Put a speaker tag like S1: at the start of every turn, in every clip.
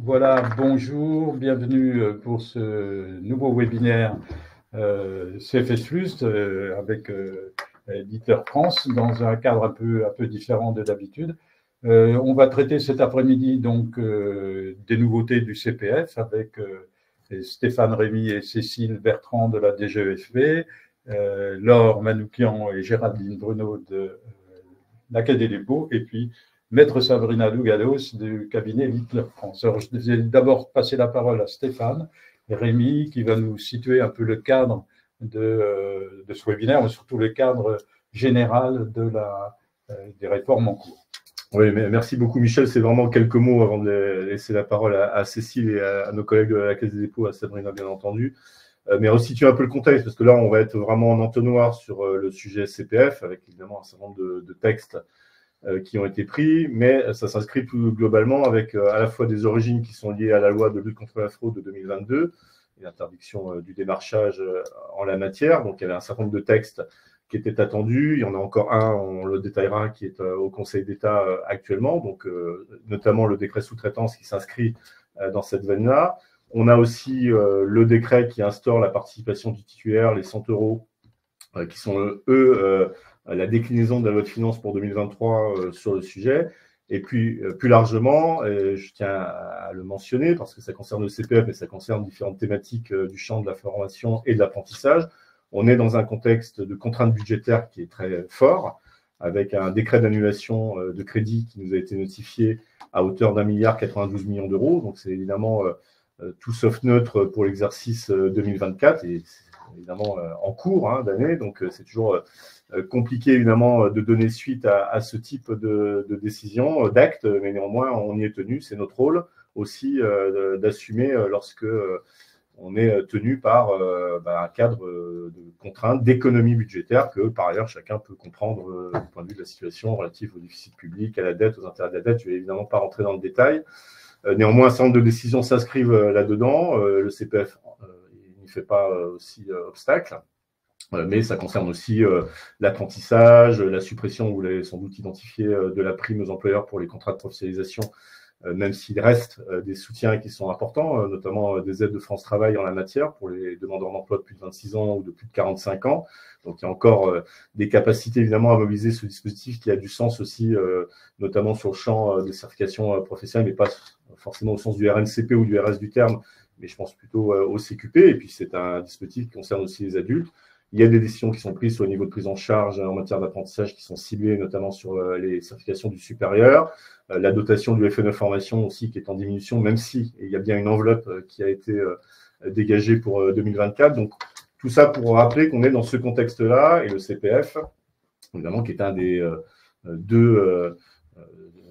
S1: Voilà, bonjour, bienvenue pour ce nouveau webinaire CFS Plus avec Éditeur France dans un cadre un peu différent de d'habitude. On va traiter cet après-midi donc des nouveautés du CPF avec Stéphane Rémy et Cécile Bertrand de la DGEFB, Laure Manoukian et Géraldine Bruno de la Caisse des dépôts, et puis Maître Sabrina Dougados du cabinet Littler France. Alors, je vais d'abord passer la parole à Stéphane et Rémy qui va nous situer un peu le cadre de ce webinaire, mais surtout le cadre général des réformes en cours.
S2: Oui, mais merci beaucoup Michel. C'est vraiment quelques mots avant de laisser la parole à Cécile et à nos collègues de la Caisse des dépôts, à Sabrina bien entendu. Mais resituer un peu le contexte, parce que là, on va être vraiment en entonnoir sur le sujet CPF, avec évidemment un certain nombre de textes qui ont été pris, mais ça s'inscrit plus globalement avec à la fois des origines qui sont liées à la loi de lutte contre la fraude de 2022 et l'interdiction du démarchage en la matière. Donc, il y avait un certain nombre de textes qui étaient attendus. Il y en a encore un, on le détaillera, qui est au Conseil d'État actuellement, donc notamment le décret sous-traitance qui s'inscrit dans cette veine-là. On a aussi le décret qui instaure la participation du titulaire, les 100 euros, qui sont, eux, la déclinaison de la loi de finances pour 2023 sur le sujet. Et puis, plus largement, je tiens à le mentionner parce que ça concerne le CPF et ça concerne différentes thématiques du champ de la formation et de l'apprentissage. On est dans un contexte de contrainte budgétaire qui est très fort, avec un décret d'annulation de crédit qui nous a été notifié à hauteur d'1,92 milliard d'euros. Donc, c'est évidemment tout sauf neutre pour l'exercice 2024 et c'est évidemment en cours d'année. Donc, c'est toujours compliqué évidemment de donner suite à ce type de décision, d'acte, mais néanmoins, on y est tenu. C'est notre rôle aussi d'assumer lorsque on est tenu par un cadre de contraintes, d'économie budgétaire que, par ailleurs, chacun peut comprendre du point de vue de la situation relative au déficit public, à la dette, aux intérêts de la dette. Je ne vais évidemment pas rentrer dans le détail. Néanmoins, un certain nombre de décisions s'inscrivent là-dedans. Le CPF n'y fait pas aussi obstacle. Mais ça concerne aussi l'apprentissage, la suppression, vous l'avez sans doute identifié, de la prime aux employeurs pour les contrats de professionnalisation, même s'il reste des soutiens qui sont importants, notamment des aides de France Travail en la matière pour les demandeurs d'emploi de plus de 26 ans ou de plus de 45 ans. Donc, il y a encore des capacités, évidemment, à mobiliser ce dispositif qui a du sens aussi, notamment sur le champ des certifications professionnelles, mais pas forcément au sens du RNCP ou du RS du terme, mais je pense plutôt au CQP. Et puis, c'est un dispositif qui concerne aussi les adultes. Il y a des décisions qui sont prises au niveau de prise en charge en matière d'apprentissage qui sont ciblées notamment sur les certifications du supérieur. La dotation du FNE formation aussi qui est en diminution, même si il y a bien une enveloppe qui a été dégagée pour 2024. Donc, tout ça pour rappeler qu'on est dans ce contexte-là et le CPF, évidemment, qui est un des deux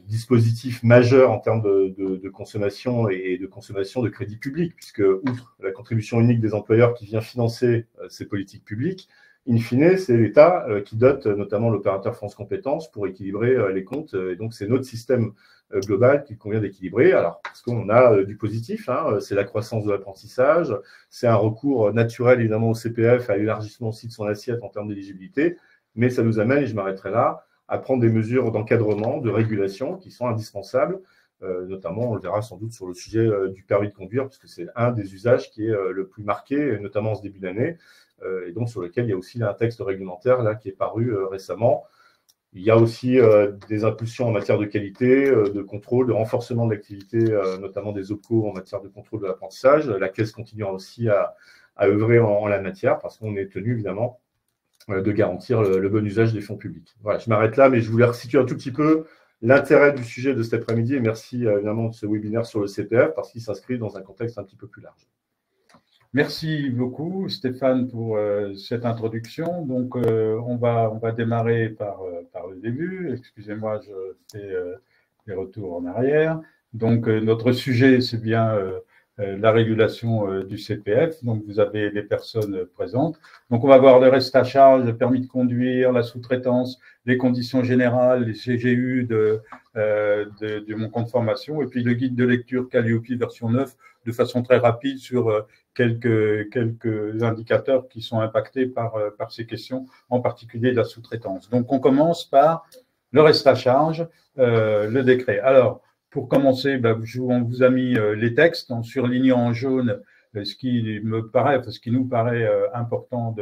S2: dispositif majeur en termes de consommation et de consommation de crédit public, puisque, outre la contribution unique des employeurs qui vient financer ces politiques publiques, in fine, c'est l'État qui dote notamment l'opérateur France Compétences pour équilibrer les comptes. Et donc, c'est notre système global qu'il convient d'équilibrer. Alors, parce qu'on a du positif, c'est la croissance de l'apprentissage, c'est un recours naturel, évidemment, au CPF, à l'élargissement aussi de son assiette en termes d'éligibilité, mais ça nous amène, et je m'arrêterai là, à prendre des mesures d'encadrement, de régulation qui sont indispensables, notamment, on le verra sans doute sur le sujet du permis de conduire, puisque c'est un des usages qui est le plus marqué, notamment en ce début d'année, et donc sur lequel il y a aussi un texte réglementaire là, qui est paru récemment. Il y a aussi des impulsions en matière de qualité, de contrôle, de renforcement de l'activité, notamment des OPCO en matière de contrôle de l'apprentissage. La Caisse continuera aussi à œuvrer en la matière, parce qu'on est tenu, évidemment, de garantir le bon usage des fonds publics. Voilà, je m'arrête là, mais je voulais resituer un tout petit peu l'intérêt du sujet de cet après-midi et merci évidemment de ce webinaire sur le CPF parce qu'il s'inscrit dans un contexte un petit peu plus large.
S1: Merci beaucoup Stéphane pour cette introduction. Donc on va démarrer par le début. Excusez-moi, je fais des retours en arrière. Donc notre sujet, c'est bien la régulation du CPF. Donc vous avez les personnes présentes. Donc on va voir le reste à charge, le permis de conduire, la sous-traitance, les conditions générales, les CGU du mon compte formation et puis le guide de lecture Calliope version 9 de façon très rapide sur quelques indicateurs qui sont impactés par ces questions, en particulier de la sous-traitance. Donc, on commence par le reste à charge, le décret. Alors, pour commencer, on vous a mis les textes en surlignant en jaune ce qui nous paraît important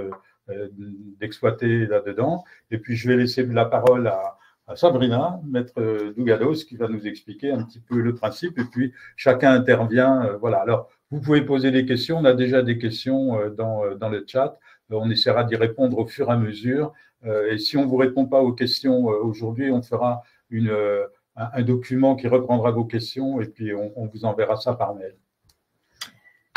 S1: d'exploiter là-dedans. Et puis, je vais laisser la parole à Sabrina, maître Dougados, qui va nous expliquer un petit peu le principe. Et puis, chacun intervient. Voilà. Alors, vous pouvez poser des questions. On a déjà des questions dans le chat. On essaiera d'y répondre au fur et à mesure. Et si on ne vous répond pas aux questions aujourd'hui, on fera un document qui reprendra vos questions et puis on vous enverra ça par mail.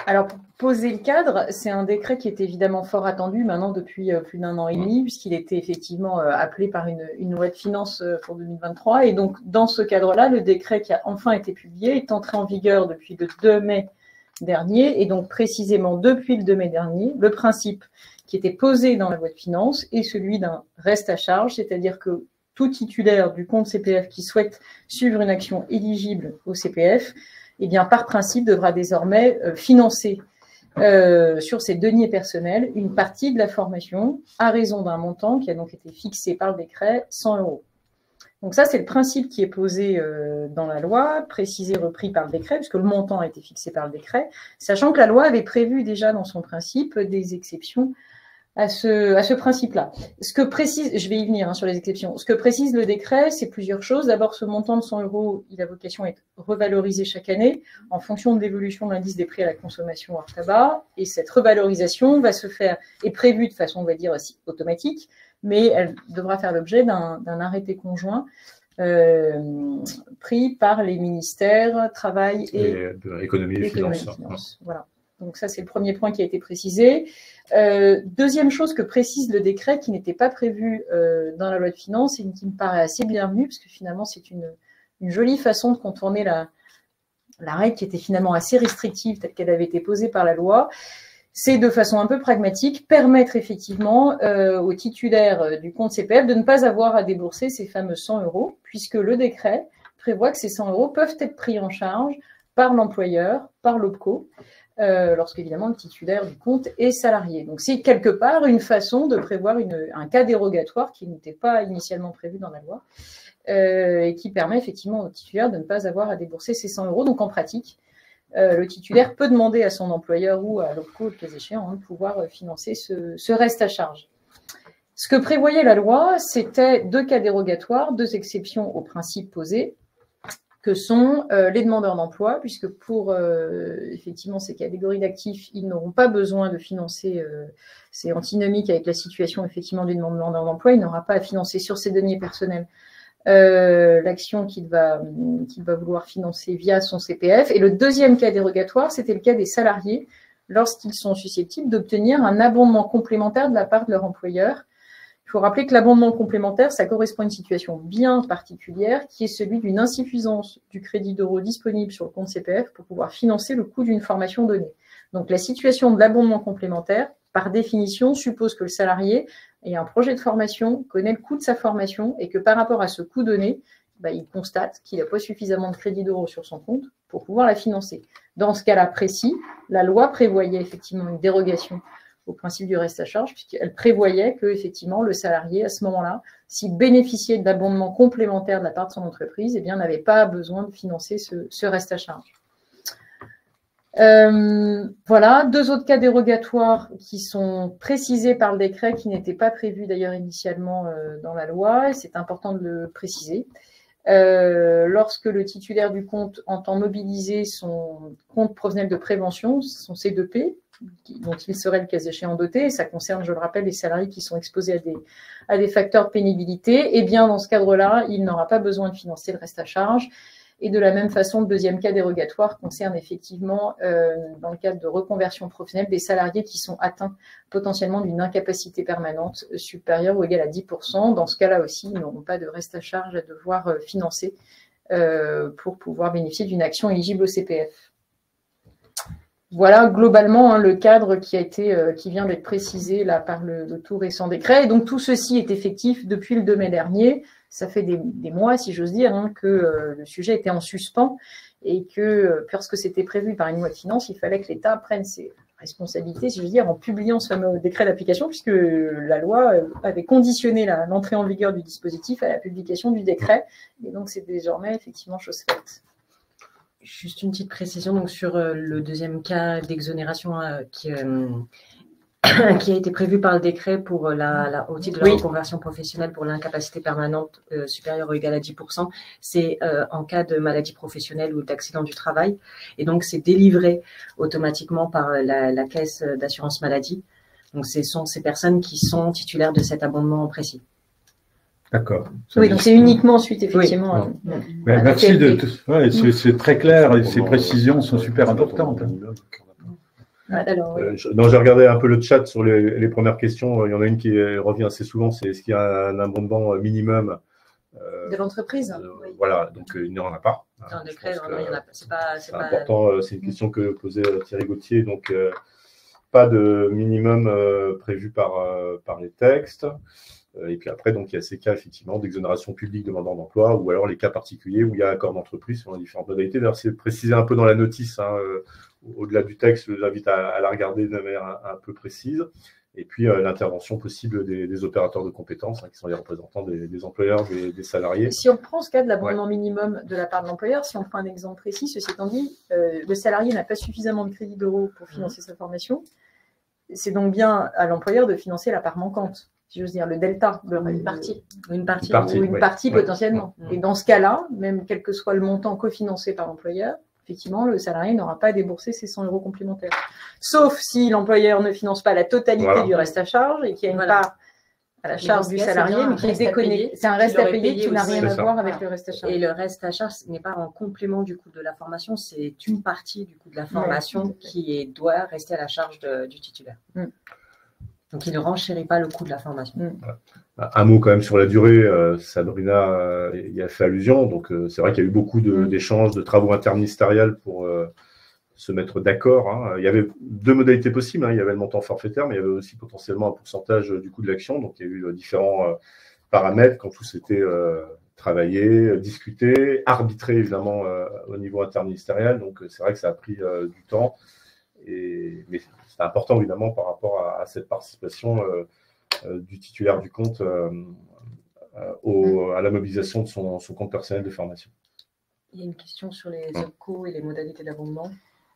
S3: Alors, pour poser le cadre, c'est un décret qui est évidemment fort attendu maintenant depuis plus d'1 an et demi, puisqu'il était effectivement appelé par une loi de finances pour 2023. Et donc, dans ce cadre-là, le décret qui a enfin été publié est entré en vigueur depuis le 2 mai dernier. Et donc, précisément, depuis le 2 mai dernier, le principe qui était posé dans la loi de finances est celui d'un reste à charge, c'est-à-dire que tout titulaire du compte CPF qui souhaite suivre une action éligible au CPF, eh bien, par principe, devra désormais financer sur ses deniers personnels une partie de la formation à raison d'un montant qui a donc été fixé par le décret, 100 €. Donc ça, c'est le principe qui est posé dans la loi, précisé, repris par le décret, puisque le montant a été fixé par le décret, sachant que la loi avait prévu déjà dans son principe des exceptions à ce principe-là. Ce que précise, je vais y venir sur les exceptions, ce que précise le décret, c'est plusieurs choses. D'abord, ce montant de 100 €, il a vocation à être revalorisé chaque année en fonction de l'évolution de l'indice des prix à la consommation hors tabac. Et cette revalorisation va se faire, est prévue de façon, on va dire, automatique, mais elle devra faire l'objet d'un arrêté conjoint pris par les ministères Travail et
S2: de l'économie et finances.
S3: Voilà. Donc ça, c'est le premier point qui a été précisé. Deuxième chose que précise le décret, qui n'était pas prévu dans la loi de finances et qui me paraît assez bienvenue, parce que finalement, c'est une jolie façon de contourner la règle qui était finalement assez restrictive, telle qu'elle avait été posée par la loi. C'est de façon un peu pragmatique, permettre effectivement aux titulaires du compte CPF de ne pas avoir à débourser ces fameux 100 €, puisque le décret prévoit que ces 100 € peuvent être pris en charge par l'employeur, par l'OPCO, lorsqu'évidemment le titulaire du compte est salarié. Donc c'est quelque part une façon de prévoir un cas dérogatoire qui n'était pas initialement prévu dans la loi et qui permet effectivement au titulaire de ne pas avoir à débourser ces 100 €. Donc en pratique, le titulaire peut demander à son employeur ou à l'OPCO, le cas échéant, de pouvoir financer ce reste à charge. Ce que prévoyait la loi, c'était 2 cas dérogatoires, 2 exceptions au principe posé, que sont les demandeurs d'emploi, puisque pour effectivement ces catégories d'actifs, ils n'auront pas besoin de financer, c'est antinomique avec la situation effectivement du demandeur d'emploi, il n'aura pas à financer sur ses deniers personnels l'action qu'il va vouloir financer via son CPF. Et le deuxième cas dérogatoire, c'était le cas des salariés, lorsqu'ils sont susceptibles d'obtenir un abondement complémentaire de la part de leur employeur. Il faut rappeler que l'abondement complémentaire, ça correspond à une situation bien particulière, qui est celui d'une insuffisance du crédit d'euros disponible sur le compte CPF pour pouvoir financer le coût d'une formation donnée. Donc la situation de l'abondement complémentaire, par définition, suppose que le salarié ait un projet de formation, connaît le coût de sa formation et que par rapport à ce coût donné, il constate qu'il n'a pas suffisamment de crédit d'euros sur son compte pour pouvoir la financer. Dans ce cas-là précis, la loi prévoyait effectivement une dérogation au principe du reste à charge, puisqu'elle prévoyait que effectivement le salarié, à ce moment-là, s'il bénéficiait de l'abondement complémentaire de la part de son entreprise, eh bien, n'avait pas besoin de financer ce reste à charge. Voilà, 2 autres cas dérogatoires qui sont précisés par le décret, qui n'étaient pas prévus d'ailleurs initialement dans la loi, et c'est important de le préciser. Lorsque le titulaire du compte entend mobiliser son compte professionnel de prévention, son C2P, dont il serait le cas échéant doté, et ça concerne, je le rappelle, les salariés qui sont exposés à des facteurs de pénibilité, et bien dans ce cadre-là, il n'aura pas besoin de financer le reste à charge. Et de la même façon, le deuxième cas dérogatoire concerne effectivement, dans le cadre de reconversion professionnelle, des salariés qui sont atteints potentiellement d'une incapacité permanente supérieure ou égale à 10%. Dans ce cas-là aussi, ils n'auront pas de reste à charge à devoir financer pour pouvoir bénéficier d'une action éligible au CPF. Voilà globalement le cadre qui vient d'être précisé là par le tout récent décret. Et donc tout ceci est effectif depuis le 2 mai dernier. Ça fait des mois, si j'ose dire, que le sujet était en suspens et que lorsque c'était prévu par une loi de finances, il fallait que l'État prenne ses responsabilités, si je veux dire, en publiant ce fameux décret d'application, puisque la loi avait conditionné l'entrée en vigueur du dispositif à la publication du décret. Et donc c'est désormais effectivement chose faite.
S4: Juste une petite précision donc, sur le deuxième cas d'exonération qui a été prévu par le décret pour au titre de la reconversion professionnelle pour l'incapacité permanente supérieure ou égale à 10%, c'est en cas de maladie professionnelle ou d'accident du travail. Et donc, c'est délivré automatiquement par la caisse d'assurance maladie. Donc, ce sont ces personnes qui sont titulaires de cet abondement précis.
S1: D'accord.
S3: Oui, donc c'est uniquement suite, effectivement.
S1: Oui. Merci de tout. Ouais, c'est très clair et ces précisions sont super importantes.
S3: Alors,
S2: non, j'ai regardé un peu le chat sur les premières questions. Il y en a une qui revient assez souvent, c'est est-ce qu'il y a un abondement minimum
S3: de l'entreprise.
S2: Voilà, donc il n'y en a pas.
S4: Dans le décret, il n'y en a pas.
S2: C'est important, c'est une question que posait Thierry Gauthier. Donc, pas de minimum prévu par les textes. Et puis après, donc, il y a ces cas effectivement d'exonération publique demandeur d'emploi ou alors les cas particuliers où il y a accord d'entreprise sur les différentes modalités. D'ailleurs, c'est précisé un peu dans la notice. Au-delà du texte, je vous invite à la regarder de manière un peu précise. Et puis, l'intervention possible des opérateurs de compétences, qui sont les représentants des employeurs, des salariés.
S3: Si on prend ce cas de l'abondement minimum de la part de l'employeur, si on prend un exemple précis, ceci étant dit, le salarié n'a pas suffisamment de crédits d'euros pour financer sa formation. C'est donc bien à l'employeur de financer la part manquante, si j'ose dire, le delta.
S4: Une partie.
S3: Une partie potentiellement. Et dans ce cas-là, même quel que soit le montant cofinancé par l'employeur, effectivement, le salarié n'aura pas à débourser ses 100 euros complémentaires. Sauf si l'employeur ne finance pas la totalité du reste à charge et qu'il y a une part à la charge du salarié, mais qui est déconnecté. C'est un reste à payer qui n'a rien à voir avec le reste à charge.
S4: Et le reste à charge n'est pas en complément du coût de la formation, c'est une partie du coût de la formation qui doit rester à la charge du titulaire. Donc, il ne renchérit pas le coût de la formation.
S2: Un mot quand même sur la durée, Sabrina y a fait allusion. Donc, c'est vrai qu'il y a eu beaucoup d'échanges, de travaux interministériels pour se mettre d'accord. Il y avait deux modalités possibles. Il y avait le montant forfaitaire, mais il y avait aussi potentiellement un pourcentage du coût de l'action. Donc, il y a eu différents paramètres quand tout s'était travaillé, discuté, arbitré évidemment au niveau interministériel. Donc, c'est vrai que ça a pris du temps. Mais c'est important évidemment par rapport à cette participation du titulaire du compte à la mobilisation de son compte personnel de formation.
S4: Il y a une question sur les OPCO et les modalités d'abondement.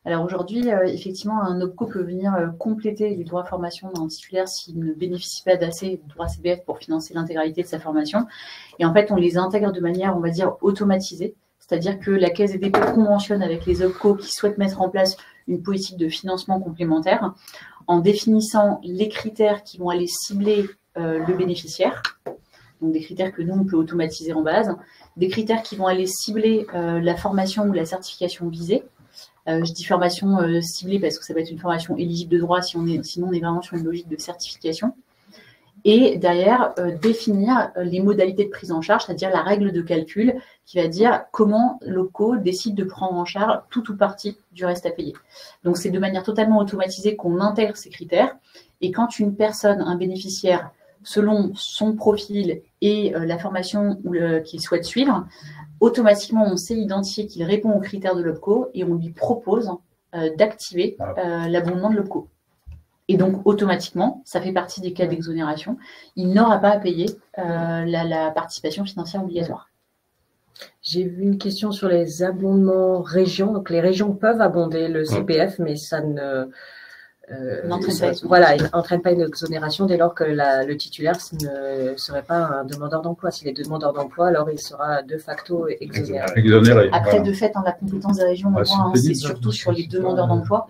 S5: Alors aujourd'hui, effectivement, un OPCO peut venir compléter les droits à formation d'un titulaire s'il ne bénéficie pas d'assez de droits CPF pour financer l'intégralité de sa formation. Et en fait, on les intègre de manière, on va dire, automatisée. C'est-à-dire que la Caisse des dépôts conventionne avec les OPCO qui souhaitent mettre en place une politique de financement complémentaire en définissant les critères qui vont aller cibler le bénéficiaire. Donc des critères que nous, on peut automatiser en base. Des critères qui vont aller cibler la formation ou la certification visée. Je dis formation ciblée parce que ça va être une formation éligible de droit sinon on est vraiment sur une logique de certification. Et derrière, définir les modalités de prise en charge, c'est-à-dire la règle de calcul qui va dire comment l'OPCO décide de prendre en charge tout ou partie du reste à payer. Donc, c'est de manière totalement automatisée qu'on intègre ces critères. Et quand une personne, un bénéficiaire, selon son profil et la formation qu'il souhaite suivre, automatiquement, on sait identifier qu'il répond aux critères de l'OPCO et on lui propose d'activer l'abondement de l'OPCO. Et donc, automatiquement, ça fait partie des cas d'exonération. Il n'aura pas à payer la participation financière obligatoire.
S4: J'ai vu une question sur les abondements régions. Donc, les régions peuvent abonder le CPF, mais ça ne n'entraîne pas une exonération dès lors que le titulaire ne serait pas un demandeur d'emploi. S'il est demandeur d'emploi, alors il sera de facto exonéré.
S5: Après, de fait, la compétence des régions, c'est surtout sur les demandeurs d'emploi.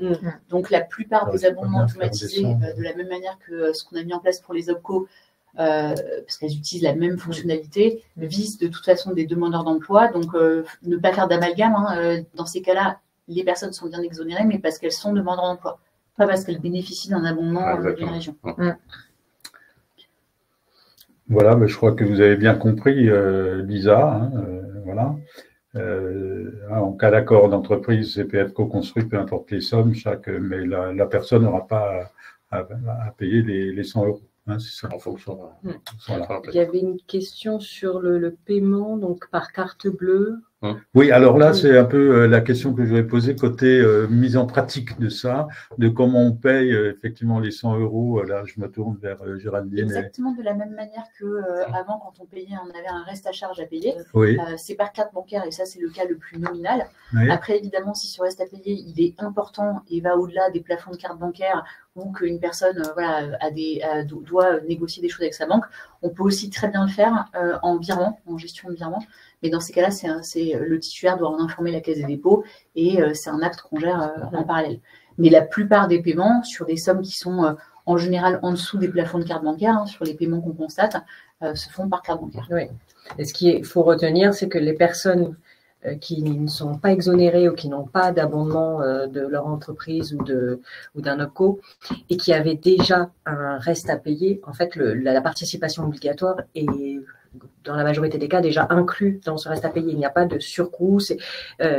S5: Donc, la plupart des abondements automatisés, de la même manière que ce qu'on a mis en place pour les OPCO, parce qu'elles utilisent la même fonctionnalité, visent de toute façon des demandeurs d'emploi. Donc, ne pas faire d'amalgame. Dans ces cas-là, les personnes sont bien exonérées, mais parce qu'elles sont demandeurs d'emploi. Pas parce qu'elle bénéficie d'un abondement d'une région.
S1: Voilà, mais je crois que vous avez bien compris, Lisa. Voilà. En cas d'accord d'entreprise, CPF co-construit, peu importe les sommes, mais la personne n'aura pas à payer les 100 euros. C'est ça.
S2: En fonction.
S4: Voilà. Il y avait une question sur le paiement donc par carte bleue
S1: Oui, alors là, c'est un peu la question que je voulais poser côté mise en pratique de ça, de comment on paye effectivement les 100 €. Là, je me tourne vers Géraldine.
S5: Exactement de la même manière que avant, quand on payait, on avait un reste à charge à payer.
S1: Oui.
S5: C'est par carte bancaire et ça, c'est le cas le plus nominal.
S1: Oui.
S5: Après, évidemment, si ce reste à payer, il est important et va au-delà des plafonds de carte bancaire ou qu'une personne doit négocier des choses avec sa banque, on peut aussi très bien le faire en virement, en gestion de virement. Mais dans ces cas-là, c'est le titulaire doit en informer la Caisse des dépôts et c'est un acte qu'on gère en parallèle. Mais la plupart des paiements, sur des sommes qui sont en général en dessous des plafonds de carte bancaire, sur les paiements qu'on constate, se font par carte bancaire.
S4: Oui. Et ce qu'il faut retenir, c'est que les personnes qui ne sont pas exonérées ou qui n'ont pas d'abondement de leur entreprise ou d'un OPCO et qui avaient déjà un reste à payer, en fait, la participation obligatoire est dans la majorité des cas déjà inclus dans ce reste à payer. Il n'y a pas de surcoût.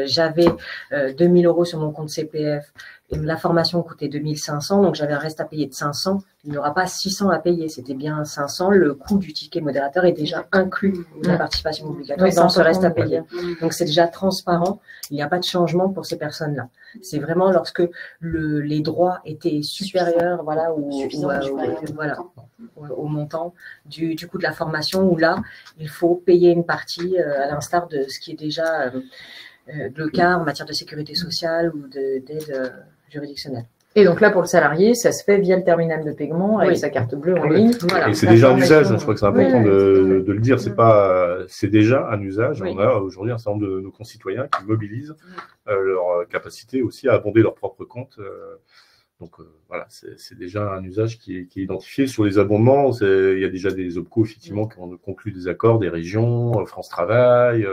S4: J'avais 2 000 € sur mon compte CPF. Et la formation coûtait 2 500, donc j'avais un reste à payer de 500. Il n'y aura pas 600 à payer, c'était bien 500. Le coût du ticket modérateur est déjà inclus de la participation obligatoire dans ce reste à payer. Donc c'est déjà transparent. Il n'y a pas de changement pour ces personnes-là. C'est vraiment lorsque les droits étaient supérieurs, voilà, au montant du coût de la formation, où là, il faut payer une partie, à l'instar de ce qui est déjà le cas en matière de sécurité sociale ou d'aide juridictionnelle.
S3: Et donc là, pour le salarié, ça se fait via le terminal de paiement avec sa carte bleue en ligne.
S2: Voilà. Et c'est déjà un usage, je crois que c'est important de le dire, c'est déjà un usage. On a aujourd'hui un certain nombre de nos concitoyens qui mobilisent leur capacité aussi à abonder leur propre compte. Donc voilà, c'est déjà un usage qui est identifié. Sur les abondements, il y a déjà des OPCO effectivement qui ont conclu des accords, des régions, France Travail,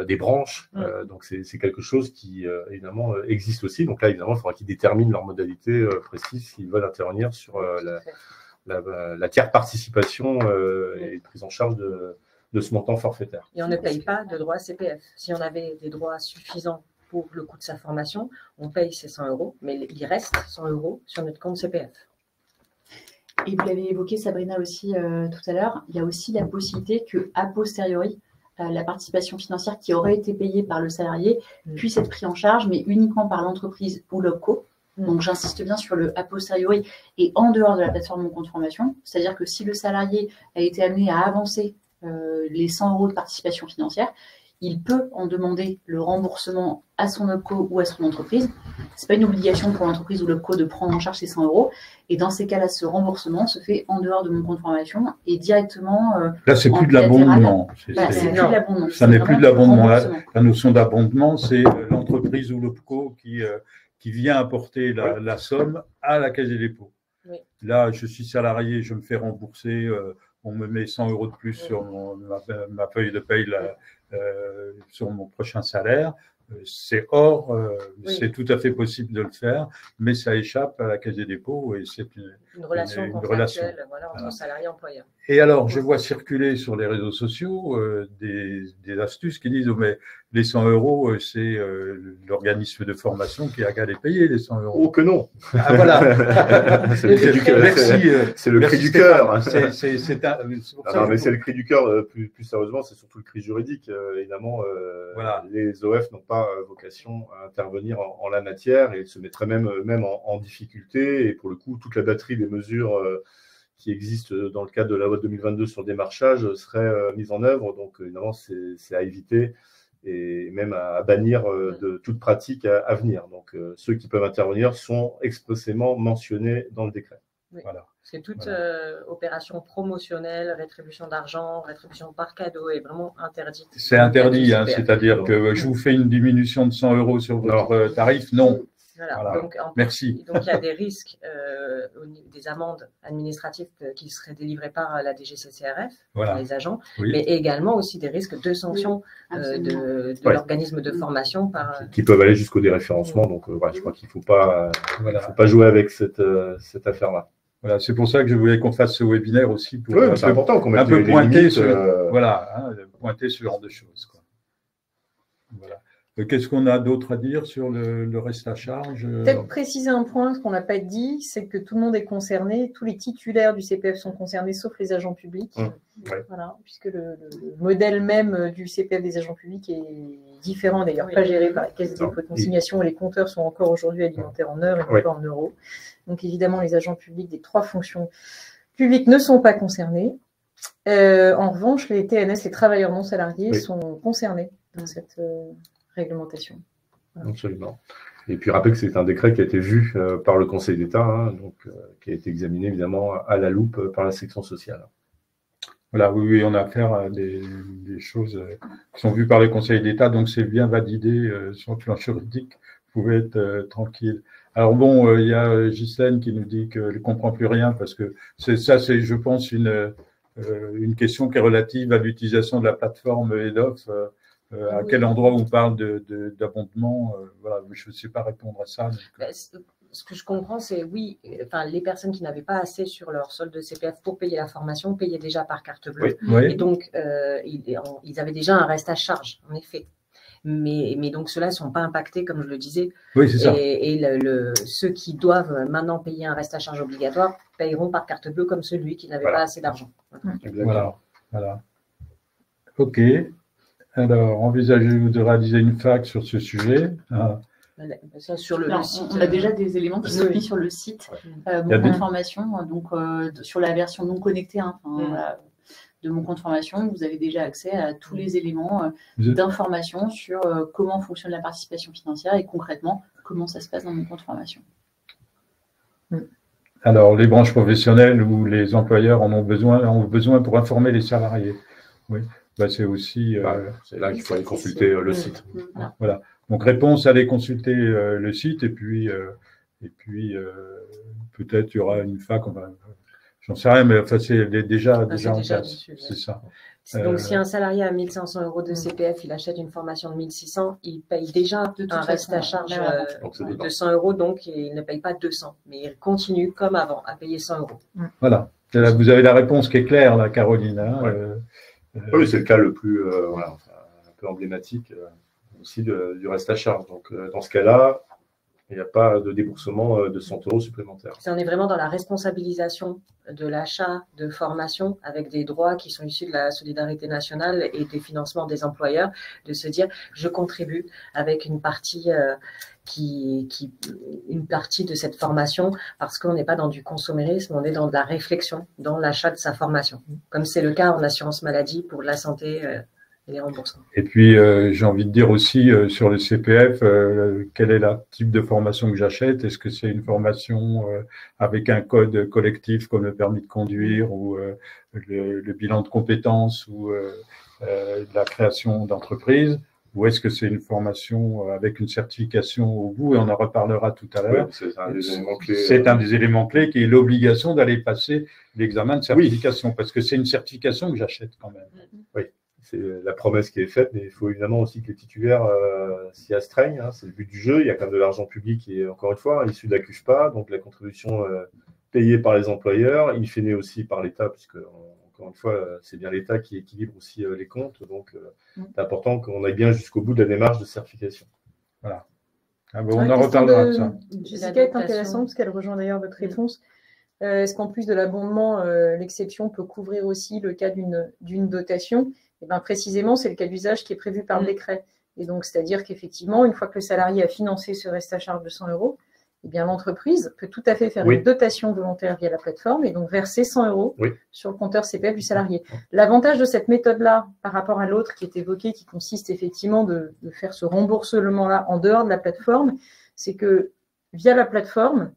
S2: des branches. Donc c'est quelque chose qui évidemment existe aussi. Donc là, évidemment, il faudra qu'ils déterminent leurs modalités précises s'ils veulent intervenir sur la tiers participation et prise en charge de ce montant forfaitaire.
S4: Et on ne paye pas de droits CPF. Si on avait des droits suffisants pour le coût de sa formation, on paye ces 100 €, mais il reste 100 € sur notre compte CPF.
S5: Et vous l'avez évoqué, Sabrina, aussi tout à l'heure, il y a aussi la possibilité qu'a posteriori, la participation financière qui aurait été payée par le salarié puisse être prise en charge, mais uniquement par l'entreprise ou l'OPCO. Donc j'insiste bien sur le a posteriori et en dehors de la plateforme Mon Compte Formation. C'est-à-dire que si le salarié a été amené à avancer les 100 € de participation financière, il peut en demander le remboursement à son OPCO ou à son entreprise. Ce n'est pas une obligation pour l'entreprise ou l'OPCO de prendre en charge ces 100 €. Et dans ces cas-là, ce remboursement se fait en dehors de Mon Compte Formation et directement.
S1: Là, c'est plus de l'abondement. Ça n'est plus de l'abondement. La notion d'abondement, c'est l'entreprise ou l'OPCO qui vient apporter la somme à la Caisse des dépôts.
S4: Oui.
S1: Là, je suis salarié, je me fais rembourser, on me met 100 € de plus sur ma feuille de paye sur mon prochain salaire. C'est c'est tout à fait possible de le faire, mais ça échappe à la Caisse des dépôts et c'est
S4: une relation contractuelle entre salarié et employeur.
S1: Et alors, je vois circuler sur les réseaux sociaux des astuces qui disent mais les 100 €, c'est l'organisme de formation qui a qu'à les payer, les 100 €.
S2: Oh que non.
S1: Ah voilà.
S2: C'est le cri du cœur. C'est le cri du cœur. Non, mais c'est le cri du cœur. Plus sérieusement, c'est surtout le cri juridique. Évidemment, les OF n'ont pas vocation à intervenir en la matière et se mettraient même en difficulté. Et pour le coup, toute la batterie des mesures qui existent dans le cadre de la loi 2022 sur le démarchage serait mise en œuvre. Donc, évidemment, c'est à éviter et même à bannir de toute pratique à venir. Donc, ceux qui peuvent intervenir sont expressément mentionnés dans le décret.
S4: Oui. Voilà. C'est toute opération promotionnelle, rétribution d'argent, rétribution par cadeau est vraiment interdite.
S1: C'est interdit, c'est-à-dire que je vous fais une diminution de 100 € sur votre tarif, non.
S4: Voilà. Donc,
S1: merci.
S4: Donc, il y a des risques, des amendes administratives qui seraient délivrées par la DGCCRF, les agents, mais également aussi des risques de sanctions de l'organisme de formation.
S2: Qui peuvent aller jusqu'au déréférencement. Donc, je crois qu'il ne faut pas jouer avec cette affaire-là.
S1: Voilà, c'est pour ça que je voulais qu'on fasse ce webinaire aussi pour
S2: c'est important qu'on mette
S1: un peu pointer
S2: pointer
S1: ce genre de choses, quoi. Voilà. Qu'est-ce qu'on a d'autre à dire sur le reste à charge?
S3: Peut-être préciser un point qu'on n'a pas dit, c'est que tout le monde est concerné, tous les titulaires du CPF sont concernés, sauf les agents publics.
S2: Ouais.
S3: Voilà, puisque le modèle même du CPF des agents publics est différent, d'ailleurs pas géré par la Caisse des dépôts de consignation, et les compteurs sont encore aujourd'hui alimentés en heures et non pas en euros. Donc évidemment, les agents publics des 3 fonctions publiques ne sont pas concernés. En revanche, les TNS, les travailleurs non salariés, sont concernés dans cette réglementation.
S2: Voilà. Absolument. Et puis rappelez que c'est un décret qui a été vu par le Conseil d'État, hein, donc qui a été examiné évidemment à la loupe par la section sociale.
S1: Voilà, oui, on a affaire à des choses qui sont vues par le Conseil d'État, donc c'est bien validé sur le plan juridique. Vous pouvez être tranquille. Alors bon, il y a Ghislaine qui nous dit qu'elle ne comprend plus rien parce que c'est, je pense, une question qui est relative à l'utilisation de la plateforme EDOF. À quel endroit on parle d'abondement, voilà, je ne sais pas répondre à ça. Donc,
S4: ce que je comprends, c'est oui, enfin, les personnes qui n'avaient pas assez sur leur solde de CPF pour payer la formation payaient déjà par carte bleue. Et donc, ils avaient déjà un reste à charge, en effet. Mais donc, ceux-là ne sont pas impactés, comme je le disais.
S1: Oui, c'est ça.
S4: Et ceux qui doivent maintenant payer un reste à charge obligatoire payeront par carte bleue comme celui qui n'avait pas assez d'argent.
S1: Voilà. OK. Alors, envisagez-vous de réaliser une fac sur ce sujet?
S4: Ça, sur le site,
S5: on a déjà des éléments qui sont mis sur le site. Mon compte formation, donc sur la version non connectée, hein, voilà, de mon compte formation, vous avez déjà accès à tous les éléments d'information sur comment fonctionne la participation financière et concrètement comment ça se passe dans mon compte formation.
S1: Alors, les branches professionnelles ou les employeurs ont besoin pour informer les salariés. Oui. Bah, c'est aussi.
S2: C'est là qu'il faut aller consulter le site.
S1: Voilà. Donc, réponse, allez consulter le site et puis peut-être il y aura une fac. J'en sais rien, mais enfin, c'est déjà en place. C'est ça.
S4: Donc, si un salarié a 1 500 € de CPF, il achète une formation de 1 600, il paye déjà un reste à charge de 100 €, donc il ne paye pas 200, mais il continue comme avant à payer 100 €.
S1: Voilà. Là, vous avez la réponse qui est claire, là, Caroline. Hein,
S2: oui, c'est le cas le plus un peu emblématique aussi du reste à charge. Donc, dans ce cas-là, il n'y a pas de déboursement de 100 € supplémentaires.
S4: On est vraiment dans la responsabilisation de l'achat de formation avec des droits qui sont issus de la solidarité nationale et des financements des employeurs, de se dire je contribue avec une partie de cette formation parce qu'on n'est pas dans du consommérisme, on est dans de la réflexion, dans l'achat de sa formation, comme c'est le cas en assurance maladie pour la santé et les remboursements.
S1: Et puis, j'ai envie de dire aussi sur le CPF, quel est le type de formation que j'achète? Est-ce que c'est une formation avec un code collectif comme le permis de conduire ou le bilan de compétences ou la création d'entreprise? Ou est-ce que c'est une formation avec une certification au bout? Et on en reparlera tout à l'heure.
S2: Oui, c'est un des éléments clés.
S1: C'est un des éléments clés qui est l'obligation d'aller passer l'examen de certification, parce que c'est une certification que j'achète quand même.
S2: Oui, c'est la promesse qui est faite, mais il faut évidemment aussi que les titulaires s'y astreignent. Hein, c'est le but du jeu. Il y a quand même de l'argent public qui est, encore une fois, issu de la CUFPA, donc la contribution payée par les employeurs, in fine aussi par l'État, puisque encore une fois, c'est bien l'État qui équilibre aussi les comptes. Donc, c'est important qu'on aille bien jusqu'au bout de la démarche de certification.
S1: Voilà. Ah bon, on en reparlera de ça.
S3: Jessica est intéressante parce qu'elle rejoint d'ailleurs votre réponse. Est-ce qu'en plus de l'abondement, l'exception peut couvrir aussi le cas d'une dotation? Et bien, précisément, c'est le cas d'usage qui est prévu par le décret. Et donc, c'est-à-dire qu'effectivement, une fois que le salarié a financé ce reste à charge de 100 €, eh bien, l'entreprise peut tout à fait faire une dotation volontaire via la plateforme et donc verser 100 € sur le compteur CPF du salarié. L'avantage de cette méthode-là par rapport à l'autre qui est évoquée, qui consiste effectivement de faire ce remboursement-là en dehors de la plateforme, c'est que via la plateforme,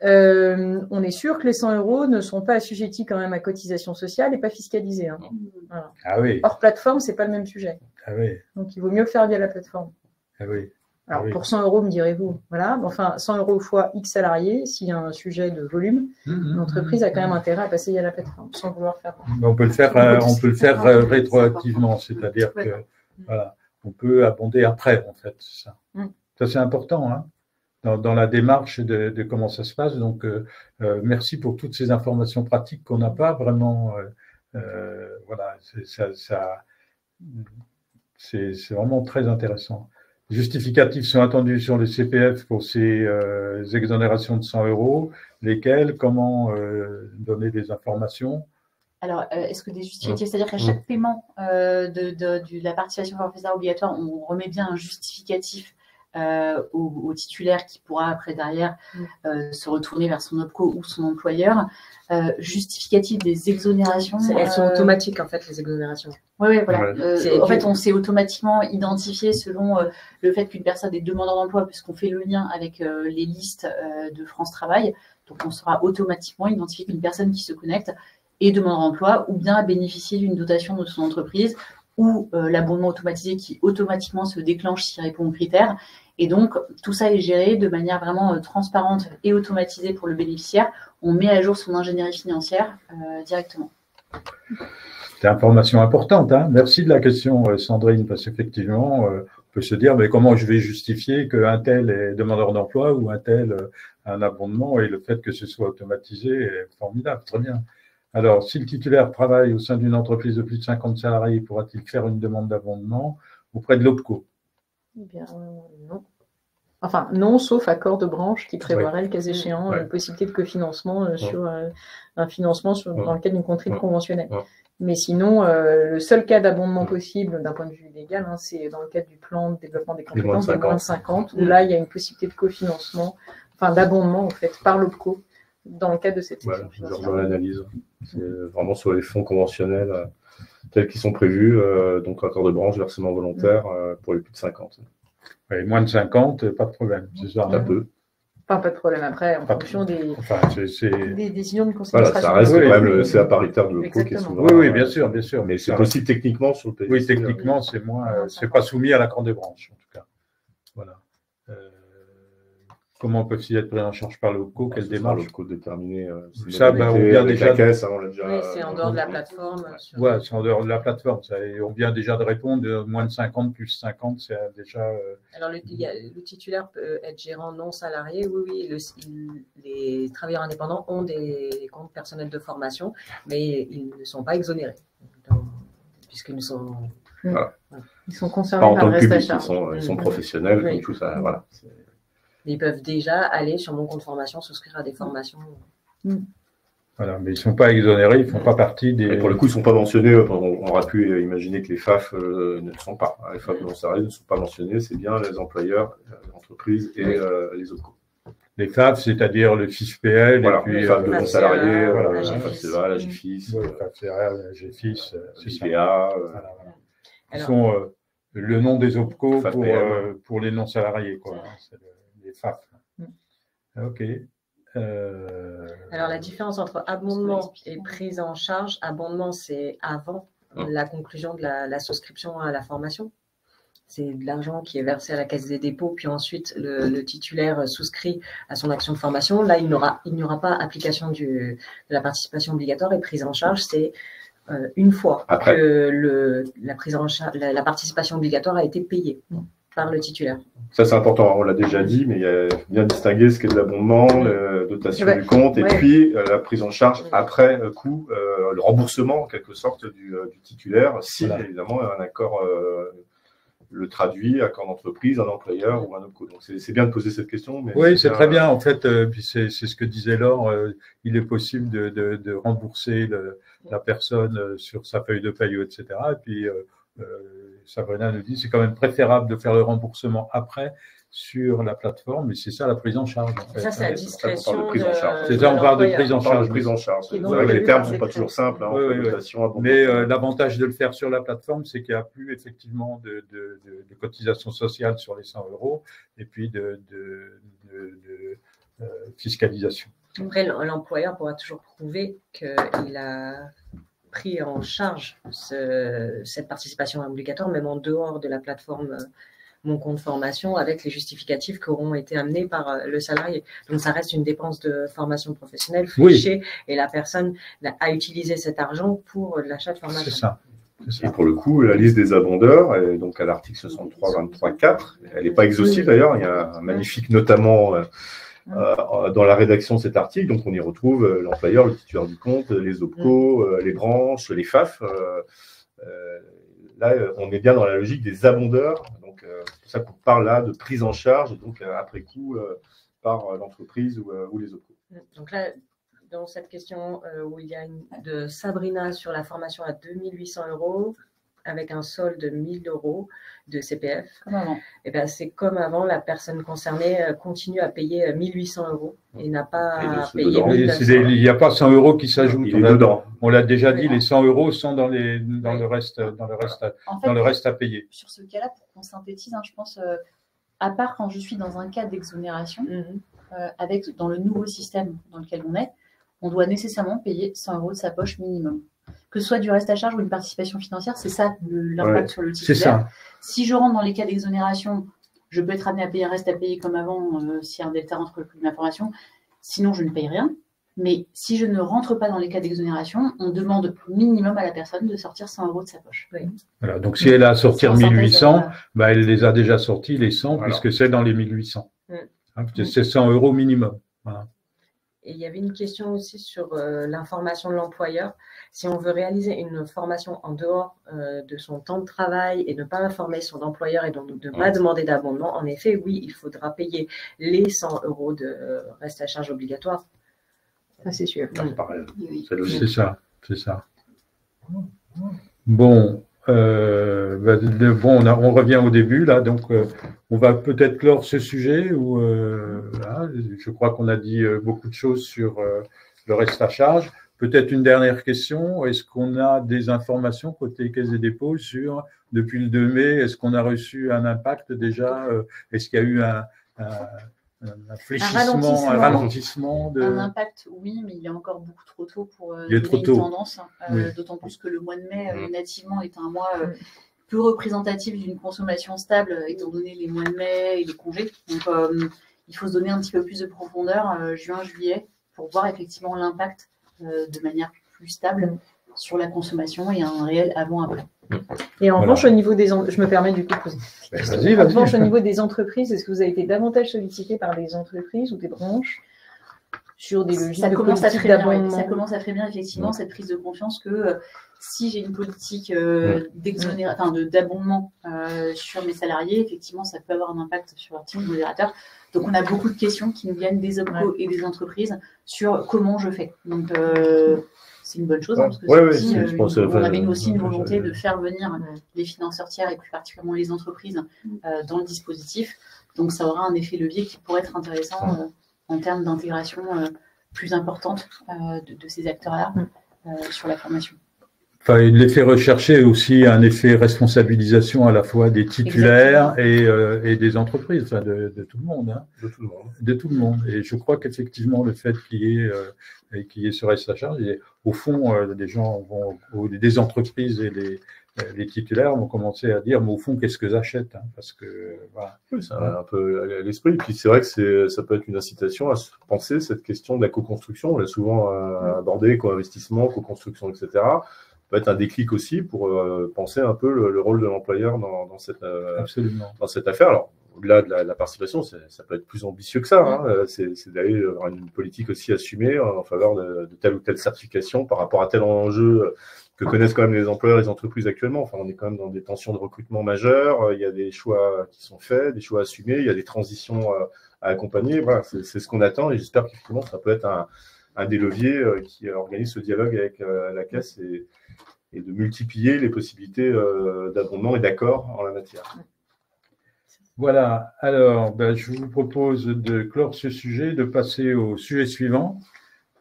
S3: on est sûr que les 100 € ne sont pas assujettis quand même à cotisation sociale et pas fiscalisés. Hein. Voilà.
S1: Ah oui.
S3: Hors plateforme, c'est pas le même sujet.
S1: Ah oui.
S3: Donc, il vaut mieux le faire via la plateforme.
S1: Ah oui.
S3: Alors, pour 100 €, me direz-vous, voilà, enfin, 100 € fois X salariés, s'il y a un sujet de volume, l'entreprise a quand même intérêt à passer via la plateforme, sans vouloir faire.
S1: On peut le faire rétroactivement, c'est-à-dire que, voilà, on peut abonder après, en fait, c'est ça. Ça, c'est important, hein, dans la démarche de comment ça se passe. Donc, merci pour toutes ces informations pratiques qu'on n'a pas vraiment, voilà, c'est vraiment très intéressant. justificatifs sont attendus sur le CPF pour ces exonérations de 100 €. Lesquels? Comment donner des informations?
S5: Alors, est-ce que des justificatifs, c'est-à-dire qu'à chaque paiement de la participation forfaitaire obligatoire, on remet bien un justificatif au titulaire qui pourra après derrière se retourner vers son OPCO ou son employeur. Justificatif des exonérations.
S4: Elles sont automatiques en fait, les exonérations.
S5: Oui, voilà. En fait, on s'est automatiquement identifié selon le fait qu'une personne est demandeur d'emploi, puisqu'on fait le lien avec les listes de France Travail. Donc, on sera automatiquement identifié qu'une personne qui se connecte est demandeur d'emploi ou bien a bénéficié d'une dotation de son entreprise ou l'abondement automatisé qui automatiquement se déclenche s'il répond aux critères. Et donc, tout ça est géré de manière vraiment transparente et automatisée pour le bénéficiaire. On met à jour son ingénierie financière directement.
S1: C'est une information importante, hein. Merci de la question, Sandrine, parce qu'effectivement, on peut se dire, mais comment je vais justifier qu'un tel est demandeur d'emploi ou un tel a un abondement, et le fait que ce soit automatisé est formidable, très bien. Alors, si le titulaire travaille au sein d'une entreprise de plus de 50 salariés, pourra-t-il faire une demande d'abondement auprès de l'OPCO?
S3: Eh bien, non. Enfin, non, sauf accord de branche qui prévoirait, le cas échéant, la possibilité de cofinancement sur un financement dans le cadre d'une contrainte conventionnelle. Mais sinon, le seul cas d'abondement possible d'un point de vue légal, hein, c'est dans le cadre du plan de développement des compétences des moins de 50, où là, il y a une possibilité de cofinancement, enfin d'abondement en fait, par l'OPCO, dans le cadre de cette section financière.
S2: Dans l'analyse. C'est vraiment sur les fonds conventionnels tels qu'ils sont prévus, donc accord de branche, versement volontaire pour les plus de 50.
S1: Et moins de 50, pas de problème, c'est ça.
S2: Ça peut.
S3: Enfin, pas de problème après, en fonction des décisions de conseil
S2: Voilà, ça reste quand même, c'est la paritaire de l'OPCO qui est souvent.
S1: Oui, bien sûr, bien sûr.
S2: Mais c'est possible techniquement sur le PSC.
S1: Oui, techniquement, c'est moins, c'est pas soumis à l'accord de branche, en tout cas. Voilà. Comment peuvent-ils être pris en charge par l'OPCO? Quelle démarche?
S2: l'OPCO déterminer.
S1: Ça, on vient déjà.
S2: La caisse, on l'a déjà.
S4: Oui, c'est en dehors de la plateforme.
S1: Ouais, c'est en dehors de la plateforme. Ça, et on vient déjà de répondre, moins de 50 plus 50, c'est déjà.
S4: Alors, le titulaire peut être gérant non salarié. Oui, les travailleurs indépendants ont des comptes personnels de formation, mais ils ne sont pas exonérés, puisqu'ils sont.
S2: Voilà.
S3: Ils sont concernés par le reste à charge.
S2: Ils sont professionnels, donc tout ça, voilà.
S4: Ils peuvent déjà aller sur mon compte formation, souscrire à des formations.
S1: Voilà, mais ils ne sont pas exonérés, ils ne font pas partie des.
S2: Et pour le coup, ils ne sont pas mentionnés. On aurait pu imaginer que les FAF ne le sont pas. Les FAF non salariés ne sont pas mentionnés. C'est bien les employeurs, les entreprises et les OPCO.
S1: Les FAF, c'est-à-dire le FIFPL,
S2: voilà,
S1: et puis
S2: les FAF de non salariés,
S1: la
S2: FAFCEVA, la GFIS,
S1: la GFIS,
S2: l'IPA.
S1: Qui sont le nom des OPCO pour les non salariés, quoi. C'est les FAF. Ok.
S4: Alors, la différence entre abondement et prise en charge, abondement, c'est avant la conclusion de la souscription à la formation. C'est de l'argent qui est versé à la Caisse des dépôts, puis ensuite le titulaire souscrit à son action de formation. Là, il n'y aura pas application de la participation obligatoire, et prise en charge, c'est une fois que la participation obligatoire a été payée par le titulaire.
S2: Ça, c'est important, on l'a déjà dit, mais il y a bien distingué ce qu'est de l'abondement, la dotation du compte, et puis la prise en charge après coup, le remboursement en quelque sorte du titulaire, si évidemment un accord le traduit, accord d'entreprise, un employeur ou un OPCO. Donc c'est bien de poser cette question. Mais
S1: oui, c'est très bien en fait, puis c'est ce que disait Laure, il est possible de rembourser la personne sur sa feuille de paye, etc. Et puis Sabrina nous dit c'est quand même préférable de faire le remboursement après sur la plateforme, mais c'est ça la prise en charge. En fait.
S4: Ça, c'est à discrétion.
S1: C'est ça, on parle de prise en charge.
S2: C'est vrai que les termes ne sont pas toujours simples.
S1: Mais l'avantage de le faire sur la plateforme, c'est qu'il n'y a plus effectivement de cotisation sociale sur les 100 € et puis de fiscalisation.
S4: Après, l'employeur pourra toujours prouver qu'il a pris en charge cette participation obligatoire, même en dehors de la plateforme Mon compte formation, avec les justificatifs qui auront été amenés par le salarié. Donc, ça reste une dépense de formation professionnelle fléchée, et la personne a utilisé cet argent pour l'achat de formation.
S1: C'est ça.
S2: Et pour le coup, la liste des abondeurs, donc à l'article 63.23.4, elle n'est pas exhaustive d'ailleurs, il y a un magnifique notamment dans la rédaction de cet article, donc on y retrouve l'employeur, le titulaire du compte, les OPCO, les branches, les FAF. Là, on est bien dans la logique des abondeurs, donc Donc, c'est pour ça qu'on parle là de prise en charge, et donc après coup, par l'entreprise ou les OPCO.
S4: Donc là, dans cette question où il y a de Sabrina sur la formation à 2800 € avec un solde de 1000 € de CPF,
S3: Comme avant.
S4: et ben, c'est comme avant, la personne concernée continue à payer 1800 € et n'a pas à payer
S2: dedans.
S4: 1900 €.
S1: Il n'y a pas 100 € qui s'ajoutent.
S2: Il est dedans.
S1: On l'a déjà dit,
S3: Oui.
S1: les 100 € sont dans
S3: Oui.
S1: le reste,
S3: En fait,
S1: dans le reste à payer.
S3: sur ce cas-là, pour qu'on synthétise, je pense, à part quand je suis dans un cas d'exonération, dans le nouveau système dans lequel on doit nécessairement payer 100 € de sa poche minimum. Que ce soit du reste à charge ou une participation financière, c'est ça l'impact sur le titulaire.
S1: C'est ça.
S3: Si je rentre dans les cas d'exonération, je peux être amené à payer un reste à payer comme avant s'il y a un delta entre le prix de ma formation. Sinon, je ne paye rien. Mais si je ne rentre pas dans les cas d'exonération, on demande minimum à la personne de sortir 100 € de sa poche.
S4: Oui.
S1: Voilà, donc si elle a à sortir
S3: En synthèse,
S1: 1800,
S3: voilà.
S1: bah, elle les a déjà sortis, les 100,
S2: Voilà.
S1: puisque c'est dans les 1800. Hein, c'est 100 € minimum. Voilà.
S4: Et il y avait une question aussi sur l'information de l'employeur. Si on veut réaliser une formation en dehors de son temps de travail et ne pas informer son employeur et donc ne pas demander d'abondement, en effet, oui, il faudra payer les 100 € de reste à charge obligatoire.
S3: Ça, c'est sûr.
S2: Pareil,
S3: Oui.
S2: c'est logique.
S1: C'est ça, c'est ça. Bon, on revient au début là, donc on va peut-être clore ce sujet où là, je crois qu'on a dit beaucoup de choses sur le reste à charge. Peut-être une dernière question, est-ce qu'on a des informations côté Caisse des dépôts sur, depuis le 2 mai, est-ce qu'on a reçu un impact déjà, est-ce qu'il y a eu un fléchissement, un ralentissement de...
S3: Un impact, oui, mais il est encore beaucoup trop tôt pour
S1: Il est
S3: donner
S1: trop
S3: une
S1: tôt.
S3: tendance,
S1: Oui.
S3: d'autant plus que le mois de mai, nativement, est un mois peu représentatif d'une consommation stable, étant donné les mois de mai et les congés. Donc, il faut se donner un petit peu plus de profondeur, juin, juillet, pour voir effectivement l'impact de manière plus stable sur la consommation et un réel avant-après.
S4: Et en
S1: Voilà.
S4: revanche, au niveau des... Je me permets du coup de poser.
S1: Vas-y,
S4: En revanche, au
S1: vas-y.
S4: niveau des entreprises, est-ce que vous avez été davantage sollicité par des entreprises ou des branches sur des logiques
S3: Ça
S4: de
S3: commence à
S4: politique
S3: très bien,
S4: d'abondement?
S3: ça commence à très bien effectivement cette prise de confiance que si j'ai une politique d'abondement sur mes salariés, effectivement, ça peut avoir un impact sur leur team modérateur. Donc, on a beaucoup de questions qui nous viennent des OPCO et des entreprises sur comment je fais. Donc, c'est une bonne chose parce que
S2: je pense,
S3: on avait aussi une volonté de faire venir les financeurs tiers et plus particulièrement les entreprises dans le dispositif. Donc, ça aura un effet levier qui pourrait être intéressant en termes d'intégration plus importante de ces acteurs-là sur la formation.
S1: Enfin, l'effet recherché est aussi un effet responsabilisation à la fois des titulaires et des entreprises, enfin de tout le monde. Hein.
S2: De tout le monde.
S1: De tout le monde. Et je crois qu'effectivement, le fait qu'il y ait ce reste à charge, et au fond, des gens vont, des entreprises et les titulaires vont commencer à dire, mais au fond, qu'est-ce que j'achète, hein, parce que voilà.
S2: Oui, c'est un peu à l'esprit. Puis c'est vrai que ça peut être une incitation à se penser cette question de la co-construction. On l'a souvent abordé, co-investissement, co-construction, etc. Ça peut être un déclic aussi pour penser un peu le rôle de l'employeur dans cette affaire. Alors, au-delà de la participation, ça peut être plus ambitieux que ça. Hein. C'est d'aller avoir une politique aussi assumée en faveur de telle ou telle certification par rapport à tel enjeu que connaissent quand même les employeurs et les entreprises actuellement. Enfin, on est quand même dans des tensions de recrutement majeures. Il y a des choix qui sont faits, des choix assumés. Il y a des transitions à accompagner. Voilà, c'est ce qu'on attend et j'espère qu'effectivement, ça peut être un des leviers qui organise ce dialogue avec la Caisse et de multiplier les possibilités d'abondement et d'accord en la matière.
S1: Voilà, alors je vous propose de clore ce sujet, de passer au sujet suivant.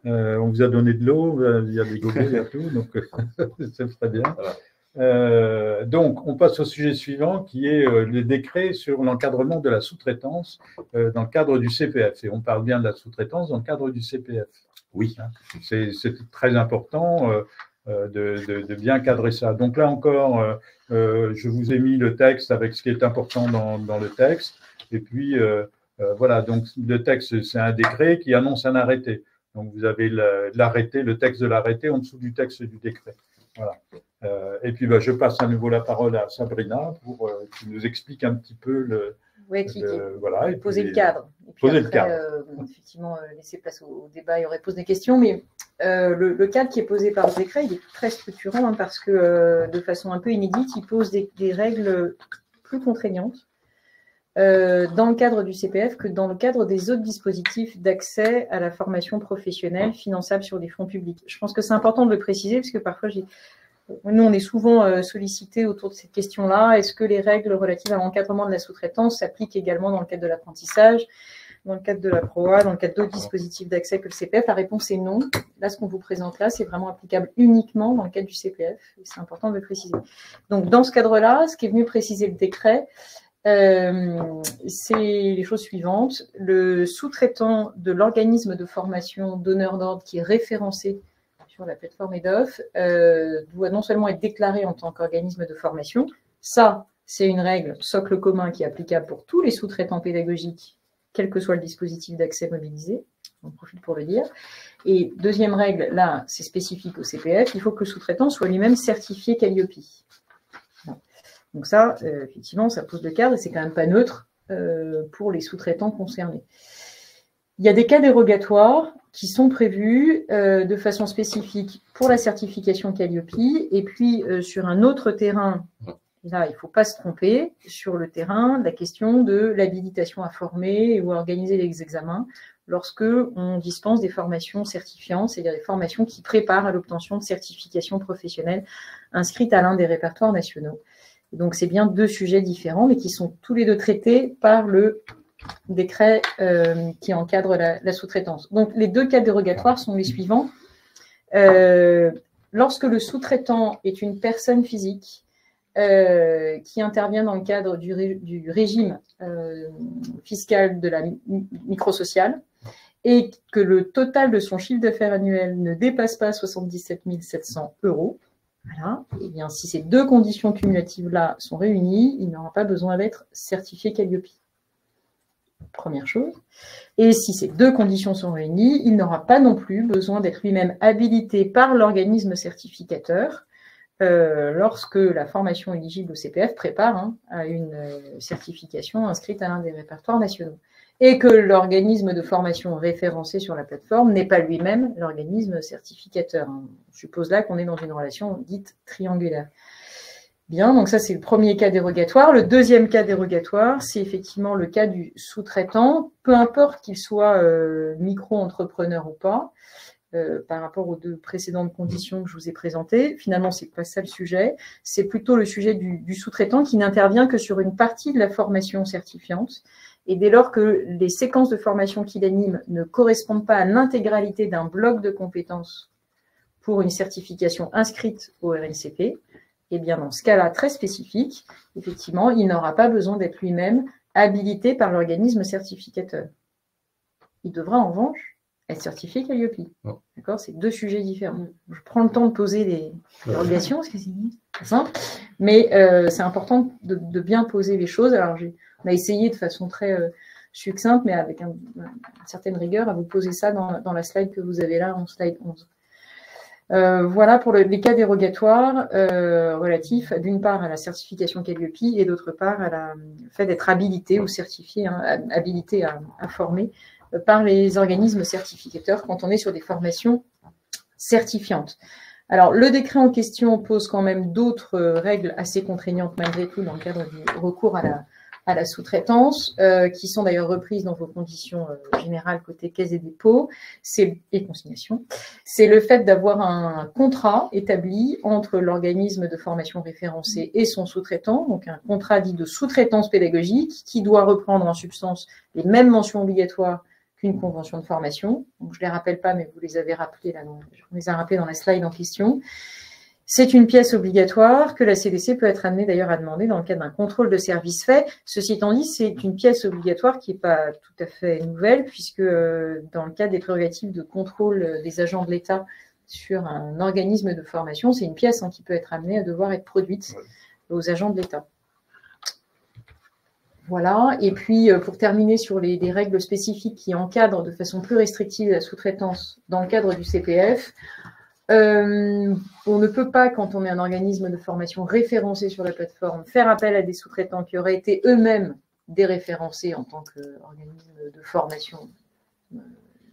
S1: On vous a donné de l'eau, il y a des gobelets et tout, donc c'est très bien. Voilà. Donc, on passe au sujet suivant qui est le décret sur l'encadrement de la sous-traitance dans le cadre du CPF. Et on parle bien de la sous-traitance dans le cadre du CPF.
S2: Oui.
S1: C'est très important de bien cadrer ça. Donc là encore, je vous ai mis le texte avec ce qui est important dans le texte. Et puis, voilà, donc le texte, c'est un décret qui annonce un arrêté. Donc, vous avez l'arrêté, le texte de l'arrêté en dessous du texte du décret. Voilà. Et puis, je passe à nouveau la parole à Sabrina pour qui nous explique un petit peu
S3: voilà,
S4: et poser le cadre. Et puis
S1: poser
S4: après,
S1: le cadre.
S4: Effectivement, laisser place au débat et on pose des questions. Mais le cadre qui est posé par ce décret, il est très structurant parce que de façon un peu inédite, il pose des règles
S3: plus contraignantes dans le cadre du CPF que dans le cadre des autres dispositifs d'accès à la formation professionnelle finançable sur des fonds publics. Je pense que c'est important de le préciser parce que parfois, nous, on est souvent sollicités autour de cette question-là. Est-ce que les règles relatives à l'encadrement de la sous-traitance s'appliquent également dans le cadre de l'apprentissage, dans le cadre de la PROA, dans le cadre d'autres dispositifs d'accès que le CPF? La réponse est non. Là, ce qu'on vous présente là, c'est vraiment applicable uniquement dans le cadre du CPF. C'est important de le préciser. Donc, dans ce cadre-là, ce qui est venu préciser le décret, c'est les choses suivantes. Le sous-traitant de l'organisme de formation donneur d'ordre qui est référencé sur la plateforme EDOF doit non seulement être déclaré en tant qu'organisme de formation, ça, c'est une règle socle commun qui est applicable pour tous les sous-traitants pédagogiques, quel que soit le dispositif d'accès mobilisé, on profite pour le dire. Et deuxième règle, là, c'est spécifique au CPF, il faut que le sous-traitant soit lui-même certifié Calliope. Donc ça, effectivement, ça pose le cadre et c'est quand même pas neutre pour les sous-traitants concernés. Il y a des cas dérogatoires qui sont prévus de façon spécifique pour la certification Calliope et puis sur un autre terrain, là, il ne faut pas se tromper, sur le terrain de la question de l'habilitation à former ou à organiser les examens lorsque on dispense des formations certifiantes, c'est-à-dire des formations qui préparent à l'obtention de certifications professionnelles inscrites à l'un des répertoires nationaux. Donc, c'est bien deux sujets différents, mais qui sont tous les deux traités par le décret qui encadre la sous-traitance. Donc, les deux cas dérogatoires sont les suivants. Lorsque le sous-traitant est une personne physique qui intervient dans le cadre du régime fiscal de la microsociale et que le total de son chiffre d'affaires annuel ne dépasse pas 77 700 €, voilà. Et bien, si ces deux conditions cumulatives-là sont réunies, il n'aura pas besoin d'être certifié Calliope. Première chose. Et si ces deux conditions sont réunies, il n'aura pas non plus besoin d'être lui-même habilité par l'organisme certificateur lorsque la formation éligible au CPF prépare à une certification inscrite à l'un des répertoires nationaux. Et que l'organisme de formation référencé sur la plateforme n'est pas lui-même l'organisme certificateur. On suppose là qu'on est dans une relation dite triangulaire. Bien, donc ça c'est le premier cas dérogatoire. Le deuxième cas dérogatoire, c'est effectivement le cas du sous-traitant, peu importe qu'il soit micro-entrepreneur ou pas, par rapport aux deux précédentes conditions que je vous ai présentées. Finalement, c'est pas ça le sujet. C'est plutôt le sujet du sous-traitant qui n'intervient que sur une partie de la formation certifiante. Et dès lors que les séquences de formation qu'il anime ne correspondent pas à l'intégralité d'un bloc de compétences pour une certification inscrite au RNCP, eh bien dans ce cas-là très spécifique, effectivement, il n'aura pas besoin d'être lui-même habilité par l'organisme certificateur. Il devra en revanche être certifié Calliope.
S2: Oh.
S3: D'accord, c'est deux sujets différents. Je prends le temps de poser les dérogations, parce que c'est simple, mais c'est important de bien poser les choses. Alors, on a essayé de façon très succincte, mais avec une certaine rigueur, à vous poser ça dans la slide que vous avez là, en slide 11. Voilà pour les cas dérogatoires relatifs d'une part à la certification Calliope et d'autre part à le fait d'être habilité ou certifié, habilité à former par les organismes certificateurs quand on est sur des formations certifiantes. Alors, le décret en question pose quand même d'autres règles assez contraignantes malgré tout dans le cadre du recours à la sous-traitance, qui sont d'ailleurs reprises dans vos conditions générales côté caisse et dépôts et consignation. C'est le fait d'avoir un contrat établi entre l'organisme de formation référencé et son sous-traitant, donc un contrat dit de sous-traitance pédagogique qui doit reprendre en substance les mêmes mentions obligatoires qu'une convention de formation. Donc, je ne les rappelle pas, mais vous les avez rappelés là, on les a rappelés dans la slide en question. C'est une pièce obligatoire que la CDC peut être amenée d'ailleurs à demander dans le cadre d'un contrôle de service fait. Ceci étant dit, c'est une pièce obligatoire qui n'est pas tout à fait nouvelle, puisque dans le cadre des prérogatives de contrôle des agents de l'État sur un organisme de formation, c'est une pièce qui peut être amenée à devoir être produite aux agents de l'État. Voilà, et puis pour terminer sur des règles spécifiques qui encadrent de façon plus restrictive la sous-traitance dans le cadre du CPF, on ne peut pas, quand on est un organisme de formation référencé sur la plateforme, faire appel à des sous-traitants qui auraient été eux-mêmes déréférencés en tant qu'organisme de formation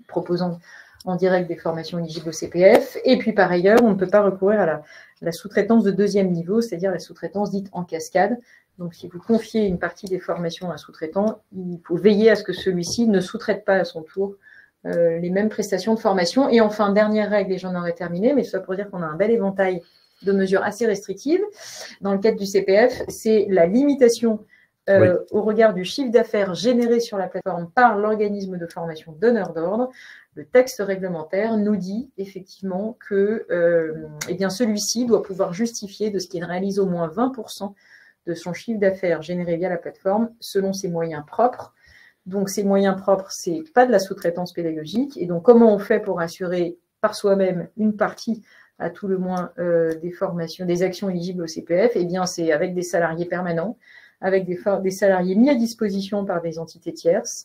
S3: proposant en direct des formations éligibles au CPF. Et puis par ailleurs, on ne peut pas recourir à la sous-traitance de deuxième niveau, c'est-à-dire la sous-traitance dite en cascade. Donc, si vous confiez une partie des formations à un sous-traitant, il faut veiller à ce que celui-ci ne sous-traite pas à son tour les mêmes prestations de formation. Et enfin, dernière règle, et j'en aurais terminé, mais ça pour dire qu'on a un bel éventail de mesures assez restrictives dans le cadre du CPF, c'est la limitation au regard du chiffre d'affaires généré sur la plateforme par l'organisme de formation donneur d'ordre. Le texte réglementaire nous dit effectivement que eh bien, celui-ci doit pouvoir justifier de ce qu'il réalise au moins 20% de son chiffre d'affaires généré via la plateforme selon ses moyens propres. Donc, ces moyens propres, c'est pas de la sous-traitance pédagogique. Et donc, comment on fait pour assurer par soi-même une partie, à tout le moins, des formations, des actions éligibles au CPF? Eh bien, c'est avec des salariés permanents, avec des salariés mis à disposition par des entités tierces,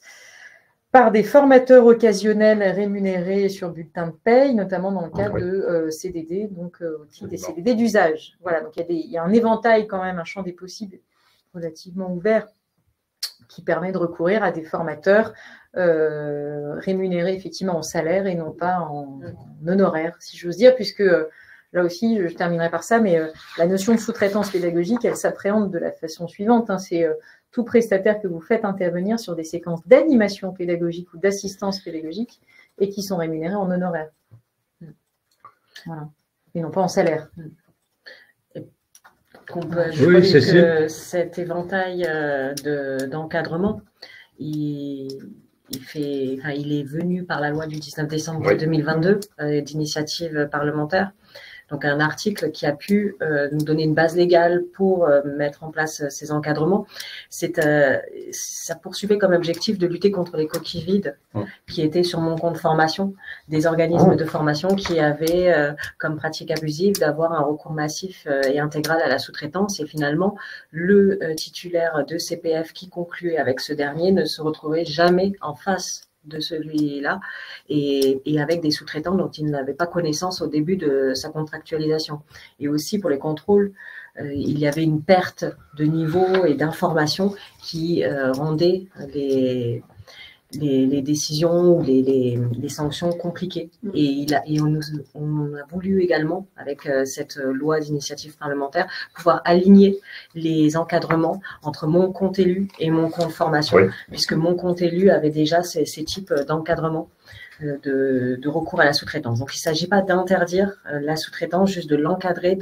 S3: par des formateurs occasionnels rémunérés sur bulletin de paye, notamment dans le cadre de CDD, donc au titre des CDD d'usage. Voilà, donc il y a un éventail quand même, un champ des possibles relativement ouvert qui permet de recourir à des formateurs rémunérés effectivement en salaire et non pas en honoraire, si j'ose dire, puisque là aussi, je terminerai par ça, mais la notion de sous-traitance pédagogique, elle s'appréhende de la façon suivante. C'est tout prestataire que vous faites intervenir sur des séquences d'animation pédagogique ou d'assistance pédagogique et qui sont rémunérés en honoraire. Voilà. Et non pas en salaire.
S4: On peut ajouter que cet éventail d'encadrement, il est venu par la loi du 19 décembre 2022 d'initiative parlementaire. Donc, un article qui a pu nous donner une base légale pour mettre en place ces encadrements. Ça poursuivait comme objectif de lutter contre les coquilles vides qui étaient sur mon compte formation, des organismes de formation qui avaient comme pratique abusive d'avoir un recours massif et intégral à la sous-traitance. Et finalement, le titulaire de CPF qui concluait avec ce dernier ne se retrouvait jamais en face de celui-là et avec des sous-traitants dont il n'avait pas connaissance au début de sa contractualisation. Et aussi pour les contrôles, il y avait une perte de niveau et d'information qui rendait les décisions ou les sanctions compliquées. Et on a voulu également, avec cette loi d'initiative parlementaire, pouvoir aligner les encadrements entre mon compte élu et mon compte formation, puisque mon compte élu avait déjà ces types d'encadrement de recours à la sous-traitance. Donc, il ne s'agit pas d'interdire la sous-traitance, juste de l'encadrer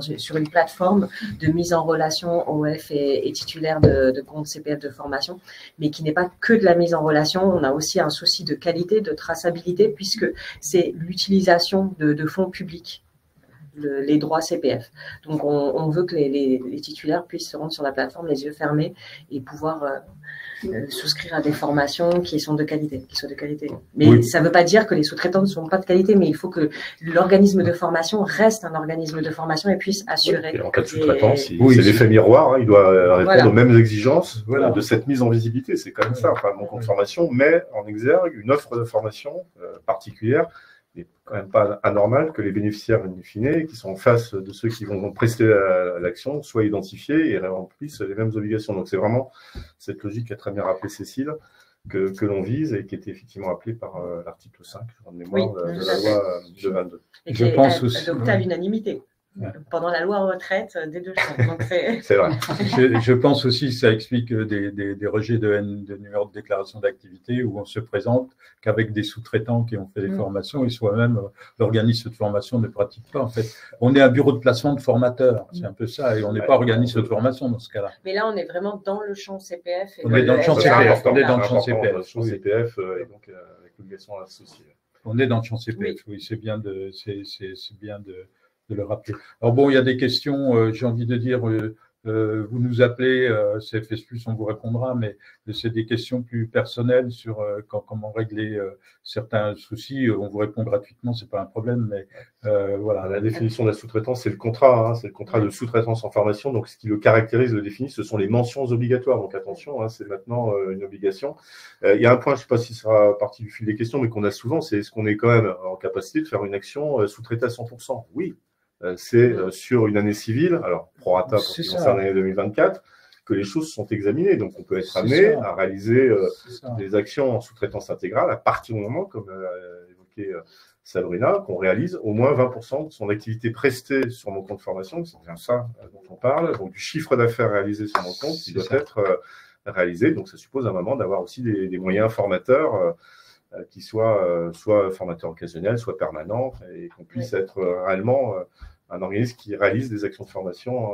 S4: sur une plateforme de mise en relation OF et titulaire de compte CPF de formation, mais qui n'est pas que de la mise en relation. On a aussi un souci de qualité, de traçabilité, puisque c'est l'utilisation de fonds publics, les droits CPF. Donc, on veut que les titulaires puissent se rendre sur la plateforme les yeux fermés et pouvoir souscrire à des formations qui sont de qualité. Mais ça ne veut pas dire que les sous-traitants ne sont pas de qualité, mais il faut que l'organisme de formation reste un organisme de formation et puisse assurer.
S2: Et en cas de sous-traitance, c'est l'effet miroir, il doit répondre aux mêmes exigences de cette mise en visibilité. C'est quand même ça. Enfin, mon compte formation met en exergue une offre de formation particulière. Il n'est quand même pas anormal que les bénéficiaires, in fine, qui sont en face de ceux qui vont prester l'action, soient identifiés et remplissent les mêmes obligations. Donc, c'est vraiment cette logique qu'a très bien rappelé Cécile que l'on vise et qui était effectivement appelée par l'article 5 de mémoire de la loi de 22.
S4: Et qui est adopté à l'unanimité. Pendant la loi retraite des deux chambres.
S2: C'est vrai.
S1: Je pense aussi que ça explique des rejets de numéro de déclaration d'activité où on se présente qu'avec des sous-traitants qui ont fait des formations et soi-même, l'organisme de formation ne pratique pas. En fait, on est un bureau de placement de formateurs. C'est un peu ça. Et on n'est pas organisme de formation dans ce cas-là.
S4: Mais là, on est vraiment dans le champ CPF.
S1: On est dans le champ CPF. On est dans le champ CPF.
S2: Et donc, avec l'obligation associée.
S1: On est dans le champ CPF. Oui, c'est bien de le rappeler. Alors bon, il y a des questions, j'ai envie de dire, vous nous appelez, CFS+, on vous répondra, mais c'est des questions plus personnelles sur comment régler certains soucis. On vous répond gratuitement, c'est pas un problème, mais voilà.
S2: La définition de la sous-traitance, c'est le contrat, c'est le contrat de sous-traitance en formation. Donc, ce qui le caractérise, le définit, ce sont les mentions obligatoires. Donc, attention, c'est maintenant une obligation. Il y a un point, je ne sais pas si ça sera partie du fil des questions, mais qu'on a souvent, c'est est-ce qu'on est quand même en capacité de faire une action sous-traitée à 100%? Oui. C'est sur une année civile, alors prorata pour ce qui concerne l'année 2024, que les choses sont examinées. Donc, on peut être amené à réaliser des actions en sous-traitance intégrale à partir du moment, comme l'a évoqué Sabrina, qu'on réalise au moins 20% de son activité prestée sur mon compte formation, c'est bien ça dont on parle, donc du chiffre d'affaires réalisé sur mon compte qui doit être réalisé. Donc ça suppose à un moment d'avoir aussi des moyens formateurs qui soient soit formateurs occasionnels, soit permanents, et qu'on puisse être réellement un organisme qui réalise des actions de formation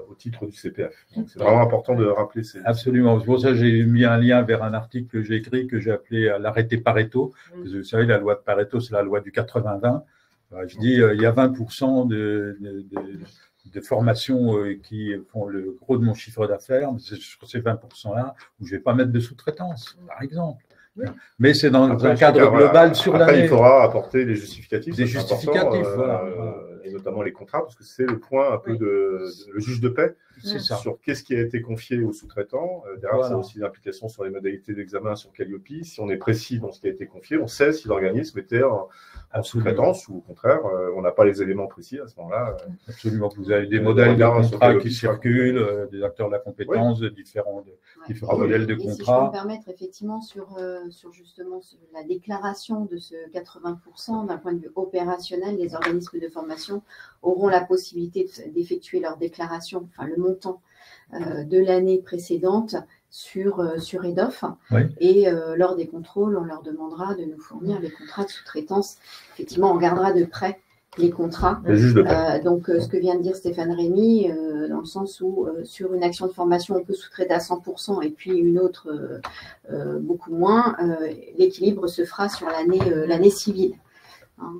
S2: au titre du CPF. Donc c'est vraiment important de rappeler ces...
S1: Absolument. C'est pour ça que j'ai mis un lien vers un article que j'ai écrit, que j'ai appelé l'arrêté Pareto. Parce que vous savez, la loi de Pareto, c'est la loi du 80-20. Je dis, il y a 20% de formations qui font le gros de mon chiffre d'affaires, mais c'est sur ces 20%-là où je ne vais pas mettre de sous-traitance, par exemple. Mais c'est dans un cadre global sur l'année.
S2: Après, il faudra apporter des justificatifs.
S1: Des justificatifs, voilà.
S2: Et notamment les contrats, parce que c'est le point un peu le juge de paix sur qu'est-ce qui a été confié aux sous-traitants. Derrière, ça a aussi l'implication sur les modalités d'examen sur Calliope. Si on est précis dans ce qui a été confié, on sait si l'organisme était en sous-traitance ou au contraire, on n'a pas les éléments précis à ce moment-là.
S1: Absolument. Vous avez des modèles de contrats qui circulent, des acteurs de la compétence, différents modèles de contrats.
S6: Si je peux me permettre, effectivement, sur justement la déclaration de ce 80%, d'un point de vue opérationnel, les organismes de formation auront la possibilité d'effectuer leur déclaration, enfin le montant de l'année précédente sur EDOF. Et lors des contrôles, on leur demandera de nous fournir les contrats de sous-traitance. Effectivement, on gardera de près les contrats. Donc, ce que vient de dire Stéphane Rémy, dans le sens où sur une action de formation, on peut sous-traiter à 100% et puis une autre beaucoup moins, l'équilibre se fera sur l'année civile.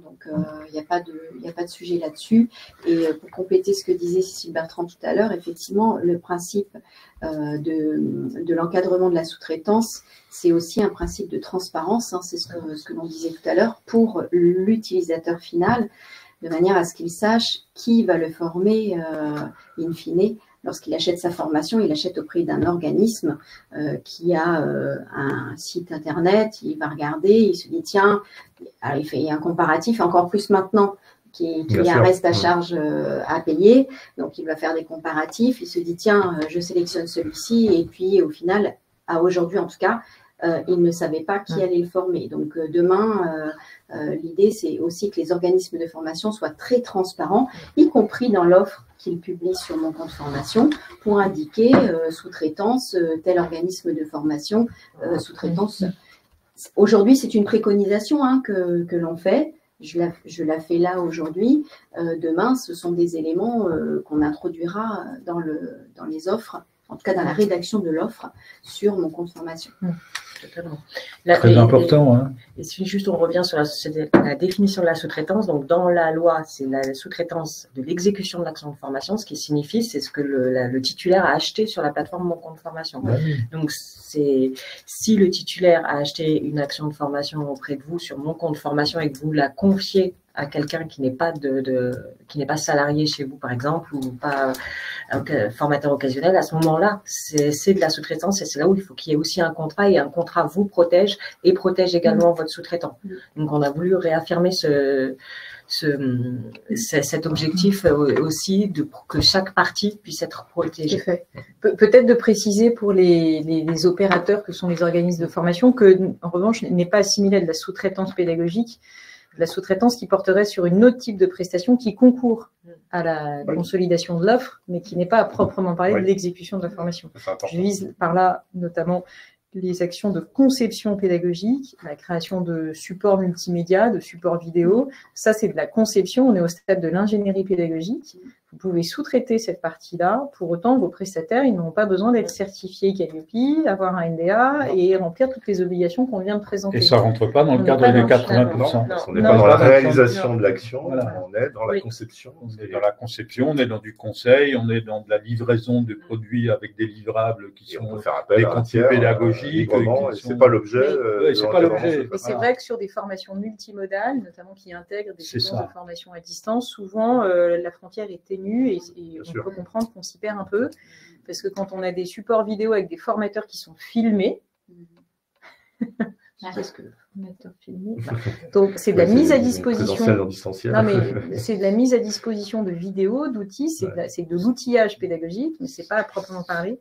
S6: Donc, il n'y a pas de sujet là-dessus. Et pour compléter ce que disait Cécile Bertrand tout à l'heure, effectivement, le principe de l'encadrement de la sous-traitance, c'est aussi un principe de transparence, c'est ce que l'on disait tout à l'heure, pour l'utilisateur final, de manière à ce qu'il sache qui va le former in fine. Lorsqu'il achète sa formation, il achète auprès d'un organisme qui a un site internet, il va regarder, il se dit tiens, alors il fait un comparatif, encore plus maintenant qu'il y a un reste à charge à payer, donc il va faire des comparatifs, il se dit tiens, je sélectionne celui-ci, et puis au final, à aujourd'hui en tout cas, il ne savait pas qui allait le former. Donc demain, l'idée c'est aussi que les organismes de formation soient très transparents, y compris dans l'offre qu'ils publient sur mon compte formation, pour indiquer sous-traitance, tel organisme de formation, sous-traitance. Aujourd'hui, c'est une préconisation que l'on fait. Je la fais là aujourd'hui. Demain, ce sont des éléments qu'on introduira dans les offres, en tout cas dans la rédaction de l'offre sur mon compte formation.
S4: Totalement.
S1: Très important.
S4: Et si juste on revient sur la définition de la sous-traitance, donc dans la loi, c'est la sous-traitance de l'exécution de l'action de formation, ce qui signifie c'est ce que le titulaire a acheté sur la plateforme Mon Compte Formation. Donc si le titulaire a acheté une action de formation auprès de vous sur Mon Compte Formation et que vous la confiez à quelqu'un qui n'est pas qui n'est pas salarié chez vous par exemple, ou pas formateur occasionnel, à ce moment-là, c'est de la sous-traitance et c'est là où il faut qu'il y ait aussi un contrat, et un contrat vous protège et protège également votre sous-traitant. Donc on a voulu réaffirmer cet objectif aussi que chaque partie puisse être protégée.
S3: Peut-être de préciser pour les opérateurs que sont les organismes de formation que, en revanche, n'est pas assimilé à de la sous-traitance pédagogique, la sous-traitance qui porterait sur une autre type de prestation qui concourt à la consolidation de l'offre, mais qui n'est pas à proprement parler de l'exécution de la formation. Je vise par là notamment les actions de conception pédagogique, la création de supports multimédia, de supports vidéo. Ça, c'est de la conception. On est au stade de l'ingénierie pédagogique. Vous pouvez sous-traiter cette partie-là. Pour autant, vos prestataires, ils n'ont pas besoin d'être certifiés Calliope, avoir un NDA et remplir toutes les obligations qu'on vient de présenter.
S1: Et ça ne rentre pas dans le cadre des 80%.
S2: On n'est pas dans la réalisation de l'action, on est dans la conception.
S1: On est dans la conception, on est dans du conseil, on est dans de la livraison de produits avec des livrables qui sont des contenus pédagogiques.
S2: Ce n'est pas l'objet.
S1: C'est pas l'objet.
S3: Et c'est vrai que sur des formations multimodales, notamment qui intègrent des séquences de formation à distance, souvent la frontière est ténue et on peut comprendre qu'on s'y perd un peu, parce que quand on a des supports vidéo avec des formateurs qui sont filmés, qu'est-ce que formateur filmé ? Donc c'est de la mise à disposition. Non mais c'est de la mise à disposition de vidéos, d'outils, c'est de l'outillage pédagogique, mais c'est pas à proprement parler.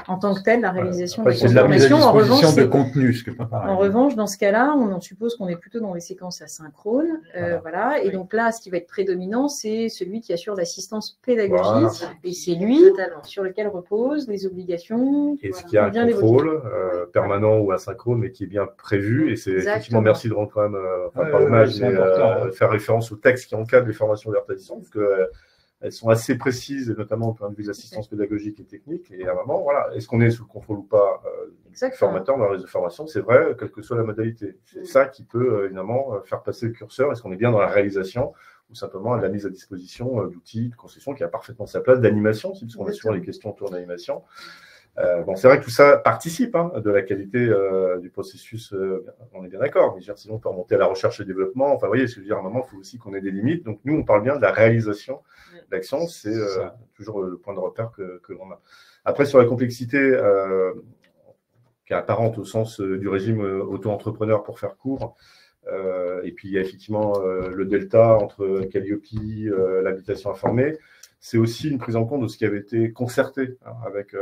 S3: en tant que telle, la réalisation
S1: Après,
S3: des
S1: c'est de la mise à
S3: formations. En revanche,
S1: disposition de contenu, ce qui n'est pas pareil.
S3: en revanche, dans ce cas-là, on en suppose qu'on est plutôt dans les séquences asynchrones. Voilà. Et donc là, ce qui va être prédominant, c'est celui qui assure l'assistance pédagogique. Et c'est lui sur lequel reposent les obligations.
S2: Et ce qui a un contrôle permanent ou asynchrone, mais qui est bien prévu. Et c'est effectivement, merci de rendre quand même, pas hommage, mais faire référence au texte qui encadre les formations ouvertes à distance, parce que elles sont assez précises, et notamment au point de vue de l'assistance pédagogique et technique. Et à un moment, voilà, est-ce qu'on est sous le contrôle ou pas du formateur dans la réseau de formation? C'est vrai, quelle que soit la modalité. C'est ça qui peut, évidemment, faire passer le curseur. Est-ce qu'on est bien dans la réalisation ou simplement la mise à disposition d'outils de construction qui a parfaitement sa place, d'animation, si on a souvent les questions autour d'animation. Bon, c'est vrai que tout ça participe de la qualité du processus, on est bien d'accord, mais sinon on peut remonter à la recherche et développement. Enfin, vous voyez, ce que je veux dire, à un moment, il faut aussi qu'on ait des limites. Donc, nous, on parle bien de la réalisation de l'action, c'est toujours le point de repère que l'on a. Après, sur la complexité qui est apparente au sens du régime auto-entrepreneur pour faire court, et puis il y a effectivement le delta entre Calliope, l'habitation informée. C'est aussi une prise en compte de ce qui avait été concerté avec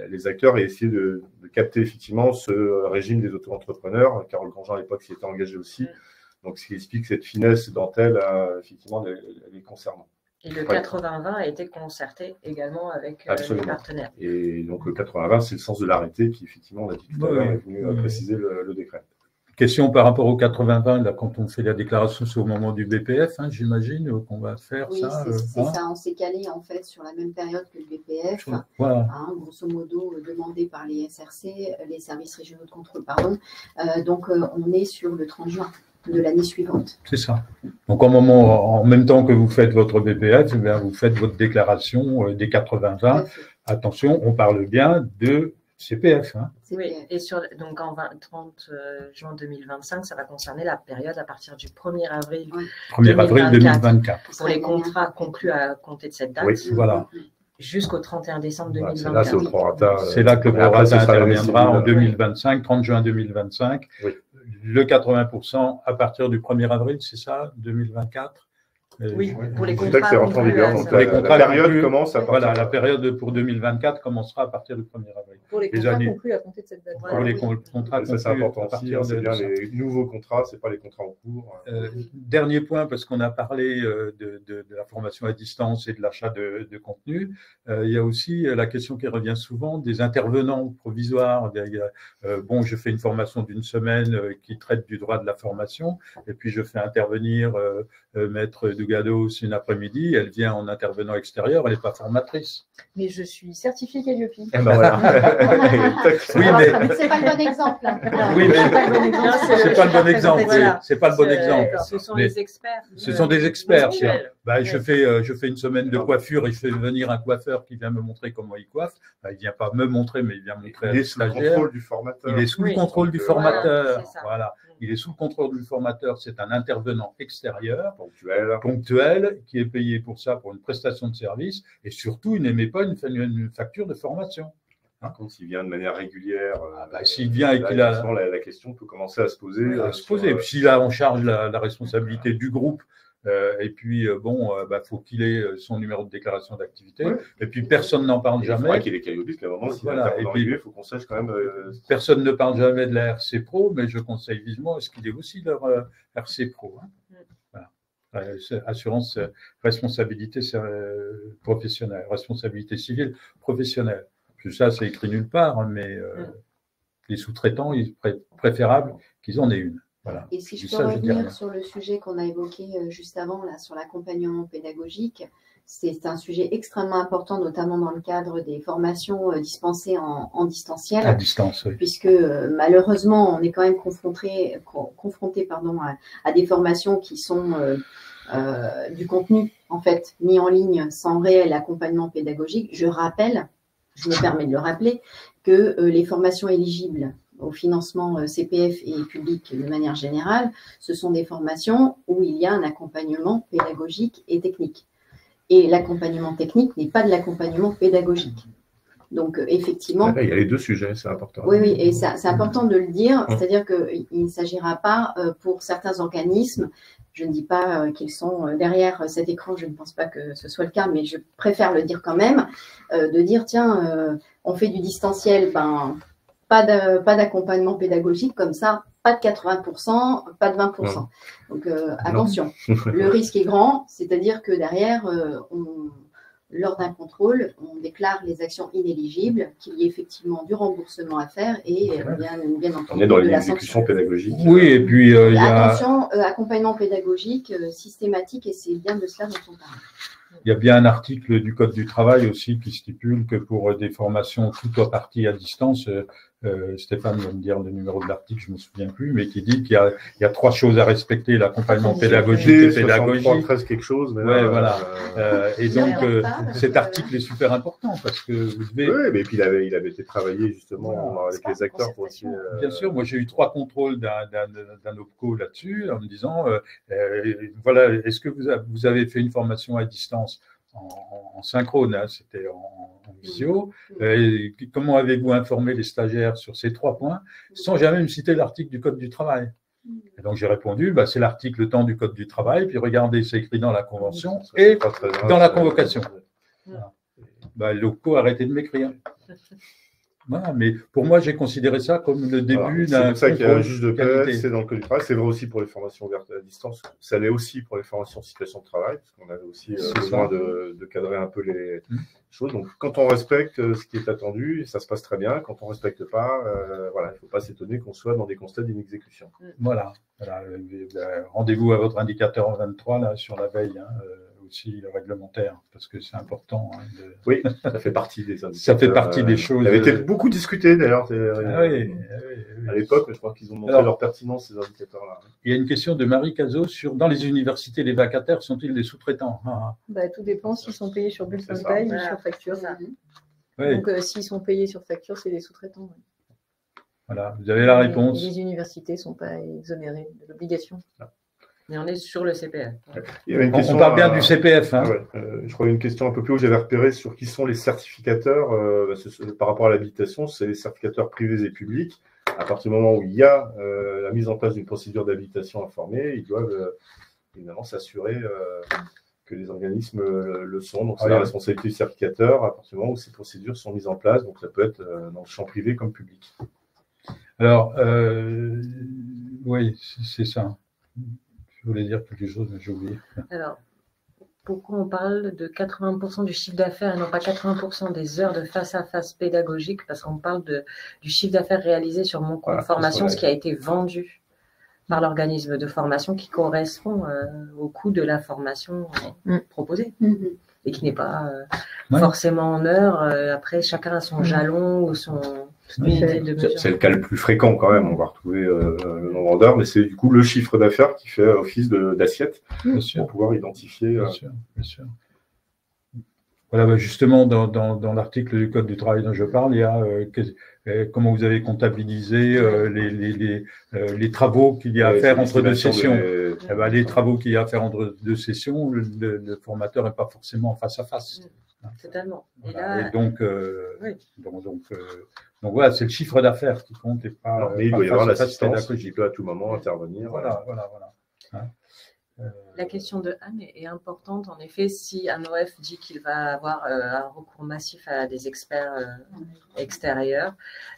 S2: les acteurs et essayer de capter effectivement ce régime des auto-entrepreneurs. Carole Grandjean à l'époque s'y était engagée aussi. Donc, ce qui explique cette finesse dentelle, effectivement, les concernant.
S4: Et le 80-20 a été concerté également avec les partenaires.
S2: Et donc, le 80-20, c'est le sens de l'arrêté qui, effectivement, on a dit tout à l'heure, est venu préciser le décret.
S1: Question par rapport au 80-20, là, quand on fait la déclaration, c'est au moment du BPF, j'imagine, qu'on va faire ça.
S6: Oui, c'est ça. On s'est calé, en fait, sur la même période que le BPF, grosso modo demandé par les SRC, les services régionaux de contrôle, pardon. Donc, on est sur le 30 juin de l'année suivante.
S1: C'est ça. Donc, en même temps que vous faites votre BPF, vous faites votre déclaration des 80-20. Attention, on parle bien de CPF.
S4: Oui, et donc en 30 juin 2025, ça va concerner la période à partir du 1er avril
S1: 2024.
S4: Pour les contrats conclus à compter de cette date.
S1: Oui, voilà.
S4: Jusqu'au 31 décembre 2024.
S2: Là, c'est au prorata.
S1: C'est là que le prorata interviendra en 2025, 30 juin 2025.
S2: Oui.
S1: Le 80% à partir du 1er avril, c'est ça, 2024?
S4: Oui, pour les contrats conclus.
S2: La période commence à partir.
S1: Voilà, la période pour 2024 commencera à partir du 1er avril.
S3: Pour les contrats conclus à compter de cette date.
S1: Pour les contrats conclus,
S2: c'est important aussi, c'est bien les nouveaux contrats, ce n'est pas les contrats en cours.
S1: Dernier point, parce qu'on a parlé de la formation à distance et de l'achat de contenu, il y a aussi la question qui revient souvent des intervenants provisoires. Bon, je fais une formation d'une semaine qui traite du droit de la formation, et puis je fais intervenir maître Dougados une après-midi, elle vient en intervenant extérieur, elle n'est pas formatrice.
S3: Mais je suis certifiée Calliope.
S1: Eh ben voilà.
S6: Oui, mais c'est pas le bon exemple.
S1: Oui, mais c'est pas le bon exemple. C'est pas le bon exemple.
S4: Ce sont les experts.
S1: Ce sont des experts. Je fais une semaine de coiffure et je fais venir un coiffeur qui vient me montrer comment il coiffe. Il vient pas me montrer, mais il vient montrer.
S2: Il est sous le contrôle du formateur.
S1: Il est sous le contrôle du formateur. Voilà. Il est sous le contrôle du formateur. C'est un intervenant extérieur, ponctuel, qui est payé pour ça, pour une prestation de service. Et surtout, il n'émet pas une facture de formation.
S2: Par contre, s'il vient de manière régulière,
S1: s'il vient et qu'il
S2: la question peut commencer à se poser.
S1: Et puis s'il a en charge la responsabilité du groupe, et puis faut qu'il ait son numéro de déclaration d'activité. Et puis personne n'en parle jamais.
S2: Il faut qu'il ait Calliope, qu'à un moment, il faut qu'on sache quand même.
S1: Personne ne parle jamais de la RC Pro, mais je conseille vivement est-ce qu'il est aussi leur RC Pro. Assurance, responsabilité professionnelle, responsabilité civile professionnelle. Tout ça, c'est écrit nulle part, mais les sous-traitants, il est préférable qu'ils en aient une. Voilà.
S6: Et si je peux revenir sur le sujet qu'on a évoqué juste avant, là, sur l'accompagnement pédagogique, c'est un sujet extrêmement important, notamment dans le cadre des formations dispensées en distanciel.
S1: À distance, oui.
S6: Puisque malheureusement, on est quand même confronté à des formations qui sont du contenu, en fait, mis en ligne sans réel accompagnement pédagogique. Je me permets de le rappeler, que les formations éligibles au financement CPF et public de manière générale, ce sont des formations où il y a un accompagnement pédagogique et technique. Et l'accompagnement technique n'est pas de l'accompagnement pédagogique. Donc, effectivement…
S2: Il y a les deux sujets, c'est important.
S6: Oui, oui, et c'est important de le dire, c'est-à-dire qu'il ne s'agira pas pour certains organismes, je ne dis pas qu'ils sont derrière cet écran, je ne pense pas que ce soit le cas, mais je préfère le dire quand même, de dire, tiens, on fait du distanciel, ben, pas d'accompagnement pédagogique comme ça, pas de 80%, pas de 20%. Donc, attention, le risque est grand, c'est-à-dire que derrière, lors d'un contrôle, on déclare les actions inéligibles, qu'il y ait effectivement du remboursement à faire et bien entendu
S2: on est dans
S6: de la
S2: l'exécution pédagogique.
S1: Oui, et puis il y a…
S6: Attention, accompagnement pédagogique systématique, et c'est bien de cela dont on parle.
S1: Il y a bien un article du Code du travail aussi qui stipule que pour des formations tout ou partie à distance, Stéphane va me dire le numéro de l'article, je ne me souviens plus, mais qui dit qu'il y a 3 choses à respecter, l'accompagnement pédagogique et pédagogique.
S2: 13 quelque chose. Mais
S1: ouais,
S2: là,
S1: voilà. Et donc, cet article est super important parce que vous devez…
S2: Oui, mais puis il avait été travaillé justement avec les acteurs pour aussi…
S1: Bien sûr, moi j'ai eu 3 contrôles d'un OPCO là-dessus en me disant, voilà, est-ce que vous avez fait une formation à distance en synchrone, hein, c'était en visio. Comment avez-vous informé les stagiaires sur ces 3 points sans jamais me citer l'article du Code du travail? Et donc j'ai répondu, bah, c'est l'article temps du Code du travail, puis regardez, c'est écrit dans la convention et dans la convocation. Voilà. Bah, l'OPCO a arrêté de m'écrire. Voilà, mais pour moi, j'ai considéré ça comme le début d'un…
S2: C'est pour ça qu'il y a un juge de paix, c'est dans le Code du travail. C'est vrai aussi pour les formations ouvertes à distance. Ça l'est aussi pour les formations en situation de travail, parce qu'on avait aussi besoin de cadrer un peu les choses. Donc, quand on respecte ce qui est attendu, ça se passe très bien. Quand on ne respecte pas, voilà, il ne faut pas s'étonner qu'on soit dans des constats d'inexécution.
S1: Voilà. Rendez-vous à votre indicateur 23 là, sur la veille. Hein, aussi réglementaire, parce que c'est important. Hein,
S2: Oui, ça fait partie des indicateurs.
S1: Ça fait partie des choses.
S2: Ça avait été beaucoup discuté d'ailleurs à l'époque, mais je crois qu'ils ont montré leur pertinence, ces indicateurs-là.
S1: Il y a une question de Marie Cazot sur dans les universités, les vacataires sont-ils des sous-traitants?
S3: Bah, tout dépend s'ils sont payés sur bulletin de paye ou sur facture.
S1: Oui.
S3: Donc, s'ils sont payés sur facture, c'est des sous-traitants.
S1: Voilà, vous avez la réponse.
S3: Les universités ne sont pas exonérées de l'obligation.
S4: Mais on est sur le CPF.
S2: Il y avait une question,
S1: on parle bien du CPF. Hein.
S2: Je crois une question un peu plus haut, j'avais repéré sur qui sont les certificateurs par rapport à l'habilitation, c'est les certificateurs privés et publics. À partir du moment où il y a la mise en place d'une procédure d'habilitation informée, ils doivent évidemment s'assurer que les organismes le sont. Donc, c'est la responsabilité du certificateur à partir du moment où ces procédures sont mises en place. Donc, ça peut être dans le champ privé comme public.
S1: Alors, oui, c'est ça. Je voulais dire quelque chose, mais j'ai oublié.
S4: Alors, pourquoi on parle de 80% du chiffre d'affaires et non pas 80% des heures de face-à-face pédagogique? Parce qu'on parle du chiffre d'affaires réalisé sur mon compte formation, ce qui a été vendu par l'organisme de formation qui correspond au coût de la formation proposée et qui n'est pas forcément en heures. Après, chacun a son jalon ou son…
S2: C'est le cas le plus fréquent quand même, on va retrouver le nombre d'heures, mais c'est du coup le chiffre d'affaires qui fait office d'assiette pour pouvoir identifier.
S1: Bien sûr. Voilà, bah justement, dans l'article du Code du travail dont je parle, il y a comment vous avez comptabilisé les travaux qu'il y a à faire entre 2 sessions. Les travaux qu'il y a à faire entre 2 sessions, le formateur n'est pas forcément face à face.
S4: Totalement.
S1: Voilà. Et donc voilà, c'est le chiffre d'affaires qui compte et pas.
S2: Mais il doit y avoir l'assistance qui peut à tout moment intervenir.
S1: Voilà. Hein.
S4: La question de Anne est importante. En effet, si un OF dit qu'il va avoir un recours massif à des experts extérieurs,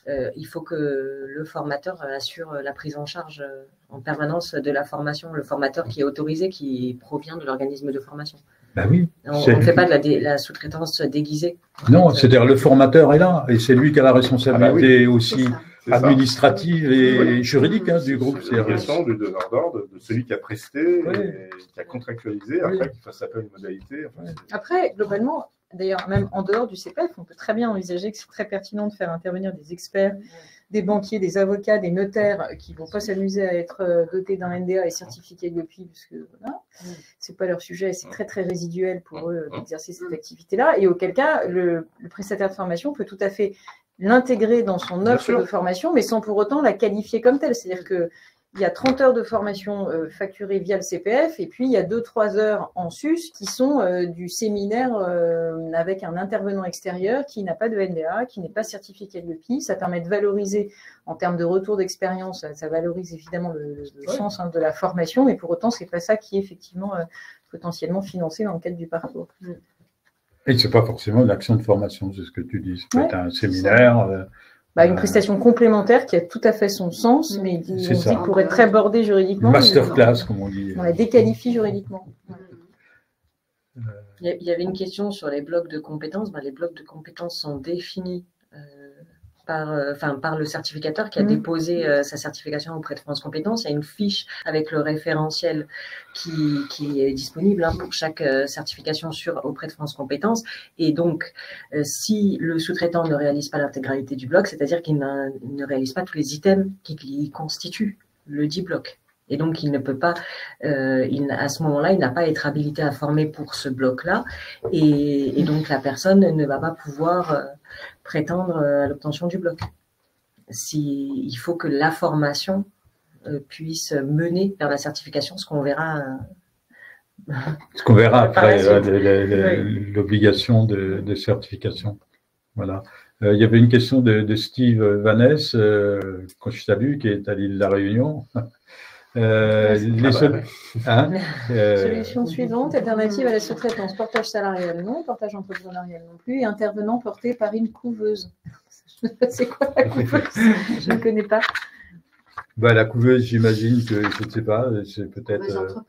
S4: il faut que le formateur assure la prise en charge en permanence de la formation. Le formateur qui est autorisé, qui provient de l'organisme de formation.
S1: Ben oui.
S4: On ne fait pas de la sous-traitance déguisée.
S1: Non, c'est-à-dire le formateur est là et c'est lui qui a la responsabilité aussi administrative et juridique du groupe.
S2: C'est l'obligation du donneur d'ordre, de celui qui a presté et qui a contractualisé, après qu'il fasse appel à une modalité.
S3: Après, globalement, d'ailleurs, même en dehors du CPF, on peut très bien envisager que c'est très pertinent de faire intervenir des experts, des banquiers, des avocats, des notaires qui ne vont pas s'amuser à être dotés d'un NDA et certifiés GOPI, parce que voilà, ce n'est pas leur sujet, c'est très très résiduel pour eux d'exercer cette activité-là. Et auquel cas, le prestataire de formation peut tout à fait l'intégrer dans son offre de formation, mais sans pour autant la qualifier comme telle. C'est-à-dire que il y a 30 heures de formation facturées via le CPF, et puis il y a 2-3 heures en sus qui sont du séminaire avec un intervenant extérieur qui n'a pas de NDA, qui n'est pas certifié Calliope. Ça permet de valoriser en termes de retour d'expérience, ça valorise évidemment le sens de la formation, mais pour autant, c'est pas ça qui est effectivement potentiellement financé dans le cadre du parcours.
S1: Et c'est pas forcément une action de formation, c'est ce que tu dis. Ça peut être un séminaire.
S3: Une prestation complémentaire qui a tout à fait son sens, mais on dit pour être très bordé juridiquement.
S1: Une masterclass, comme on dit.
S3: On la déqualifie juridiquement.
S4: Il y avait une question sur les blocs de compétences. Les blocs de compétences sont définis par le certificateur qui a déposé sa certification auprès de France Compétences. Il y a une fiche avec le référentiel qui est disponible pour chaque certification auprès de France Compétences. Et donc, si le sous-traitant ne réalise pas l'intégralité du bloc, c'est-à-dire qu'il ne réalise pas tous les items qui constituent le dit bloc. Et donc, il ne peut pas, à ce moment-là, il n'a pas à être habilité à former pour ce bloc-là. Et donc, la personne ne va pas pouvoir prétendre à l'obtention du bloc. Il faut que la formation puisse mener vers la certification, ce qu'on verra.
S1: Ce qu'on verra après, l'obligation de certification. Voilà. Il y avait une question de Steve Vaness, quand je salue, qui est à l'île de la Réunion.
S3: Solution suivante, alternative à la sous-traitance, portage salarial non, portage entrepreneurial non plus, et intervenant porté par une couveuse. C'est quoi la couveuse? Je ne connais pas.
S1: La couveuse, j'imagine que, je ne sais pas, c'est peut-être…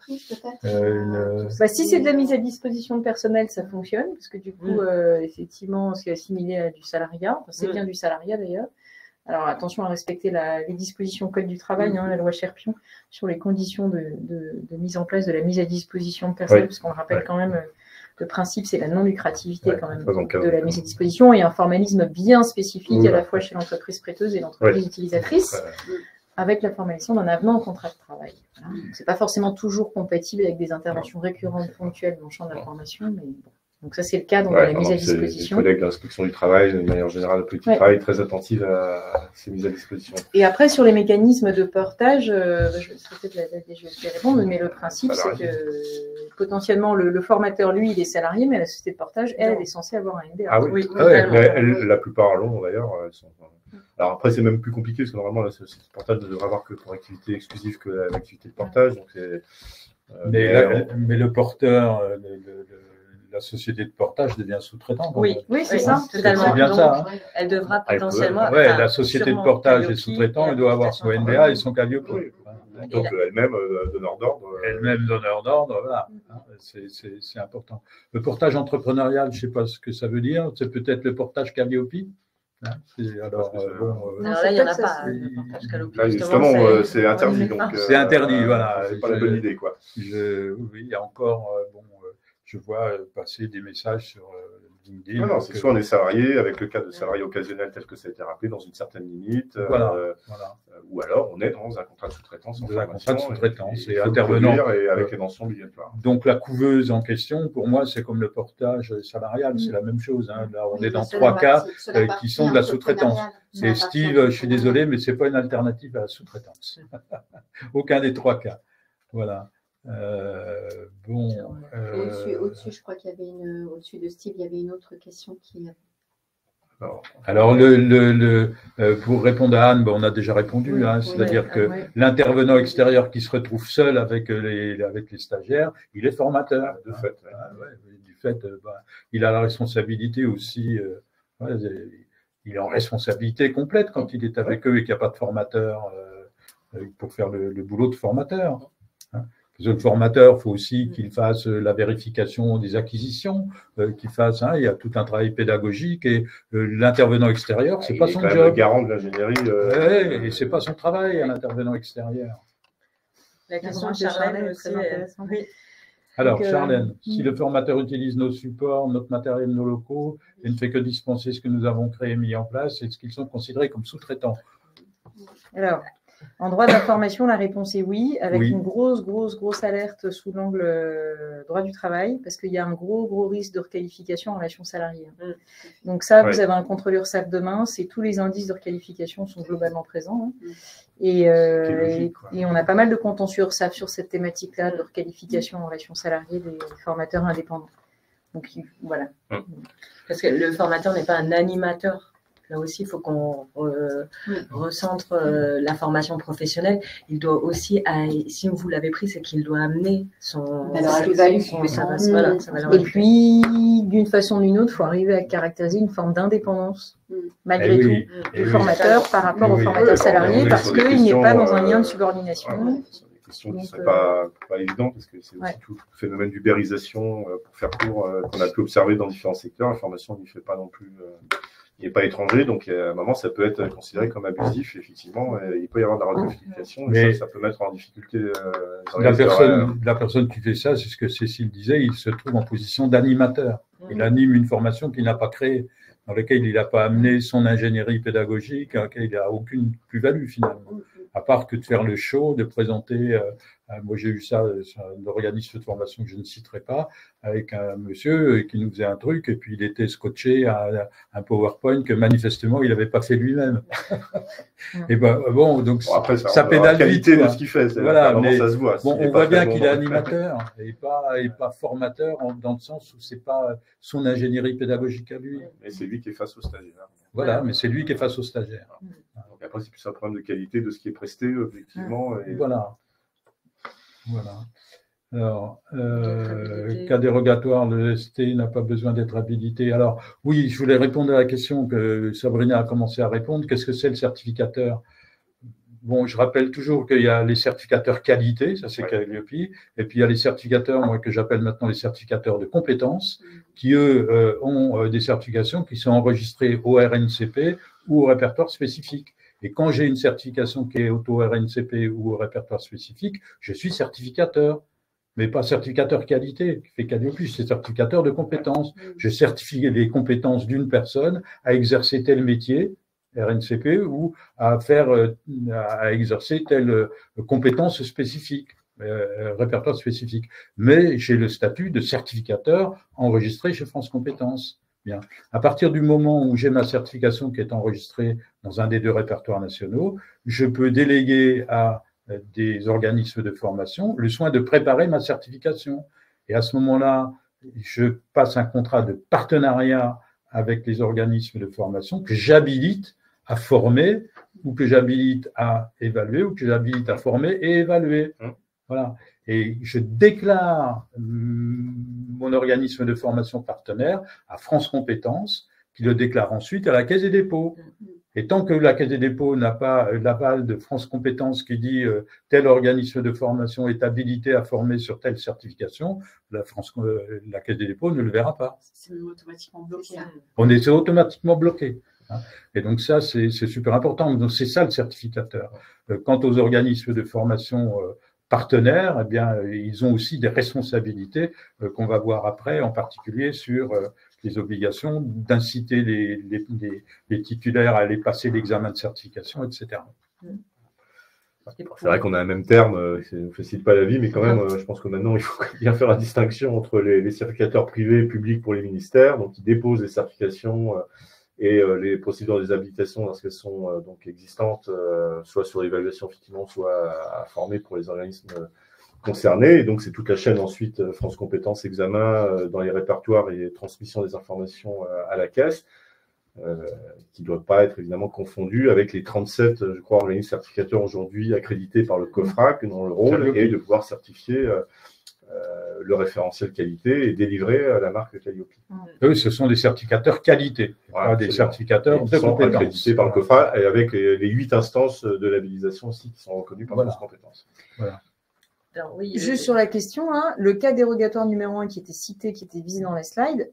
S3: Si c'est de la mise à disposition de personnel, ça fonctionne, parce que du coup, effectivement, c'est assimilé à du salariat. C'est bien du salariat d'ailleurs. Alors attention à respecter les dispositions Code du travail, la loi Cherpion, sur les conditions de mise en place de la mise à disposition de personnel, parce qu'on le rappelle quand même, le principe c'est la non-lucrativité quand même de la mise à disposition et un formalisme bien spécifique à la fois chez l'entreprise prêteuse et l'entreprise utilisatrice, avec la formalisation d'un avenant au contrat de travail. Voilà. C'est pas forcément toujours compatible avec des interventions récurrentes ponctuelles dans le champ de la formation, mais bon. Donc ça, c'est le cadre de la mise à disposition.
S2: Les collègues de l'inspection du travail, de manière générale, le politique du travail, très attentive à ces mises à disposition.
S3: Et après, sur les mécanismes de portage, je vais peut-être répondre, mais le principe, c'est que potentiellement, le formateur, lui, il est salarié, mais la société de portage, elle est censée avoir un NDA.
S2: Ah oui, la plupart l'ont d'ailleurs. Alors après, c'est même plus compliqué, parce que normalement, la société de portage ne devrait avoir que pour activité exclusive que l'activité de portage. Donc
S1: mais le porteur… la société de portage devient sous-traitant.
S3: Oui, c'est ça.
S1: C'est bien ça.
S4: Elle devra potentiellement…
S1: la société de portage est sous-traitant, elle doit avoir son NDA et son Calliope.
S2: Donc elle-même donneur d'ordre.
S1: Elle-même donneur d'ordre, voilà. C'est important. Le portage entrepreneurial, je ne sais pas ce que ça veut dire. C'est peut-être le portage Calliope.
S4: Alors là, il n'y en a pas.
S2: Là, justement, c'est interdit.
S1: C'est interdit, voilà.
S2: C'est pas la bonne idée, quoi.
S1: Oui, il y a encore… je vois passer des messages sur LinkedIn.
S2: Non, c'est soit on est salarié, avec le cas de salarié occasionnel tel que ça a été rappelé, dans une certaine limite, ou alors on est dans un contrat de sous-traitance en formation.
S1: Un contrat de sous-traitance et intervenant.
S2: Et avec les mentions obligatoires.
S1: Donc la couveuse en question, pour moi, c'est comme le portage salarial, c'est la même chose. Là, on est dans 3 cas qui sont de la sous-traitance. Et Steve, je suis désolé, mais ce n'est pas une alternative à la sous-traitance. Aucun des 3 cas. Voilà.
S6: Au-dessus, je crois qu'il y avait au-dessus de Steve, il y avait une autre question qui.
S1: Alors, pour répondre à Anne, on a déjà répondu, c'est-à-dire que l'intervenant extérieur qui se retrouve seul avec les stagiaires, il est formateur.
S2: De fait.
S1: Du fait, il a la responsabilité aussi, il est en responsabilité complète quand il est avec eux et qu'il n'y a pas de formateur pour faire le boulot de formateur. Le formateur, il faut aussi qu'il fasse la vérification des acquisitions, qu'il fasse, il y a tout un travail pédagogique et l'intervenant extérieur, c'est pas son job.
S2: Le garant de l'ingénierie.
S1: Et c'est pas son travail, un intervenant extérieur.
S4: La question de Charlène aussi.
S1: Alors, Charlène, si le formateur utilise nos supports, notre matériel, nos locaux, et ne fait que dispenser ce que nous avons créé et mis en place, est-ce qu'ils sont considérés comme sous-traitants?
S3: Alors, En droit d'information, la réponse est oui, avec
S1: Oui.
S3: une grosse alerte sous l'angle droit du travail, parce qu'il y a un gros risque de requalification en relation salariée. Donc ça, vous avez un contrôle URSSAF demain, c'est tous les indices de requalification sont globalement présents. Hein. Et on a pas mal de contentieux URSSAF sur cette thématique-là de requalification en relation salariée des formateurs indépendants. Donc voilà.
S4: Parce que le formateur n'est pas un animateur. Là aussi, il faut qu'on recentre la formation professionnelle. Il doit aussi, si vous l'avez pris, c'est qu'il doit amener son
S6: plus-value.
S3: Et puis, d'une façon ou d'une autre, il faut arriver à caractériser une forme d'indépendance, malgré tout, du formateur par rapport au formateur salarié, parce qu'il n'est pas dans un lien de subordination.
S2: Question qui ne serait pas évidente, parce que c'est aussi tout le phénomène d'ubérisation, pour faire court, qu'on a pu observer dans différents secteurs. La formation n'y fait pas non plus, il n'est pas étranger, donc à un moment, ça peut être considéré comme abusif. Effectivement, il peut y avoir de la requalification, mais ça peut mettre en difficulté
S1: la personne qui fait ça, c'est ce que Cécile disait, il se trouve en position d'animateur. Il anime une formation qu'il n'a pas créée, dans laquelle il n'a pas amené son ingénierie pédagogique, dans laquelle il n'a aucune plus-value finalement. À part que de faire le show, de présenter, moi j'ai eu ça, un organisme de formation que je ne citerai pas, avec un monsieur qui nous faisait un truc, et puis il était scotché à un PowerPoint que manifestement il n'avait pas fait lui-même. Et bon, donc
S2: après,
S1: ça pédale
S2: la qualité
S1: vite,
S2: de ce qu'il fait,
S1: voilà, mais
S2: ça se voit.
S1: Bon, on voit bien qu'il est animateur et pas formateur, dans le sens où c'est pas son ingénierie pédagogique à lui.
S2: Et c'est lui qui est face au stagiaire.
S1: Voilà, mais c'est lui qui est face au stagiaire.
S2: Donc après, c'est plus un problème de qualité de ce qui est presté, objectivement. Et...
S1: Voilà. Alors, cas dérogatoire, le ST n'a pas besoin d'être habilité. Alors, oui, je voulais répondre à la question que Sabrina a commencé à répondre. Qu'est-ce que c'est le certificateur? Bon, je rappelle toujours qu'il y a les certificateurs qualité, ça c'est Calliope, et puis il y a les certificateurs, moi que j'appelle maintenant les certificateurs de compétences, qui eux ont des certifications qui sont enregistrées au RNCP ou au répertoire spécifique. Et quand j'ai une certification qui est auto-RNCP ou au répertoire spécifique, je suis certificateur, mais pas certificateur qualité, qui fait Calliope, c'est certificateur de compétences. Je certifie les compétences d'une personne à exercer tel métier, RNCP, ou à exercer telle compétence spécifique, répertoire spécifique. Mais j'ai le statut de certificateur enregistré chez France Compétences. Bien. À partir du moment où j'ai ma certification qui est enregistrée dans un des deux répertoires nationaux, je peux déléguer à des organismes de formation le soin de préparer ma certification. Et à ce moment-là, je passe un contrat de partenariat avec les organismes de formation que j'habilite à former, ou que j'habilite à évaluer, ou que j'habilite à former et évaluer. Voilà. Et je déclare mon organisme de formation partenaire à France Compétences, qui le déclare ensuite à la Caisse des dépôts. Et tant que la Caisse des dépôts n'a pas l'aval de France Compétences qui dit tel organisme de formation est habilité à former sur telle certification, la Caisse des dépôts ne le verra pas.
S5: C'est automatiquement bloqué.
S1: On est automatiquement bloqué. Et donc ça, c'est super important. Donc c'est ça le certificateur. Quant aux organismes de formation partenaires, eh bien, ils ont aussi des responsabilités qu'on va voir après, en particulier sur les obligations d'inciter les titulaires à aller passer l'examen de certification, etc.
S2: C'est vrai qu'on a un même terme, ça ne facilite pas la vie, mais quand même, je pense que maintenant, il faut bien faire la distinction entre les certificateurs privés et publics pour les ministères, donc qui déposent les certifications et les procédures des habilitations lorsqu'elles sont donc existantes, soit sur l'évaluation effectivement, soit à former pour les organismes concernés. Et donc c'est toute la chaîne ensuite, France Compétences, examen dans les répertoires et transmission des informations à la caisse, qui ne doit pas être évidemment confondu avec les 37, je crois, organismes certificateurs aujourd'hui accrédités par le COFRAC, dont le rôle est de pouvoir certifier le référentiel qualité et délivrer la marque Calliope.
S1: Eux, ce sont des certificateurs qualité, pas des certificateurs de compétences.
S2: Accrédités par le COFRAC et avec les 8 instances de labellisation aussi qui sont reconnues par France Compétences.
S1: Voilà.
S3: Alors, oui, juste sur la question, hein, le cas dérogatoire numéro 1 qui était cité, qui était visé dans la slide,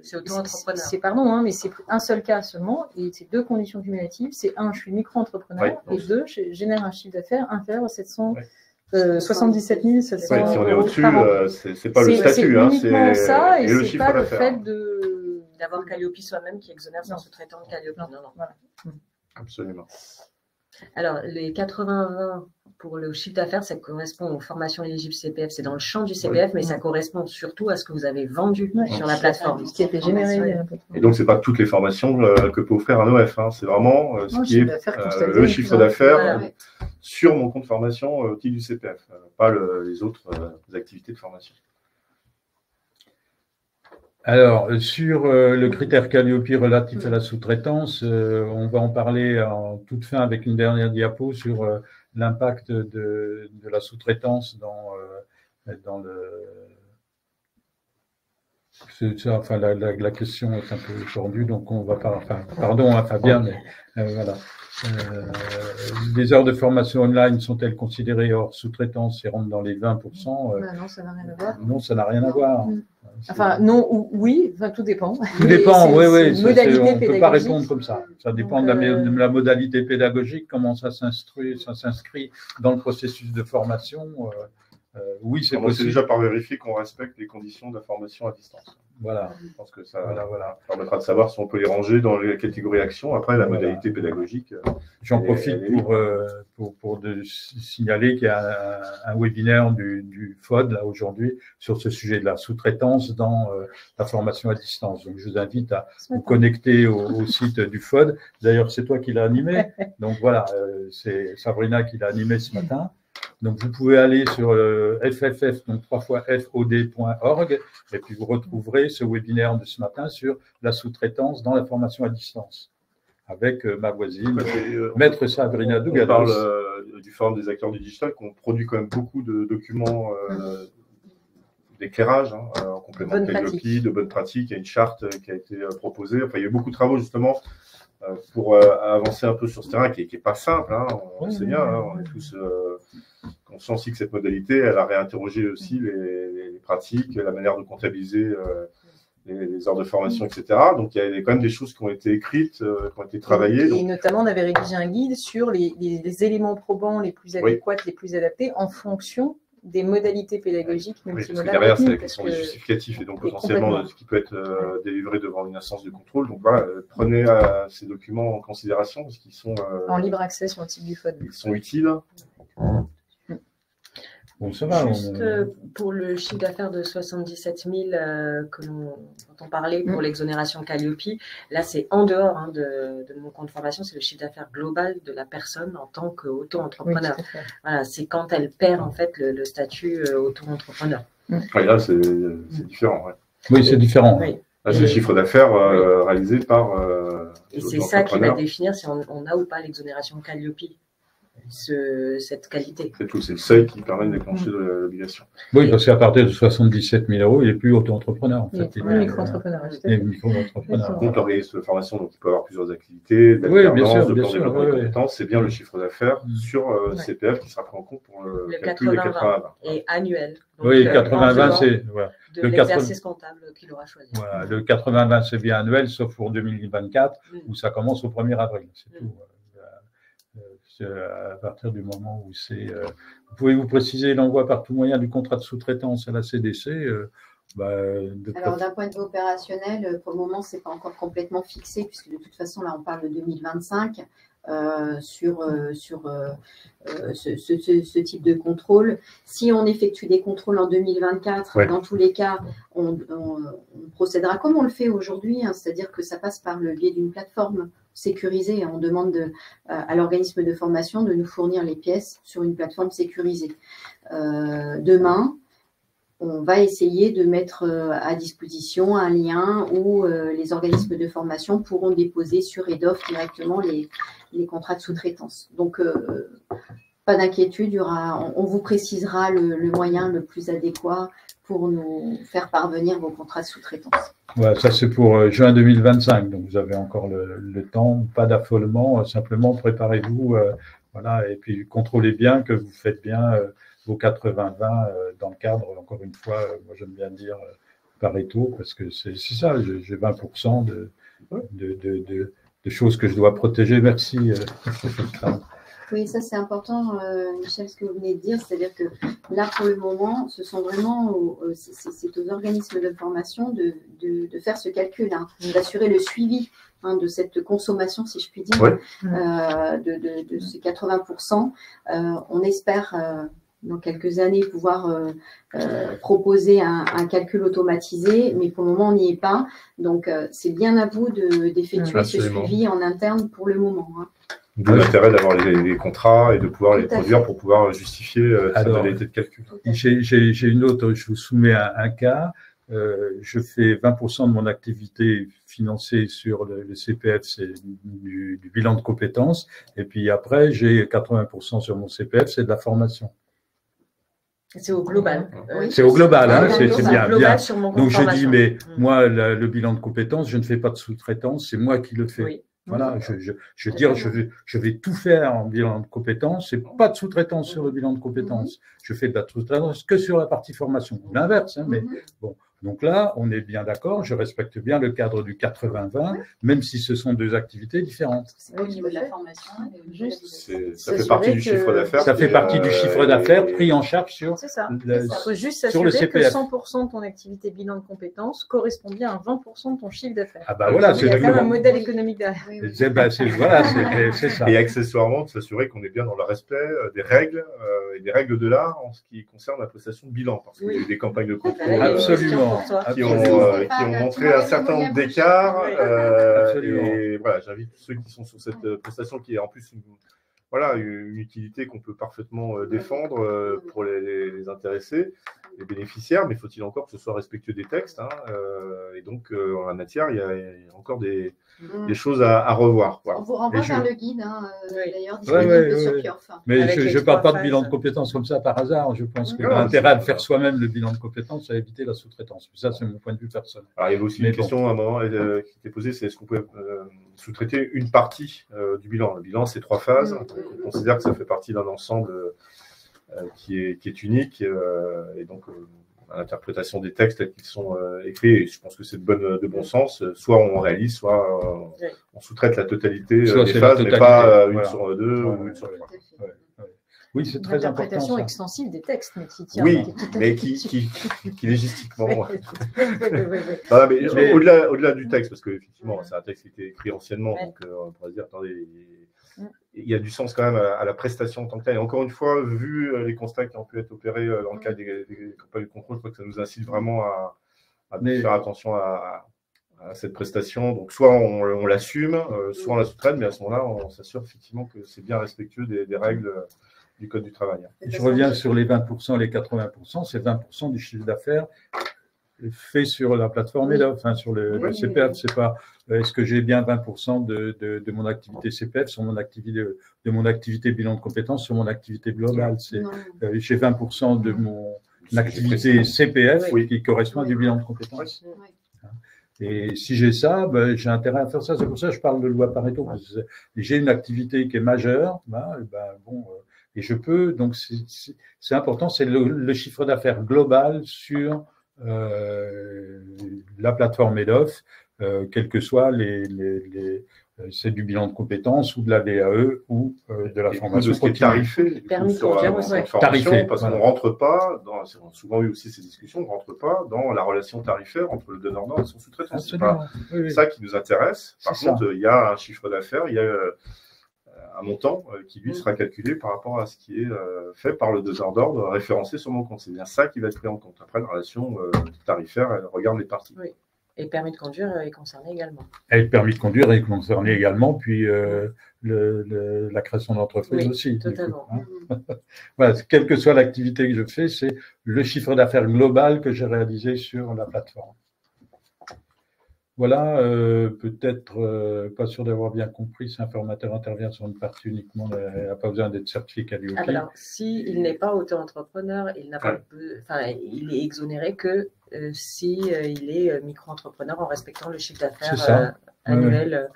S4: c'est auto-entrepreneur.
S3: C'est pardon, hein, mais c'est un seul cas seulement, et c'est deux conditions cumulatives. C'est un, je suis micro-entrepreneur, et deux, je génère un chiffre d'affaires inférieur à 77 700
S2: si on est au-dessus, c'est pas le statut.
S3: C'est uniquement ça, et
S2: le
S3: c'est pas le fait
S4: d'avoir Calliope soi-même qui exonère son sous-traitant de Calliope.
S3: Non, voilà.
S2: Absolument.
S4: Alors, les 80-20 pour le chiffre d'affaires, ça correspond aux formations éligibles CPF. C'est dans le champ du CPF, mais ça correspond surtout à ce que vous avez vendu sur la plateforme.
S3: Ce qui a été généré.
S2: Et donc, c'est pas toutes les formations que peut offrir un OF. Hein. C'est vraiment ce qui est le chiffre d'affaires sur mon compte formation au titre du CPF, pas les autres activités de formation.
S1: Alors, sur le critère Calliope relatif à la sous-traitance, on va en parler en toute fin avec une dernière diapo sur l'impact de la sous-traitance dans enfin, la question est un peu tordue, donc on va pas. Enfin, pardon, hein, Fabien, mais voilà. Les heures de formation online sont-elles considérées hors sous-traitance et rentrent dans les 20%
S3: Non, ça n'a rien à voir.
S1: Non, ça n'a rien à voir.
S3: Enfin, non ou oui, enfin, tout dépend.
S1: Tout dépend, oui. On ne peut pas
S3: pédagogique.
S1: répondre comme ça. Ça dépend de la modalité pédagogique, comment ça s'inscrit dans le processus de formation. Oui, c'est possible.
S2: C'est déjà par vérifier qu'on respecte les conditions de la formation à distance.
S1: Voilà.
S2: Je pense que ça permettra de savoir si on peut les ranger dans les catégories actions. Après, la modalité pédagogique.
S1: J'en profite pour signaler qu'il y a un webinaire du FOD là aujourd'hui sur ce sujet de la sous-traitance dans la formation à distance. Donc, je vous invite à vous connecter au site du FOD. D'ailleurs, c'est toi qui l'as animé. Donc voilà, c'est Sabrina qui l'a animé ce matin. Donc, vous pouvez aller sur FFF, donc 3xFOD.org, et puis vous retrouverez ce webinaire de ce matin sur la sous-traitance dans la formation à distance, avec ma voisine, Maître Sabrina Dougados.
S2: On parle du Forum des acteurs du digital, qu'on produit quand même beaucoup de documents d'éclairage, en complément de Calliope, de bonnes pratiques. Il y a une charte qui a été proposée. Enfin, il y a eu beaucoup de travaux, justement, pour avancer un peu sur ce terrain qui n'est pas simple, on sait bien, on est tous conscients aussi que cette modalité, elle a réinterrogé aussi les pratiques, la manière de comptabiliser les heures de formation, etc. Donc, il y a quand même des choses qui ont été écrites, qui ont été travaillées.
S3: Et notamment, on avait rédigé un guide sur les éléments probants les plus adéquats, les plus adaptés en fonction des modalités pédagogiques multimodales.
S2: Parce que derrière, c'est la question des justificatifs et donc potentiellement ce qui peut être délivré devant une instance de contrôle. Donc voilà, prenez ces documents en considération parce qu'ils sont
S3: en libre accès sur le site du FOD.
S2: Ils sont utiles.
S1: Bon, ça va.
S4: Juste pour le chiffre d'affaires de 77 000 dont on parlait pour l'exonération Calliope, là c'est en dehors de mon compte formation, c'est le chiffre d'affaires global de la personne en tant qu'auto-entrepreneur. Voilà, c'est quand elle perd en fait le statut auto-entrepreneur.
S2: Ouais, là c'est différent. Ouais.
S1: Oui, c'est différent.
S4: Oui.
S2: Là, c'est le chiffre d'affaires réalisé par.
S4: Et c'est ça qui va définir si on a ou pas l'exonération Calliope. Cette qualité.
S2: C'est tout, c'est le seuil qui permet de déclencher l'obligation.
S1: Oui, parce qu'à partir de 77 000 €, il n'est plus auto-entrepreneur. En fait.
S3: Il est micro-entrepreneur.
S1: Il est micro-entrepreneur.
S2: Par contre, l'organisme de formation, donc, il peut avoir plusieurs activités, de développement de compétences, c'est bien le chiffre d'affaires sur CPF qui sera pris en compte pour le calcul des 80-20.
S4: Et annuel.
S1: Donc, oui, 80-20, c'est. Voilà.
S4: De l'exercice comptable qu'il aura choisi.
S1: Voilà, le 80-20, c'est bien annuel, sauf pour 2024, où ça commence au 1er avril. C'est tout. À partir du moment où c'est. Pouvez-vous préciser l'envoi par tout moyen du contrat de sous-traitance à la CDC
S6: Alors, d'un point de vue opérationnel, pour le moment, ce n'est pas encore complètement fixé, puisque de toute façon, là, on parle de 2025 sur ce type de contrôle. Si on effectue des contrôles en 2024, dans tous les cas, on procédera comme on le fait aujourd'hui, c'est-à-dire que ça passe par le biais d'une plateforme sécurisée. On demande à l'organisme de formation de nous fournir les pièces sur une plateforme sécurisée. Demain, on va essayer de mettre à disposition un lien où les organismes de formation pourront déposer sur EDOF directement les contrats de sous-traitance. Donc, pas d'inquiétude, on vous précisera le moyen le plus adéquat pour nous faire parvenir vos contrats de sous-traitance.
S1: Voilà, ça c'est pour juin 2025, donc vous avez encore le temps, pas d'affolement, simplement préparez-vous, voilà, et puis contrôlez bien que vous faites bien vos 80-20 dans le cadre, encore une fois, moi j'aime bien dire Pareto, parce que c'est ça, j'ai 20% de choses que je dois protéger. Merci.
S6: Oui, ça c'est important, Michel, ce que vous venez de dire, c'est-à-dire que là, pour le moment, ce sont vraiment, c'est aux organismes de formation de faire ce calcul, hein, d'assurer le suivi de cette consommation, si je puis dire, de ces 80%. On espère dans quelques années pouvoir proposer un calcul automatisé, mais pour le moment on n'y est pas. Donc c'est bien à vous d'effectuer ce suivi en interne pour le moment. Hein.
S2: D'où l'intérêt d'avoir les contrats et de pouvoir les produire pour pouvoir justifier sa modalité de calcul.
S1: J'ai une autre, je vous soumets un cas. Je fais 20% de mon activité financée sur le CPF, c'est du bilan de compétences. Et puis après, j'ai 80% sur mon CPF, c'est de la formation.
S4: C'est au global.
S1: C'est au global, hein, c'est bien.
S4: Global sur mon compte
S1: donc je dis,
S4: formation.
S1: mais moi, le bilan de compétences, je ne fais pas de sous-traitance, c'est moi qui le fais.
S4: Oui.
S1: Voilà, je veux dire, je vais tout faire en bilan de compétences, c'est pas de sous-traitance sur le bilan de compétences. Je fais de la sous-traitance que sur la partie formation. L'inverse, hein, mais bon. Donc là, on est bien d'accord, je respecte bien le cadre du 80-20, même si ce sont deux activités différentes.
S5: C'est au niveau de la formation.
S2: Ça fait partie du chiffre d'affaires.
S1: Ça fait partie du chiffre d'affaires pris en charge sur
S3: Il faut juste s'assurer que 100% de ton activité bilan de compétences correspond bien à 20% de ton chiffre d'affaires.
S1: Ah bah voilà,
S3: il y a quand même un modèle économique derrière.
S1: C'est ça.
S2: Et accessoirement, de s'assurer qu'on est bien dans le respect des règles et des règles de l'art en ce qui concerne la prestation de bilan. Parce qu'il y a eu des campagnes de contrôle.
S1: Absolument.
S2: Qui ont montré un certain nombre d'écarts. Et voilà, j'invite ceux qui sont sur cette prestation qui est en plus une utilité qu'on peut parfaitement défendre pour les intéressés, les bénéficiaires, mais faut-il encore que ce soit respectueux des textes. Et donc, en la matière, il y a encore des choses à revoir. Voilà.
S6: On vous renvoie vers le guide, d'ailleurs, disponible sur Purf.
S1: Mais je ne parle pas de bilan de compétences comme ça par hasard. Je pense que l'intérêt à faire soi-même le bilan de compétences, c'est éviter la sous-traitance. Ça, c'est mon point de vue personnel.
S2: Alors, il y avait aussi une question à un moment qui était posée, c'est est-ce qu'on peut sous-traiter une partie du bilan. Le bilan, c'est 3 phases. On considère que ça fait partie d'un ensemble qui est unique. Et donc, l'interprétation des textes tels qu'ils sont écrits, et je pense que c'est de bon sens. Soit on réalise, soit on sous-traite la totalité des phases, mais pas une sur 2 ou une sur 3.
S1: Oui, c'est très important.
S3: L'interprétation extensive des textes, mais qui tient.
S2: Oui, mais qui légistiquement. Au-delà du texte, parce qu'effectivement, c'est un texte qui était écrit anciennement, donc on pourrait se dire, attendez, il y a du sens quand même à la prestation en tant que telle. Et encore une fois, vu les constats qui ont pu être opérés dans le cadre des campagnes de contrôle, je crois que ça nous incite vraiment à faire attention à cette prestation. Donc, soit on l'assume, soit on la sous-traite, mais à ce moment-là, on s'assure effectivement que c'est bien respectueux des règles du Code du travail.
S1: Je reviens sur les 20% et les 80%, c'est 20% du chiffre d'affaires fait sur la plateforme EDOF, sur le CPF. C'est pas est-ce que j'ai bien 20% de mon activité CPF sur mon activité de mon activité bilan de compétences sur mon activité globale. C'est j'ai 20% de mon activité CPF qui correspond à du bilan de compétences. Et si j'ai ça, j'ai intérêt à faire ça. C'est pour ça que je parle de loi Pareto. J'ai une activité qui est majeure, et je peux, donc c'est important, c'est le chiffre d'affaires global sur la plateforme EDOF, quel que soit c'est du bilan de compétences ou de la VAE ou de la formation
S2: de ce qui est tarifé.
S4: Permis de conduire,
S2: tarifé, parce qu'on ne rentre pas, on a souvent eu aussi ces discussions, on ne rentre pas dans la relation tarifaire entre le donneur d'ordre et son sous-traitant. C'est pas ça qui nous intéresse. Par contre, il y a un chiffre d'affaires, il y a un montant qui, lui, sera calculé par rapport à ce qui est fait par le donneur d'ordre référencé sur mon compte. C'est bien ça qui va être pris en compte. Après, la relation tarifaire, elle regarde les parties.
S4: Oui. Et le permis de conduire est concerné également.
S1: Et le permis de conduire est concerné également, puis la création d'entreprise aussi.
S4: Totalement.
S1: Voilà, quelle que soit l'activité que je fais, c'est le chiffre d'affaires global que j'ai réalisé sur la plateforme. Voilà, peut-être pas sûr d'avoir bien compris, si un formateur intervient sur une partie uniquement, il n'a pas besoin d'être certifié Qualiopi.
S4: Alors, s'il n'est pas auto-entrepreneur, il est exonéré que si il est micro-entrepreneur en respectant le chiffre d'affaires annuel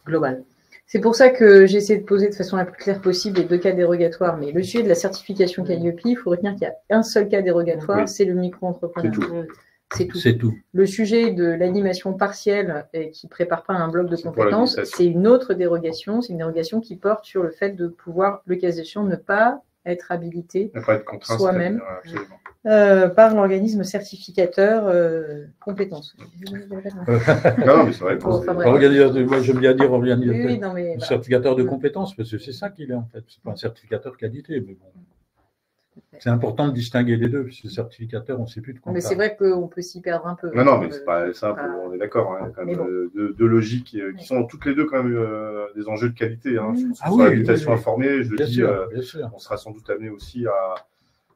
S4: global.
S3: C'est pour ça que j'ai essayé de poser de façon la plus claire possible les 2 cas dérogatoires. Mais le sujet de la certification Qualiopi, il faut retenir qu'il y a un seul cas dérogatoire, c'est le micro-entrepreneur. C'est tout.
S1: C'est tout.
S3: Le sujet de l'animation partielle et qui prépare pas un bloc de compétences,
S2: l'habilitation.
S3: c'est une autre dérogation. C'est une dérogation qui porte sur le fait de pouvoir, le cas échéant, ne pas être habilité
S2: Ne pas être contraint,
S3: soi-même.
S2: c'est-à-dire, absolument.
S3: par l'organisme certificateur compétences.
S2: Non, mais c'est vrai.
S3: Bon, enfin, bref.
S1: Organisateur, moi j'aime bien dire
S3: Oui,
S1: organisateur.
S3: oui, non, mais voilà.
S1: Certificateur de compétences, parce que c'est ça qu'il est en fait. C'est pas un certificateur qualité, mais bon. C'est important de distinguer les deux, parce que le certificateur, on ne sait plus de quoi on
S3: Mais c'est
S1: parle.
S3: vrai qu'on peut s'y perdre un peu.
S2: Non, mais c'est pas simple,
S3: pas-
S2: on est d'accord. Hein, il y a quand
S3: Mais
S2: même
S3: bon.
S2: deux logiques qui
S3: Oui.
S2: sont toutes les deux quand même des enjeux de qualité. Hein,
S3: Ah
S2: sur
S1: oui,
S2: l'habilitation
S1: oui, oui.
S2: informée, je le
S1: Bien
S2: dis,
S1: sûr, bien sûr.
S2: on sera sans doute amené aussi à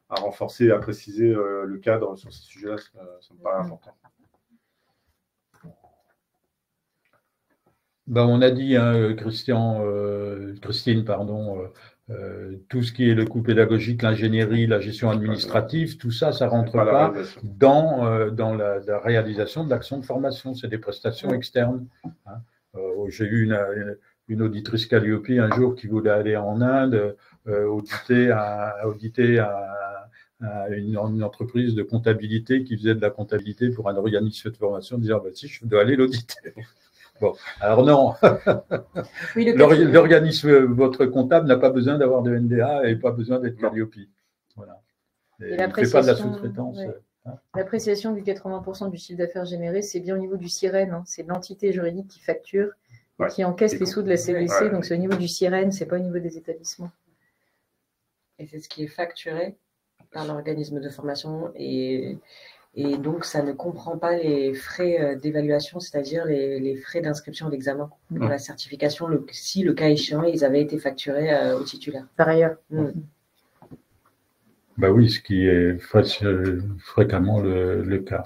S2: renforcer, à préciser le cadre sur ces sujets-là. Ça me paraît important.
S1: Ben, on a dit, hein, Christine, pardon, tout ce qui est le coût pédagogique, l'ingénierie, la gestion administrative, tout ça, ça rentre
S2: Pas la
S1: pas
S2: réalisation.
S1: dans la réalisation de l'action de formation. C'est des prestations externes. Hein. J'ai eu une auditrice Calliope un jour qui voulait aller en Inde auditer une entreprise de comptabilité qui faisait de la comptabilité pour un organisme de formation, disant bah, si je dois aller l'auditer. Bon, alors non,
S3: Oui,
S1: l'organisme, votre comptable n'a pas besoin d'avoir de NDA et pas besoin d'être Calliope. Voilà.
S3: Et
S1: il ne fait pas de la
S3: l'appréciation,
S1: sous-traitance.
S3: ouais.
S1: Hein.
S3: L'appréciation du 80% du chiffre d'affaires généré, c'est bien au niveau du SIREN. Hein. C'est l'entité juridique qui facture et
S2: Ouais.
S3: qui encaisse les sous de la CVC.
S2: Ouais.
S3: Donc c'est au niveau du SIREN, c'est pas au niveau des établissements.
S4: Et c'est ce qui est facturé par l'organisme de formation et donc ça ne comprend pas les frais d'évaluation, c'est-à-dire les frais d'inscription d'examen pour la certification, si le cas échéant, ils avaient été facturés au titulaire.
S3: Par ailleurs.
S1: Bah oui, ce qui est fréquemment le cas.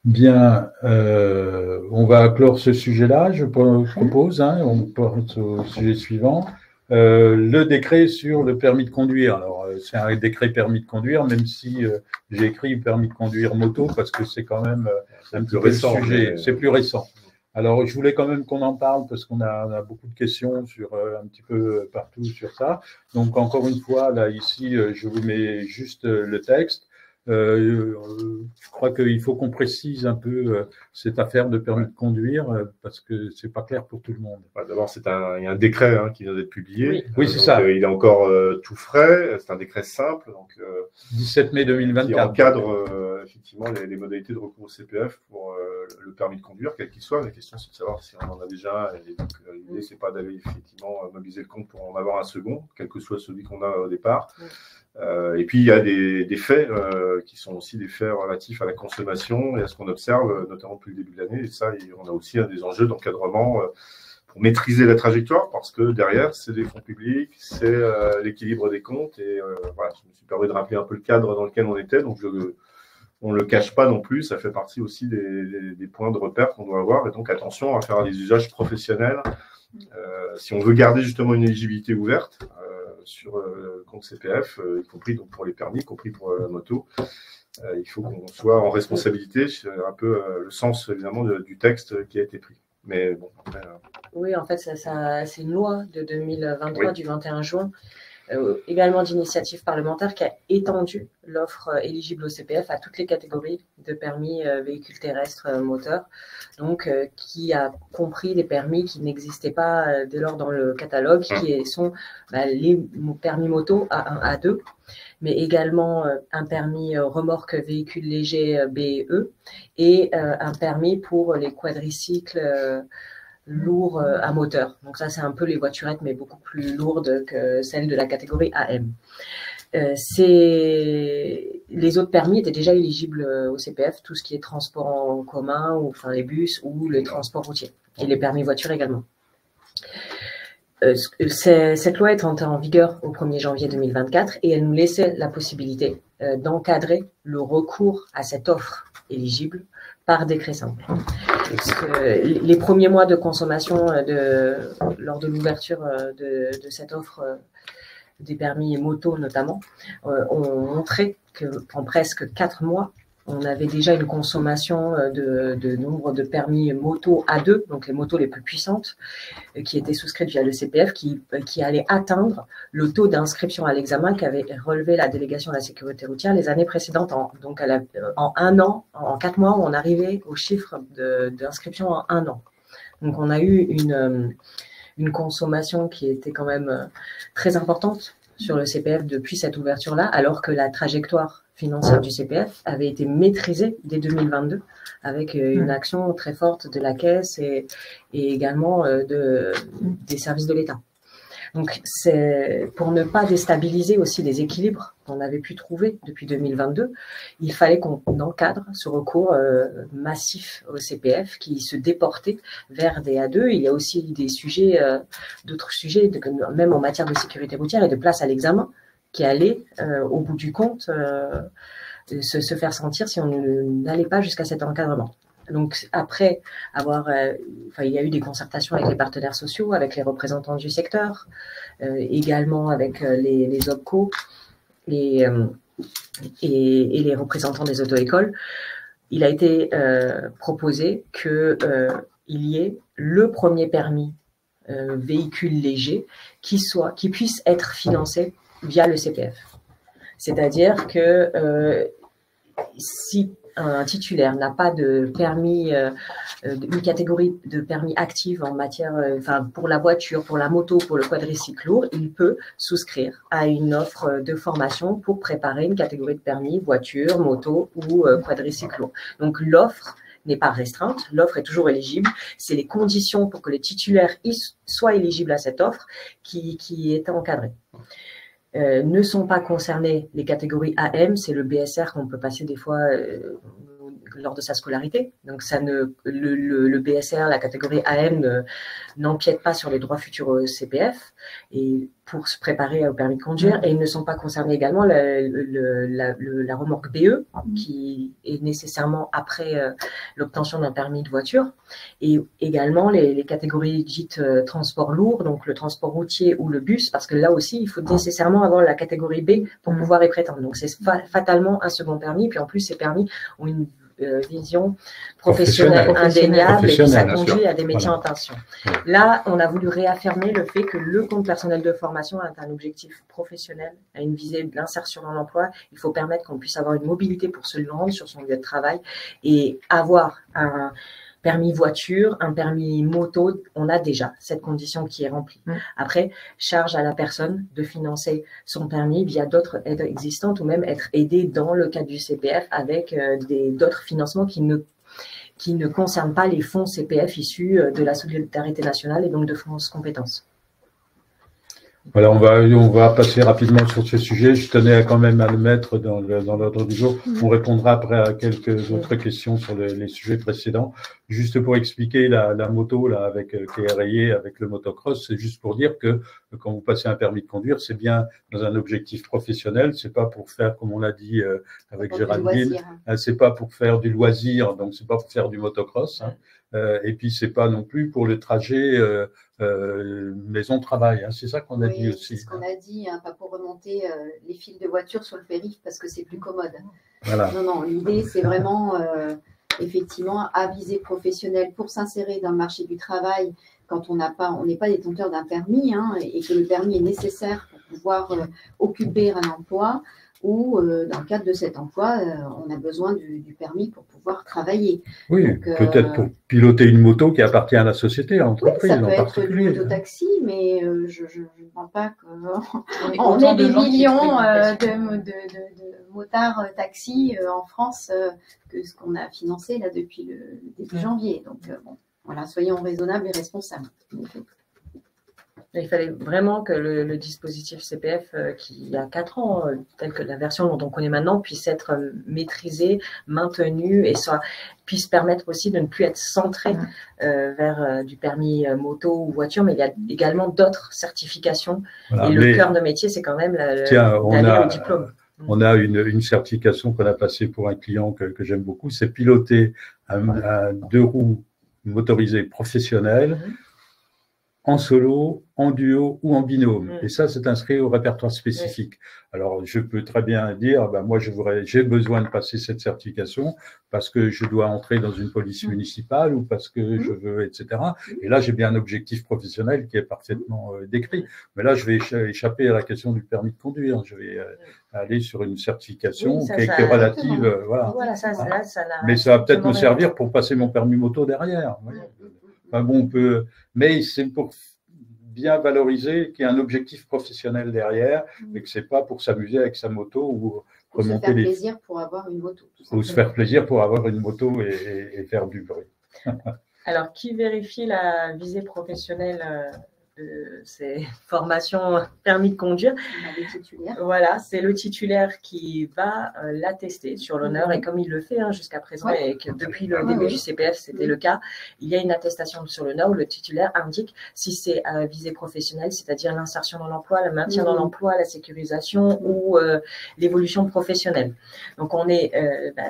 S1: Bien, on va clore ce sujet-là, je propose, hein, on passe au sujet suivant. Le décret sur le permis de conduire. Alors, c'est un décret permis de conduire, même si j'ai écrit permis de conduire moto, parce que c'est quand même un petit peu
S2: récent,
S1: le sujet.
S2: mais...
S1: C'est plus récent. Alors, je voulais quand même qu'on en parle, parce qu'on a beaucoup de questions sur un petit peu partout sur ça. Donc, encore une fois, là, ici, je vous mets juste le texte. Je crois qu'il faut qu'on précise un peu cette affaire de permis de conduire parce que c'est pas clair pour tout le monde.
S2: D'abord, il y a un décret qui vient d'être publié.
S3: Oui,
S1: c'est ça.
S2: Il est encore tout frais. C'est un décret simple, donc
S1: 17 mai 2024.
S2: qui encadre effectivement les modalités de recours au CPF pour le permis de conduire, quel qu'il soit. La question, c'est de savoir si on en a déjà. Et donc, l'idée, c'est pas d'aller effectivement mobiliser le compte pour en avoir un second, quel que soit celui qu'on a au départ. Et puis, il y a des faits qui sont aussi des faits relatifs à la consommation et à ce qu'on observe, notamment depuis le début de l'année. Et ça, on a aussi des enjeux d'encadrement pour maîtriser la trajectoire, parce que derrière, c'est des fonds publics, c'est l'équilibre des comptes. Et voilà, je me suis permis de rappeler un peu le cadre dans lequel on était. Donc, on ne le cache pas non plus. Ça fait partie aussi des points de repère qu'on doit avoir. Et donc, attention à faire des usages professionnels. Si on veut garder justement une éligibilité ouverte, sur le compte CPF, y compris donc pour les permis, y compris pour la moto. Il faut qu'on soit en responsabilité. C'est un peu le sens, évidemment, du texte qui a été pris. Mais bon, après,
S4: Oui, en fait, c'est une loi de 2023 du 21 juin, également d'initiative parlementaire, qui a étendu l'offre éligible au CPF à toutes les catégories de permis véhicules terrestres moteurs, donc qui a compris des permis qui n'existaient pas dès lors dans le catalogue, qui sont les permis moto A1, A2, mais également un permis remorque véhicule léger BE et un permis pour les quadricycles lourds à moteur. Donc ça, c'est un peu les voiturettes, mais beaucoup plus lourdes que celles de la catégorie AM. Les autres permis étaient déjà éligibles au CPF, tout ce qui est transport en commun, ou enfin les bus ou les transports routiers, et les permis voitures également. Cette loi est entrée en vigueur au 1er janvier 2024 et elle nous laissait la possibilité d'encadrer le recours à cette offre éligible par décret simple. Parce que les premiers mois de consommation lors de l'ouverture de cette offre des permis moto notamment ont montré qu'en presque 4 mois, on avait déjà une consommation de nombre de permis moto A2, donc les motos les plus puissantes, qui étaient souscrites via le CPF, qui allaient atteindre le taux d'inscription à l'examen qu'avait relevé la délégation de la sécurité routière les années précédentes. Donc, en un an, en 4 mois, on arrivait au chiffre d'inscription en 1 an. Donc, on a eu une consommation qui était quand même très importante sur le CPF depuis cette ouverture-là, alors que la trajectoire financière du CPF avait été maîtrisée dès 2022 avec une action très forte de la Caisse et également des services de l'État. Donc, c'est pour ne pas déstabiliser aussi les équilibres qu'on avait pu trouver depuis 2022, il fallait qu'on encadre ce recours massif au CPF qui se déportait vers des A2. Il y a aussi des sujets, d'autres sujets, même en matière de sécurité routière et de place à l'examen, qui allaient, au bout du compte, se faire sentir si on n'allait pas jusqu'à cet encadrement. Donc, après il y a eu des concertations avec les partenaires sociaux, avec les représentants du secteur, également avec les OPCO et les représentants des auto-écoles. Il a été proposé qu'il y ait le premier permis véhicule léger qui puisse être financé via le CPF. C'est-à-dire que si un titulaire n'a pas de permis, une catégorie de permis active en matière, pour la voiture, pour la moto, pour le quadricycle lourd, il peut souscrire à une offre de formation pour préparer une catégorie de permis voiture, moto ou quadricycle lourd. Donc l'offre n'est pas restreinte, l'offre est toujours éligible. C'est les conditions pour que les titulaires soient éligibles à cette offre qui est encadrée. Ne sont pas concernées les catégories AM, c'est le BSR qu'on peut passer des fois lors de sa scolarité. Donc le BSR, la catégorie AM, n'empiète pas sur les droits futurs au CPF et pour se préparer au permis de conduire. Et ils ne sont pas concernés également la remorque BE qui est nécessairement après l'obtention d'un permis de voiture. Et également les catégories dites transport lourd, donc le transport routier ou le bus, parce que là aussi, il faut nécessairement avoir la catégorie B pour pouvoir y prétendre. Donc c'est fatalement un second permis. Puis en plus, ces permis ont une vision professionnelle indéniable et ça conduit à des métiers en tension. Là, on a voulu réaffirmer le fait que le compte personnel de formation a un objectif professionnel, a une visée de l'insertion dans l'emploi. Il faut permettre qu'on puisse avoir une mobilité pour se rendre sur son lieu de travail et avoir un permis voiture, un permis moto, on a déjà cette condition qui est remplie. Après, charge à la personne de financer son permis via d'autres aides existantes ou même être aidé dans le cadre du CPF avec d'autres financements qui ne concernent pas les fonds CPF issus de la solidarité nationale et donc de France Compétences.
S1: Voilà, on va passer rapidement sur ce sujet. Je tenais quand même à le mettre dans l'ordre du jour. On répondra après à quelques autres questions sur les sujets précédents. Juste pour expliquer la moto là qui est rayée avec le motocross, c'est juste pour dire que quand vous passez un permis de conduire, c'est bien dans un objectif professionnel. C'est pas pour faire, comme on l'a dit avec Géraldine, c'est pas pour faire du loisir, donc c'est pas pour faire du motocross. Et puis c'est pas non plus pour le trajet maison-travail, c'est ça qu'on a dit aussi.
S6: C'est ce qu'on a dit, pas pour remonter les fils de voiture sur le périph' parce que c'est plus commode.
S1: Voilà.
S6: Non, l'idée c'est vraiment effectivement à visée professionnelle pour s'insérer dans le marché du travail quand on n'est pas détenteur d'un permis et que le permis est nécessaire pour pouvoir occuper un emploi ou dans le cadre de cet emploi, on a besoin du permis pour pouvoir travailler.
S1: Oui, peut-être pour piloter une moto qui appartient à la société, à l'entreprise
S6: ça peut
S1: en
S6: être
S1: particulier.
S6: Du mototaxi, mais je ne pense pas qu'on ait des millions de motards taxis en France que ce qu'on a financé là depuis le début janvier. Donc voilà, soyons raisonnables et responsables.
S4: Il fallait vraiment que le dispositif CPF, qui a 4 ans, tel que la version dont on connaît maintenant, puisse être maîtrisé, maintenu et puisse permettre aussi de ne plus être centré vers du permis moto ou voiture, mais il y a également d'autres certifications. Voilà, et le cœur de métier, c'est quand même d'aller au diplôme.
S1: On a une certification qu'on a passée pour un client que j'aime beaucoup, c'est piloter un 2 roues motorisé professionnel en solo, en duo ou en binôme. Et ça, c'est inscrit au répertoire spécifique. Alors, je peux très bien dire, ben, moi, j'ai besoin de passer cette certification parce que je dois entrer dans une police municipale ou parce que je veux, etc. Et là, j'ai bien un objectif professionnel qui est parfaitement décrit. Mais là, je vais échapper à la question du permis de conduire. Je vais aller sur une certification qui est relative. Voilà. Mais ça va peut-être me servir pour passer mon permis moto derrière. Enfin, bon, on peut, mais c'est pour bien valoriser qu'il y a un objectif professionnel derrière et que c'est pas pour s'amuser avec sa moto ou
S6: remonter les. Se faire plaisir pour avoir une moto.
S1: Ou se faire plaisir pour avoir une moto et faire du bruit.
S4: Alors, qui vérifie la visée professionnelle de ces formations permis de conduire? Voilà, c'est le titulaire qui va l'attester sur l'honneur et comme il le fait jusqu'à présent et que depuis le début du CPF c'était le cas, il y a une attestation sur l'honneur où le titulaire indique si c'est à visée professionnelle, c'est-à-dire l'insertion dans l'emploi, le maintien dans l'emploi, la sécurisation ou l'évolution professionnelle. Donc on est,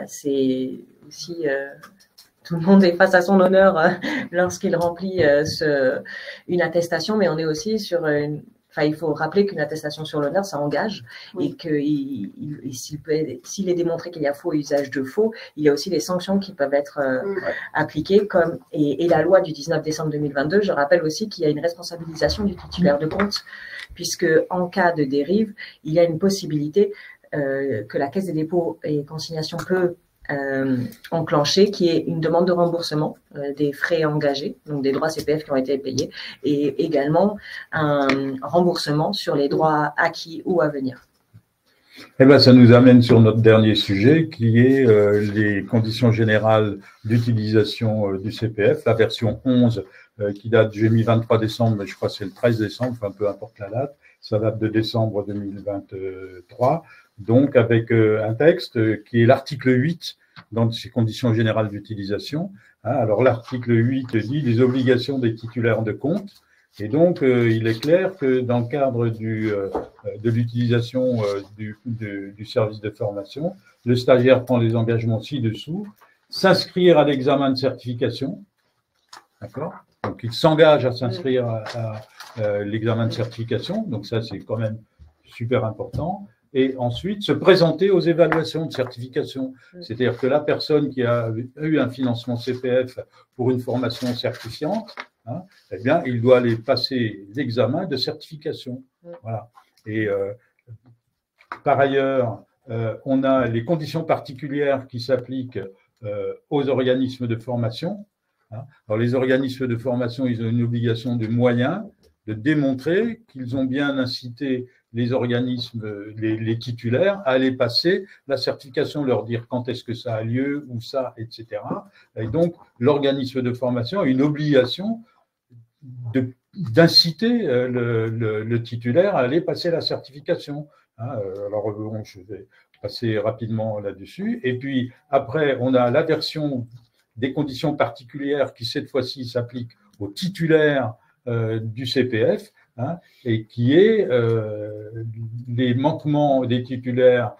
S4: c'est aussi tout le monde est face à son honneur lorsqu'il remplit une attestation, mais on est aussi sur une. Enfin, il faut rappeler qu'une attestation sur l'honneur, ça engage et que s'il est démontré qu'il y a faux usage de faux, il y a aussi des sanctions qui peuvent être appliquées comme et la loi du 19 décembre 2022. Je rappelle aussi qu'il y a une responsabilisation du titulaire de compte puisque en cas de dérive, il y a une possibilité que la Caisse des dépôts et consignations peut enclenché, qui est une demande de remboursement des frais engagés, donc des droits CPF qui ont été payés, et également un remboursement sur les droits acquis ou à venir.
S1: Eh ben, ça nous amène sur notre dernier sujet, qui est les conditions générales d'utilisation du CPF, la version 11, qui date, j'ai mis 23 décembre, mais je crois que c'est le 13 décembre, enfin peu importe la date, ça date de décembre 2023, donc avec un texte qui est l'article 8 dans ces conditions générales d'utilisation. Alors l'article 8 dit les obligations des titulaires de compte, et donc il est clair que dans le cadre de l'utilisation du service de formation, le stagiaire prend les engagements ci-dessous, s'inscrire à l'examen de certification, d'accord ? Donc il s'engage à s'inscrire à l'examen de certification, donc ça c'est quand même super important. Et ensuite, se présenter aux évaluations de certification. C'est-à-dire que la personne qui a eu un financement CPF pour une formation certifiante, eh bien, il doit aller passer l'examen de certification. Voilà. Et par ailleurs, on a les conditions particulières qui s'appliquent aux organismes de formation. Alors, les organismes de formation, ils ont une obligation de moyens, de démontrer qu'ils ont bien incité les organismes, les titulaires, à aller passer la certification, leur dire quand est-ce que ça a lieu, où ça, etc. Et donc, l'organisme de formation a une obligation d'inciter le titulaire à aller passer la certification. Alors, bon, je vais passer rapidement là-dessus. Et puis, après, on a la version des conditions particulières qui, cette fois-ci, s'applique aux titulaires du CPF, et qui est les manquements des titulaires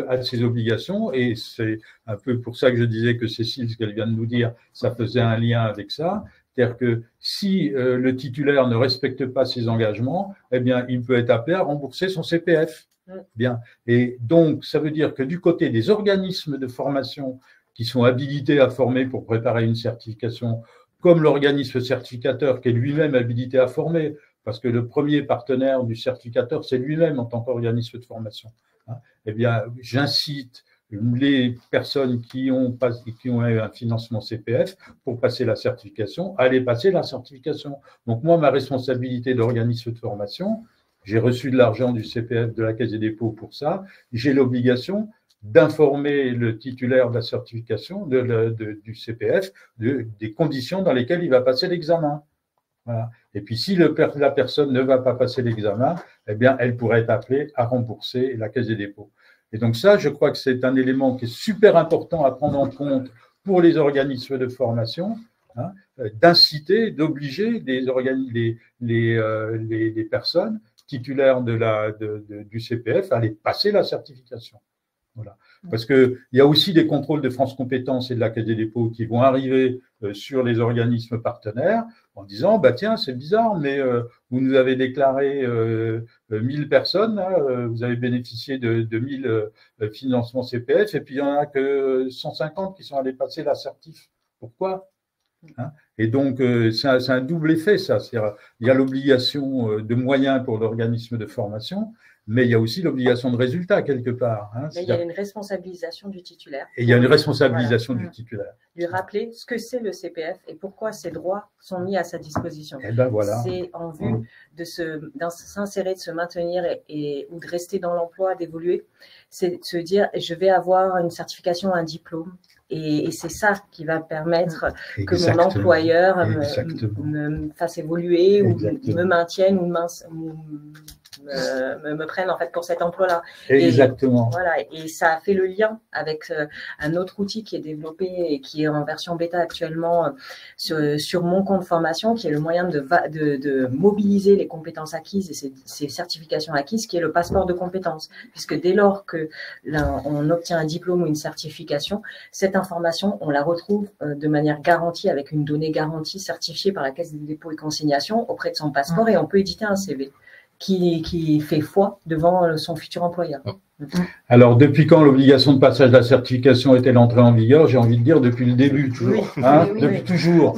S1: à ces obligations, et c'est un peu pour ça que je disais que Cécile, ce qu'elle vient de nous dire, ça faisait un lien avec ça, c'est-à-dire que si le titulaire ne respecte pas ses engagements, eh bien, il peut être appelé à rembourser son CPF. Bien. Et donc, ça veut dire que du côté des organismes de formation qui sont habilités à former pour préparer une certification, comme l'organisme certificateur qui est lui-même habilité à former, parce que le premier partenaire du certificateur, c'est lui-même en tant qu'organisme de formation. Eh bien, j'incite les personnes qui ont eu un financement CPF pour passer la certification à aller passer la certification. Donc, moi, ma responsabilité d'organisme de formation, j'ai reçu de l'argent du CPF, de la Caisse des dépôts pour ça, j'ai l'obligation d'informer le titulaire de la certification du CPF des conditions dans lesquelles il va passer l'examen. Voilà. Et puis, si la personne ne va pas passer l'examen, eh bien, elle pourrait être appelée à rembourser la Caisse des dépôts. Et donc ça, je crois que c'est un élément qui est super important à prendre en compte pour les organismes de formation, d'inciter, d'obliger les personnes titulaires du CPF à aller passer la certification. Voilà. Parce qu'il y a aussi des contrôles de France Compétences et de la Caisse des dépôts qui vont arriver sur les organismes partenaires en disant bah tiens, c'est bizarre, mais vous nous avez déclaré 1000 personnes, là, vous avez bénéficié de 1000 financements CPF, et puis il n'y en a que 150 qui sont allés passer l'assertif. Pourquoi? Hein? Et donc, c'est un double effet, ça. Il y a l'obligation de moyens pour l'organisme de formation, mais il y a aussi l'obligation de résultat quelque part. Hein.
S4: Mais il y a une responsabilisation du titulaire.
S1: Et il y a une responsabilisation du titulaire.
S4: Lui rappeler ce que c'est le CPF et pourquoi ces droits sont mis à sa disposition.
S1: Et ben voilà.
S4: C'est en vue de s'insérer, de se maintenir ou de rester dans l'emploi, d'évoluer. C'est de se dire, je vais avoir une certification, un diplôme. Et c'est ça qui va permettre que mon employeur me fasse évoluer ou me maintienne ou me prenne en fait pour cet emploi-là.
S1: Exactement.
S4: Voilà, et ça a fait le lien avec un autre outil qui est développé et qui est en version bêta actuellement sur mon compte formation, qui est le moyen de mobiliser les compétences acquises et ces certifications acquises, qui est le passeport de compétences. Puisque dès lors que on obtient un diplôme ou une certification, cette information, on la retrouve de manière garantie avec une donnée garantie certifiée par la Caisse des dépôts et consignations auprès de son passeport et on peut éditer un CV. Qui fait foi devant son futur employeur.
S1: Alors, depuis quand l'obligation de passage de la certification est-elle entrée en vigueur? J'ai envie de dire depuis le début, toujours.
S4: Oui.
S1: Hein, depuis toujours.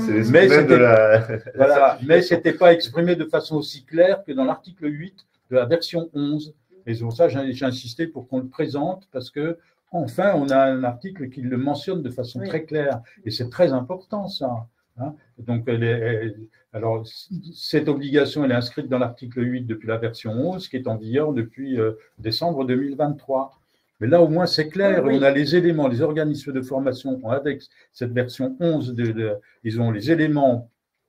S1: Mais c'était pas exprimé de façon aussi claire que dans l'article 8 de la version 11. Et c'est pour ça que j'ai insisté pour qu'on le présente, parce que enfin, on a un article qui le mentionne de façon très claire. Et c'est très important, ça. Hein. Donc, alors, cette obligation, elle est inscrite dans l'article 8 depuis la version 11, qui est en vigueur depuis décembre 2023. Mais là, au moins, c'est clair. On a les éléments, les organismes de formation avec cette version 11, ils ont les éléments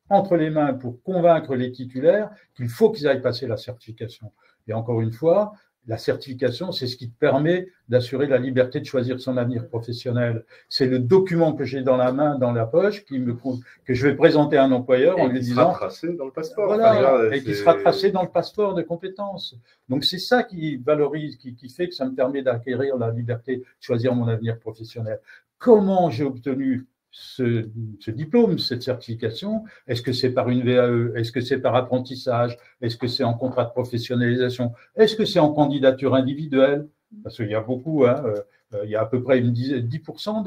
S1: entre les mains pour convaincre les titulaires qu'il faut qu'ils aillent passer la certification. Et encore une fois, la certification, c'est ce qui te permet d'assurer la liberté de choisir son avenir professionnel. C'est le document que j'ai dans la main, dans la poche, que je vais présenter à un employeur en lui disant…
S2: Qui sera tracé dans le passeport.
S1: Voilà, et qui sera tracé dans le passeport de compétences. Donc, c'est ça qui valorise, qui fait que ça me permet d'acquérir la liberté de choisir mon avenir professionnel. Comment j'ai obtenu ce diplôme, cette certification? Est-ce que c'est par une VAE? Est-ce que c'est par apprentissage? Est-ce que c'est en contrat de professionnalisation? Est-ce que c'est en candidature individuelle? Parce qu'il y a beaucoup, il y a à peu près 10%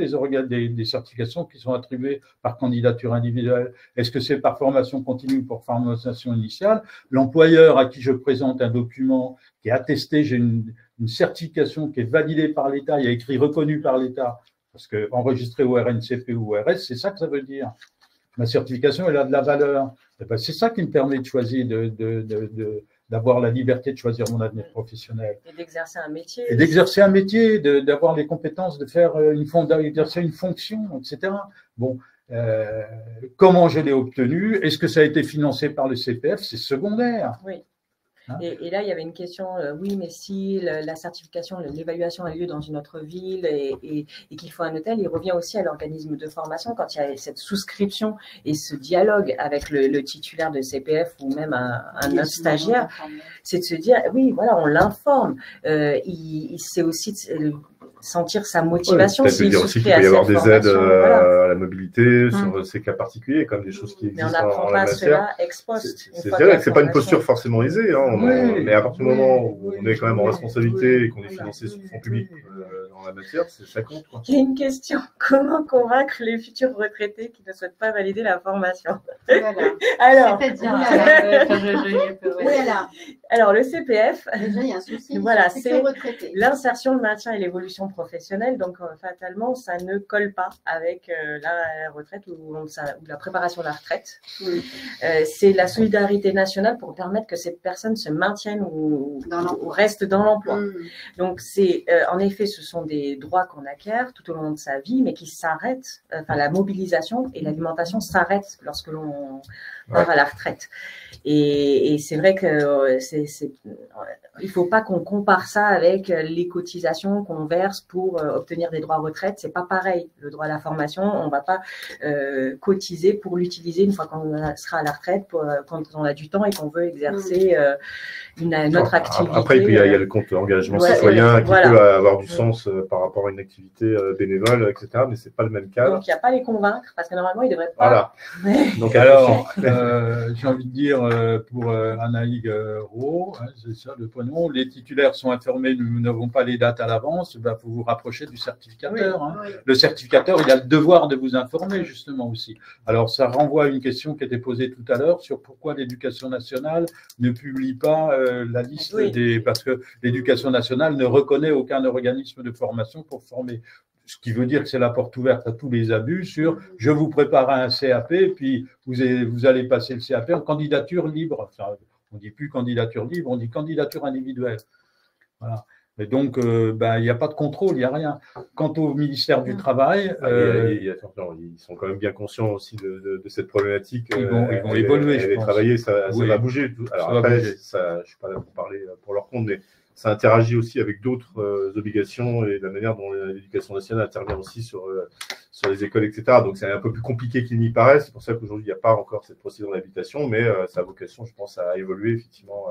S1: des certifications qui sont attribuées par candidature individuelle. Est-ce que c'est par formation continue ou par formation initiale? L'employeur à qui je présente un document qui est attesté, j'ai une certification qui est validée par l'État, il y a écrit reconnu par l'État. Parce que enregistré au RNCP ou au RS, c'est ça que ça veut dire. Ma certification, elle a de la valeur. Ben, c'est ça qui me permet de choisir, d'avoir la liberté de choisir mon avenir professionnel.
S4: Et d'exercer un métier.
S1: Et d'exercer un métier, d'avoir les compétences, d'exercer une fonction, etc. Bon, comment je l'ai obtenu? Est-ce que ça a été financé par le CPF? C'est secondaire.
S4: Oui. Et là, il y avait une question, oui, mais si la certification, l'évaluation a lieu dans une autre ville et qu'il faut un hôtel, il revient aussi à l'organisme de formation quand il y a cette souscription et ce dialogue avec le titulaire de CPF ou même un autre stagiaire, c'est de se dire, oui, voilà, on l'informe. C'est aussi sentir sa motivation.
S2: Peut-être dire aussi qu'il peut y avoir des aides à la mobilité sur ces cas particuliers, comme des choses qui existent en la matière. C'est vrai que c'est pas une posture forcément aisée, hein, mais à partir du moment où on est quand même en responsabilité et qu'on est financé sur le fonds public dans la matière, ça compte. Quoi.
S4: Il y a une question. Comment convaincre les futurs retraités qui ne souhaitent pas valider la formation?
S6: Voilà.
S4: Alors,
S3: Alors, le CPF,
S6: déjà, il y a un souci.
S3: Voilà, c'est l'insertion, le maintien et l'évolution professionnelle. Donc, fatalement, ça ne colle pas avec la retraite ou la préparation de la retraite. C'est la solidarité nationale pour permettre que ces personnes se maintiennent ou restent dans l'emploi. Donc, en effet, ce sont des droits qu'on acquiert tout au long de sa vie, mais qui s'arrêtent. Enfin, la mobilisation et l'alimentation s'arrêtent lorsque l'on part à la retraite. Et c'est vrai que c'est
S4: il ne faut pas qu'on compare ça avec les cotisations qu'on verse pour obtenir des droits à retraite. C'est pas pareil. Le droit à la formation, on ne va pas cotiser pour l'utiliser une fois qu'on sera à la retraite, quand on a du temps et qu'on veut exercer notre activité.
S2: Après, il y a le compte engagement citoyen qui peut avoir du sens par rapport à une activité bénévole, etc. Mais c'est pas le même cadre.
S4: Donc, il n'y a pas à les convaincre parce que normalement, ils ne devraient pas.
S2: Voilà.
S1: Donc, alors, j'ai envie de dire pour Anaïg Roux, c'est ça le prénom, les titulaires sont informés, nous n'avons pas les dates à l'avance, il faut vous rapprocher du certificateur.
S3: Oui.
S1: Le certificateur, il a le devoir de vous informer justement aussi. Alors, ça renvoie à une question qui était posée tout à l'heure sur pourquoi l'Éducation nationale ne publie pas la liste parce que l'Éducation nationale ne reconnaît aucun organisme de formation pour former. Ce qui veut dire que c'est la porte ouverte à tous les abus sur « je vous prépare à un CAP, puis vous allez passer le CAP en candidature libre ». On ne dit plus candidature libre, on dit candidature individuelle. Voilà. Et donc, il n'y a pas de contrôle, il n'y a rien. Quant au ministère du Travail…
S2: ils sont quand même bien conscients aussi de cette problématique.
S1: Ils vont évoluer, je pense.
S2: Travailler, ça va bouger. Alors après, je ne suis pas là pour parler pour leur compte, mais ça interagit aussi avec d'autres obligations et la manière dont l'éducation nationale intervient aussi sur les écoles, etc. Donc, c'est un peu plus compliqué qu'il n'y paraît. C'est pour ça qu'aujourd'hui, il n'y a pas encore cette procédure d'habilitation, mais ça a vocation, je pense, à évoluer effectivement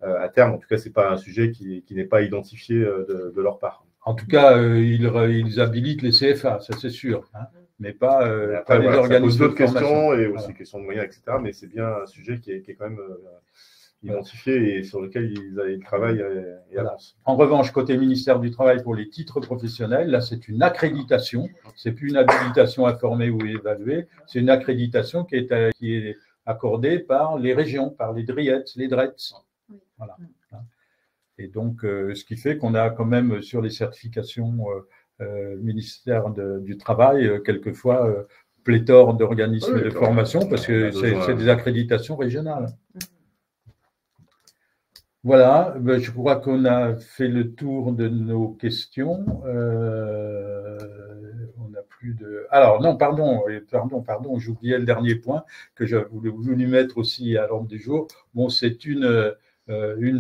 S2: à terme. En tout cas, ce n'est pas un sujet qui n'est pas identifié de leur part.
S1: En tout cas, ils habilitent les CFA, ça c'est sûr, hein, mais pas les organismes
S2: d'autres questions et aussi questions de moyens, etc. Mais c'est bien un sujet qui est quand même identifié et sur lequel ils travaillent et avancent.
S1: En revanche, côté ministère du Travail, pour les titres professionnels, là, c'est une accréditation. C'est plus une habilitation à former ou évaluer. C'est une accréditation qui est accordée par les régions, par les DRIETS, les DRETS. Voilà. Et donc, ce qui fait qu'on a quand même sur les certifications ministère du Travail, quelquefois, pléthore d'organismes de formation parce que c'est des accréditations régionales. Voilà, je crois qu'on a fait le tour de nos questions. On n'a plus de… Alors, non, pardon, j'oubliais le dernier point que j'avais voulu mettre aussi à l'ordre du jour. Bon, c'est une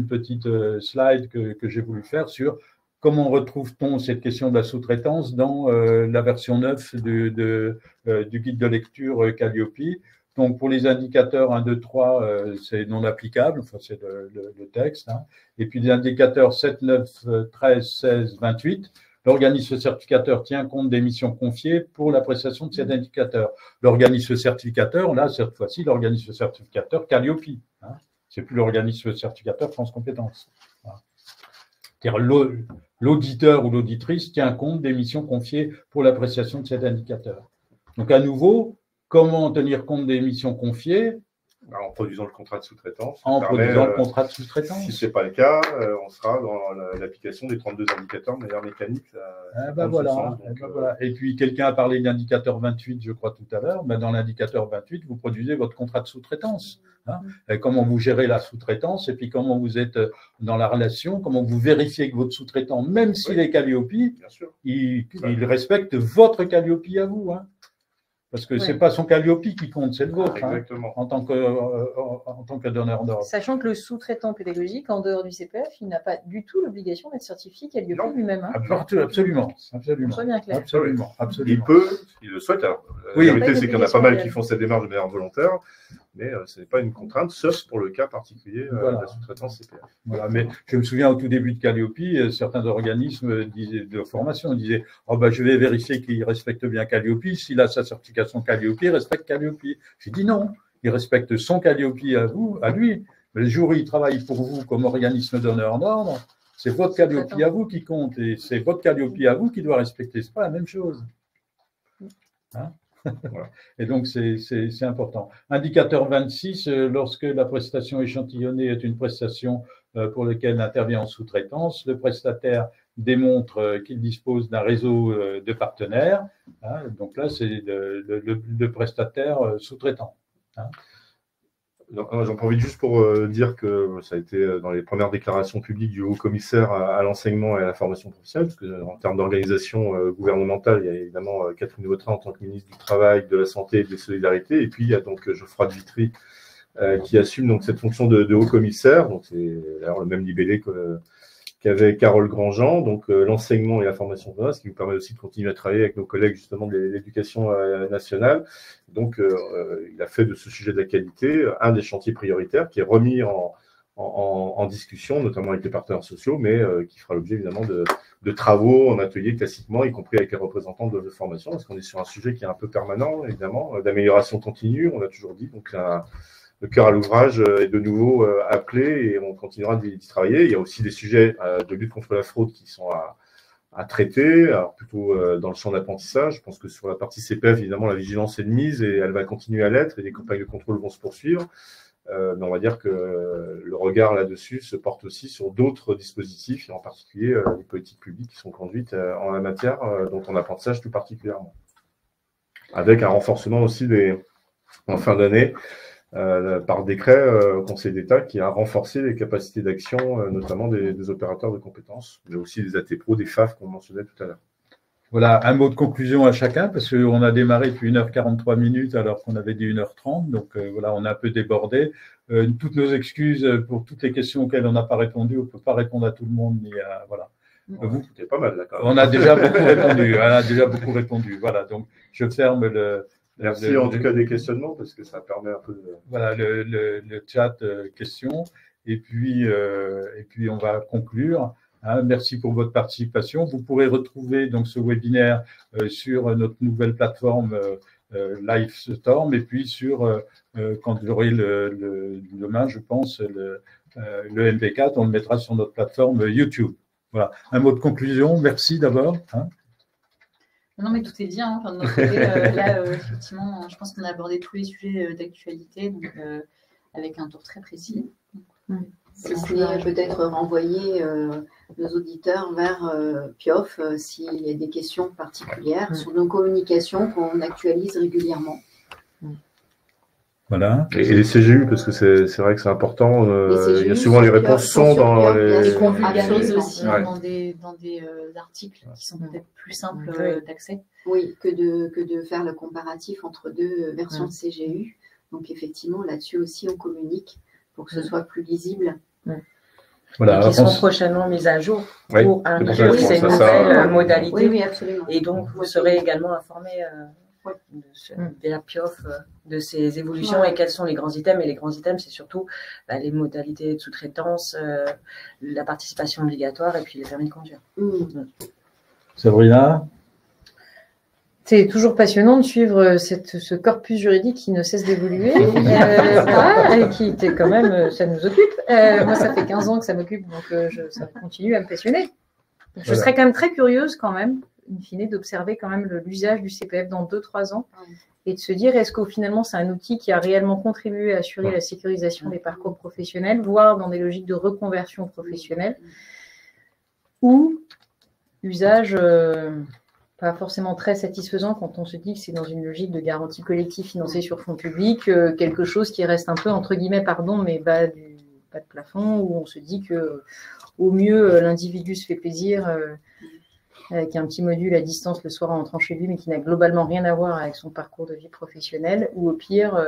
S1: petite slide que j'ai voulu faire sur comment retrouve-t-on cette question de la sous-traitance dans la version 9 du guide de lecture Calliope. Donc, pour les indicateurs 1, 2, 3, c'est non applicable, enfin, c'est le texte. Hein. Et puis, les indicateurs 7, 9, 13, 16, 28, l'organisme certificateur tient compte des missions confiées pour la prestation de cet indicateur. L'organisme certificateur, là, cette fois-ci, l'organisme certificateur Calliope. Hein. C'est plus l'organisme certificateur France Compétences. Voilà. C'est-à-dire l'auditeur ou l'auditrice tient compte des missions confiées pour l'appréciation de cet indicateur. Donc, à nouveau, comment tenir compte des missions confiées?
S2: En produisant le contrat de sous-traitance.
S1: En produisant le contrat de sous-traitance.
S2: Si ce n'est pas le cas, on sera dans l'application des 32 indicateurs de manière mécanique.
S1: Voilà. Et puis, quelqu'un a parlé d'indicateur 28, je crois, tout à l'heure. Dans l'indicateur 28, vous produisez votre contrat de sous-traitance. Hein, comment vous gérez la sous-traitance et puis comment vous êtes dans la relation, comment vous vérifiez que votre sous-traitant, même s'il est Calliope, il respecte votre Calliope à vous. Hein. Parce que ce n'est pas son Calliope qui compte, c'est le vôtre, hein, en tant que donneur d'ordre.
S3: Sachant que le sous-traitant pédagogique, en dehors du CPF, il n'a pas du tout l'obligation d'être certifié Calliope lui-même. Hein.
S1: Absolument.
S3: Soit bien clair.
S1: Absolument.
S2: Il le souhaite. Alors, la vérité, c'est qu'il y en a pas mal qui font cette démarche de manière volontaire, mais ce n'est pas une contrainte, sauf pour le cas particulier de la sous-traitance CPF.
S1: Voilà, mais je me souviens au tout début de Calliope, certains organismes de formation disaient je vais vérifier qu'il respecte bien Calliope, s'il a sa certification Calliope, il respecte Calliope. J'ai dit non, il respecte son Calliope à lui. Mais le jour où il travaille pour vous comme organisme donneur d'ordre, c'est votre Calliope à vous qui compte et c'est votre Calliope à vous qui doit respecter. Ce n'est pas la même chose. Hein? Voilà. Et donc, c'est important. Indicateur 26, lorsque la prestation échantillonnée est une prestation pour laquelle il intervient en sous-traitance, le prestataire démontre qu'il dispose d'un réseau de partenaires. Hein, donc là, c'est le prestataire sous-traitant. Hein.
S2: J'en profite juste pour dire que ça a été dans les premières déclarations publiques du haut-commissaire à l'enseignement et à la formation professionnelle, parce qu'en termes d'organisation gouvernementale, il y a évidemment Catherine Vautrin en tant que ministre du Travail, de la Santé et des Solidarités, et puis il y a donc Geoffroy de Vitry qui assume donc cette fonction de haut commissaire. Donc c'est d'ailleurs le même libellé qu'avait Carole Grandjean, donc l'enseignement et la formation de base, ce qui nous permet aussi de continuer à travailler avec nos collègues justement de l'éducation nationale. Donc il a fait de ce sujet de la qualité un des chantiers prioritaires qui est remis en discussion, notamment avec les partenaires sociaux, mais qui fera l'objet évidemment de travaux en atelier classiquement, y compris avec les représentants de formation, parce qu'on est sur un sujet qui est un peu permanent, évidemment, d'amélioration continue, on l'a toujours dit. Donc le cœur à l'ouvrage est de nouveau appelé et on continuera d'y travailler. Il y a aussi des sujets de lutte contre la fraude qui sont à traiter, alors plutôt dans le champ d'apprentissage. Je pense que sur la partie CPF, évidemment, la vigilance est de mise et elle va continuer à l'être et les campagnes de contrôle vont se poursuivre. Mais on va dire que le regard là-dessus se porte aussi sur d'autres dispositifs, et en particulier les politiques publiques qui sont conduites en la matière, dont on apprentissage tout particulièrement. Avec un renforcement aussi en fin d'année, par décret au Conseil d'État qui a renforcé les capacités d'action, notamment des opérateurs de compétences, mais aussi des AT-Pro, des FAF qu'on mentionnait tout à l'heure.
S1: Voilà, un mot de conclusion à chacun, parce qu'on a démarré depuis 1h43 alors qu'on avait dit 1h30, donc voilà, on a un peu débordé. Toutes nos excuses pour toutes les questions auxquelles on n'a pas répondu, on ne peut pas répondre à tout le monde, mais voilà.
S2: Vous, c'était pas mal, d'accord.
S1: On a déjà beaucoup répondu, on a déjà beaucoup répondu, voilà, donc je ferme le...
S2: Merci en tout cas des questionnements, parce que ça permet un peu de...
S1: Voilà, le chat questions, et puis on va conclure. Merci pour votre participation. Vous pourrez retrouver donc ce webinaire sur notre nouvelle plateforme Livestorm, et puis quand vous aurez demain, je pense, le MP4, on le mettra sur notre plateforme YouTube. Voilà. Un mot de conclusion. Merci d'abord.
S5: Non, mais tout est dit. Enfin, de notre côté, là, effectivement, je pense qu'on a abordé tous les sujets d'actualité, donc avec un tour très précis.
S6: Si ce n'est peut-être renvoyer nos auditeurs vers Piof s'il y a des questions particulières sur nos communications qu'on actualise régulièrement.
S1: Voilà.
S2: Et les CGU, parce que c'est vrai que c'est important. Il y a souvent les réponses sont dans les...
S5: qu'on vulgarise aussi dans des articles qui sont peut-être plus simples d'accès.
S6: Oui, que de faire le comparatif entre deux versions de CGU. Donc effectivement, là-dessus aussi, on communique pour que ce soit plus lisible.
S1: Voilà,
S4: et qui seront prochainement mises à jour pour inclure ces nouvelles modalités.
S6: Oui, absolument.
S4: Et donc, vous serez également informé via Piof de ces évolutions et quels sont les grands items. Et les grands items, c'est surtout les modalités de sous-traitance, la participation obligatoire et puis les permis de conduire.
S1: Sabrina?
S3: C'est toujours passionnant de suivre ce corpus juridique qui ne cesse d'évoluer, et qui était quand même, ça nous occupe. Moi, ça fait 15 ans que ça m'occupe, donc ça continue à me passionner. Donc, je serais quand même très curieuse quand même, in fine, d'observer quand même l'usage du CPF dans 2-3 ans et de se dire, est-ce qu'au finalement, c'est un outil qui a réellement contribué à assurer la sécurisation des parcours professionnels, voire dans des logiques de reconversion professionnelle, ou usage... pas forcément très satisfaisant quand on se dit que c'est dans une logique de garantie collective financée sur fonds publics, quelque chose qui reste un peu, entre guillemets, pardon, mais bas de plafond, où on se dit que au mieux, l'individu se fait plaisir avec un petit module à distance le soir en rentrant chez lui, mais qui n'a globalement rien à voir avec son parcours de vie professionnelle, ou au pire,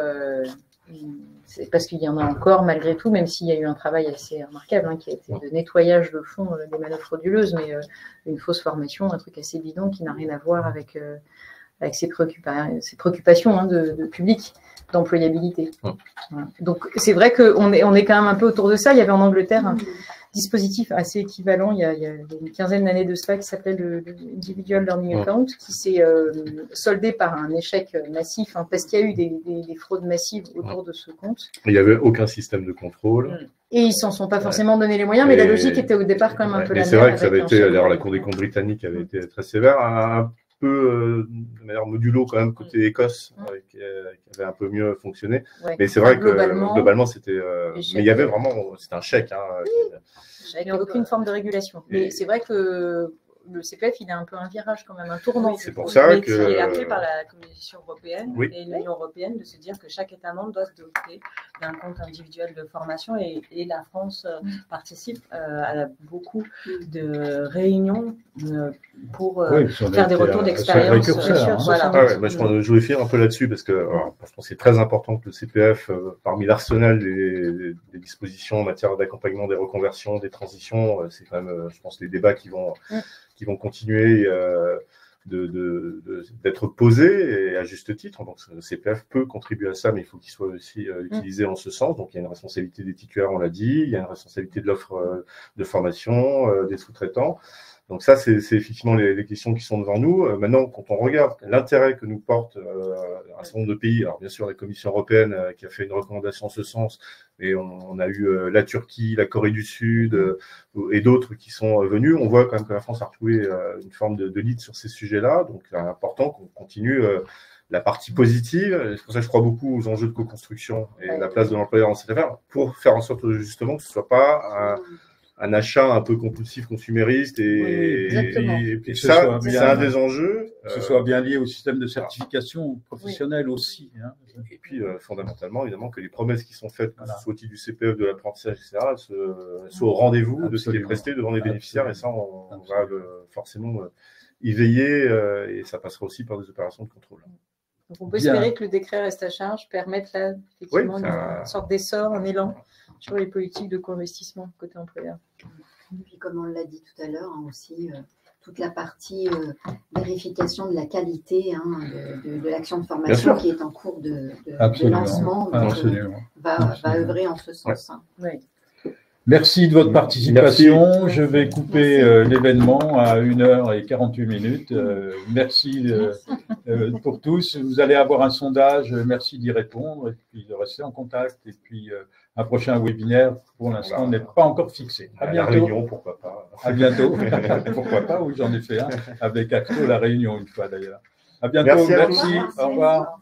S3: c'est parce qu'il y en a encore malgré tout, même s'il y a eu un travail assez remarquable qui a été de nettoyage de fond des manœuvres frauduleuses, mais une fausse formation, un truc assez bidon qui n'a rien à voir avec ses préoccupations de public, d'employabilité. Voilà. Donc c'est vrai qu'on est quand même un peu autour de ça. Il y avait en Angleterre un dispositif assez équivalent il y a une quinzaine d'années de cela qui s'appelait le Individual Learning Account, qui s'est soldé par un échec massif parce qu'il y a eu des fraudes massives autour de ce compte.
S2: Il n'y avait aucun système de contrôle.
S3: Et ils s'en sont pas forcément donné les moyens, mais la logique était au départ quand même un peu la même.
S2: C'est vrai que ça avait été, d'ailleurs la Cour des comptes britannique avait été très sévère, un peu de manière modulo quand même côté Écosse, qui avait un peu mieux fonctionné. Mais c'est vrai que globalement c'était... mais il y avait vraiment... C'était un chèque.
S3: Il n'y avait aucune forme de régulation. Mais c'est vrai que le CPF, il a un peu un virage quand même, un tournant.
S2: C'est pour ça
S4: Mais
S2: que.
S4: c'est appelé par la Commission européenne
S2: Oui.
S4: et l'Union européenne de se dire que chaque État membre doit se doter d'un compte individuel de formation et la France participe à beaucoup de réunions pour faire des retours d'expérience.
S2: Voilà. Moi, je voulais finir un peu là-dessus parce que je pense que c'est très important que le CPF, parmi l'arsenal des dispositions en matière d'accompagnement des reconversions, des transitions, c'est quand même, je pense, les débats qui vont continuer d'être posés et à juste titre. Donc, le CPF peut contribuer à ça, mais il faut qu'il soit aussi utilisé en ce sens. Donc, il y a une responsabilité des titulaires, on l'a dit, il y a une responsabilité de l'offre de formation, des sous-traitants. Donc ça, c'est effectivement les questions qui sont devant nous. Maintenant, quand on regarde l'intérêt que nous porte un certain nombre de pays, alors bien sûr la Commission européenne qui a fait une recommandation en ce sens, mais on a eu la Turquie, la Corée du Sud et d'autres qui sont venus, on voit quand même que la France a retrouvé une forme de lead sur ces sujets-là. Donc c'est important qu'on continue la partie positive. C'est pour ça que je crois beaucoup aux enjeux de co-construction et la place de l'employeur dans cette affaire, pour faire en sorte justement que ce ne soit pas un achat un peu compulsif, consumériste, et ça, c'est un des enjeux.
S1: Que ce soit bien lié au système de certification professionnelle aussi. Hein.
S2: Et puis, fondamentalement, évidemment, que les promesses qui sont faites, que ce soit au titre du CPF, de l'apprentissage, etc., soient au rendez-vous de ce qui est presté devant les bénéficiaires, et ça, on va forcément y veiller, et ça passera aussi par des opérations de contrôle.
S3: Donc on peut espérer que le décret reste à charge permette là, effectivement une sorte d'essor, un élan sur les politiques de co-investissement côté employeur.
S6: Et puis comme on l'a dit tout à l'heure, aussi toute la partie vérification de la qualité de l'action de formation qui est en cours de lancement va œuvrer en ce sens.
S3: Ouais.
S1: Merci de votre participation. Je vais couper l'événement à 1h48. Merci pour tous. Vous allez avoir un sondage. Merci d'y répondre et puis de rester en contact. Et puis un prochain webinaire, pour l'instant, n'est pas encore fixé.
S2: À bientôt. La Réunion, pourquoi pas.
S1: À bientôt. Pourquoi pas, oui, j'en ai fait un avec Acto, la Réunion, une fois d'ailleurs. À bientôt. Merci. Au revoir.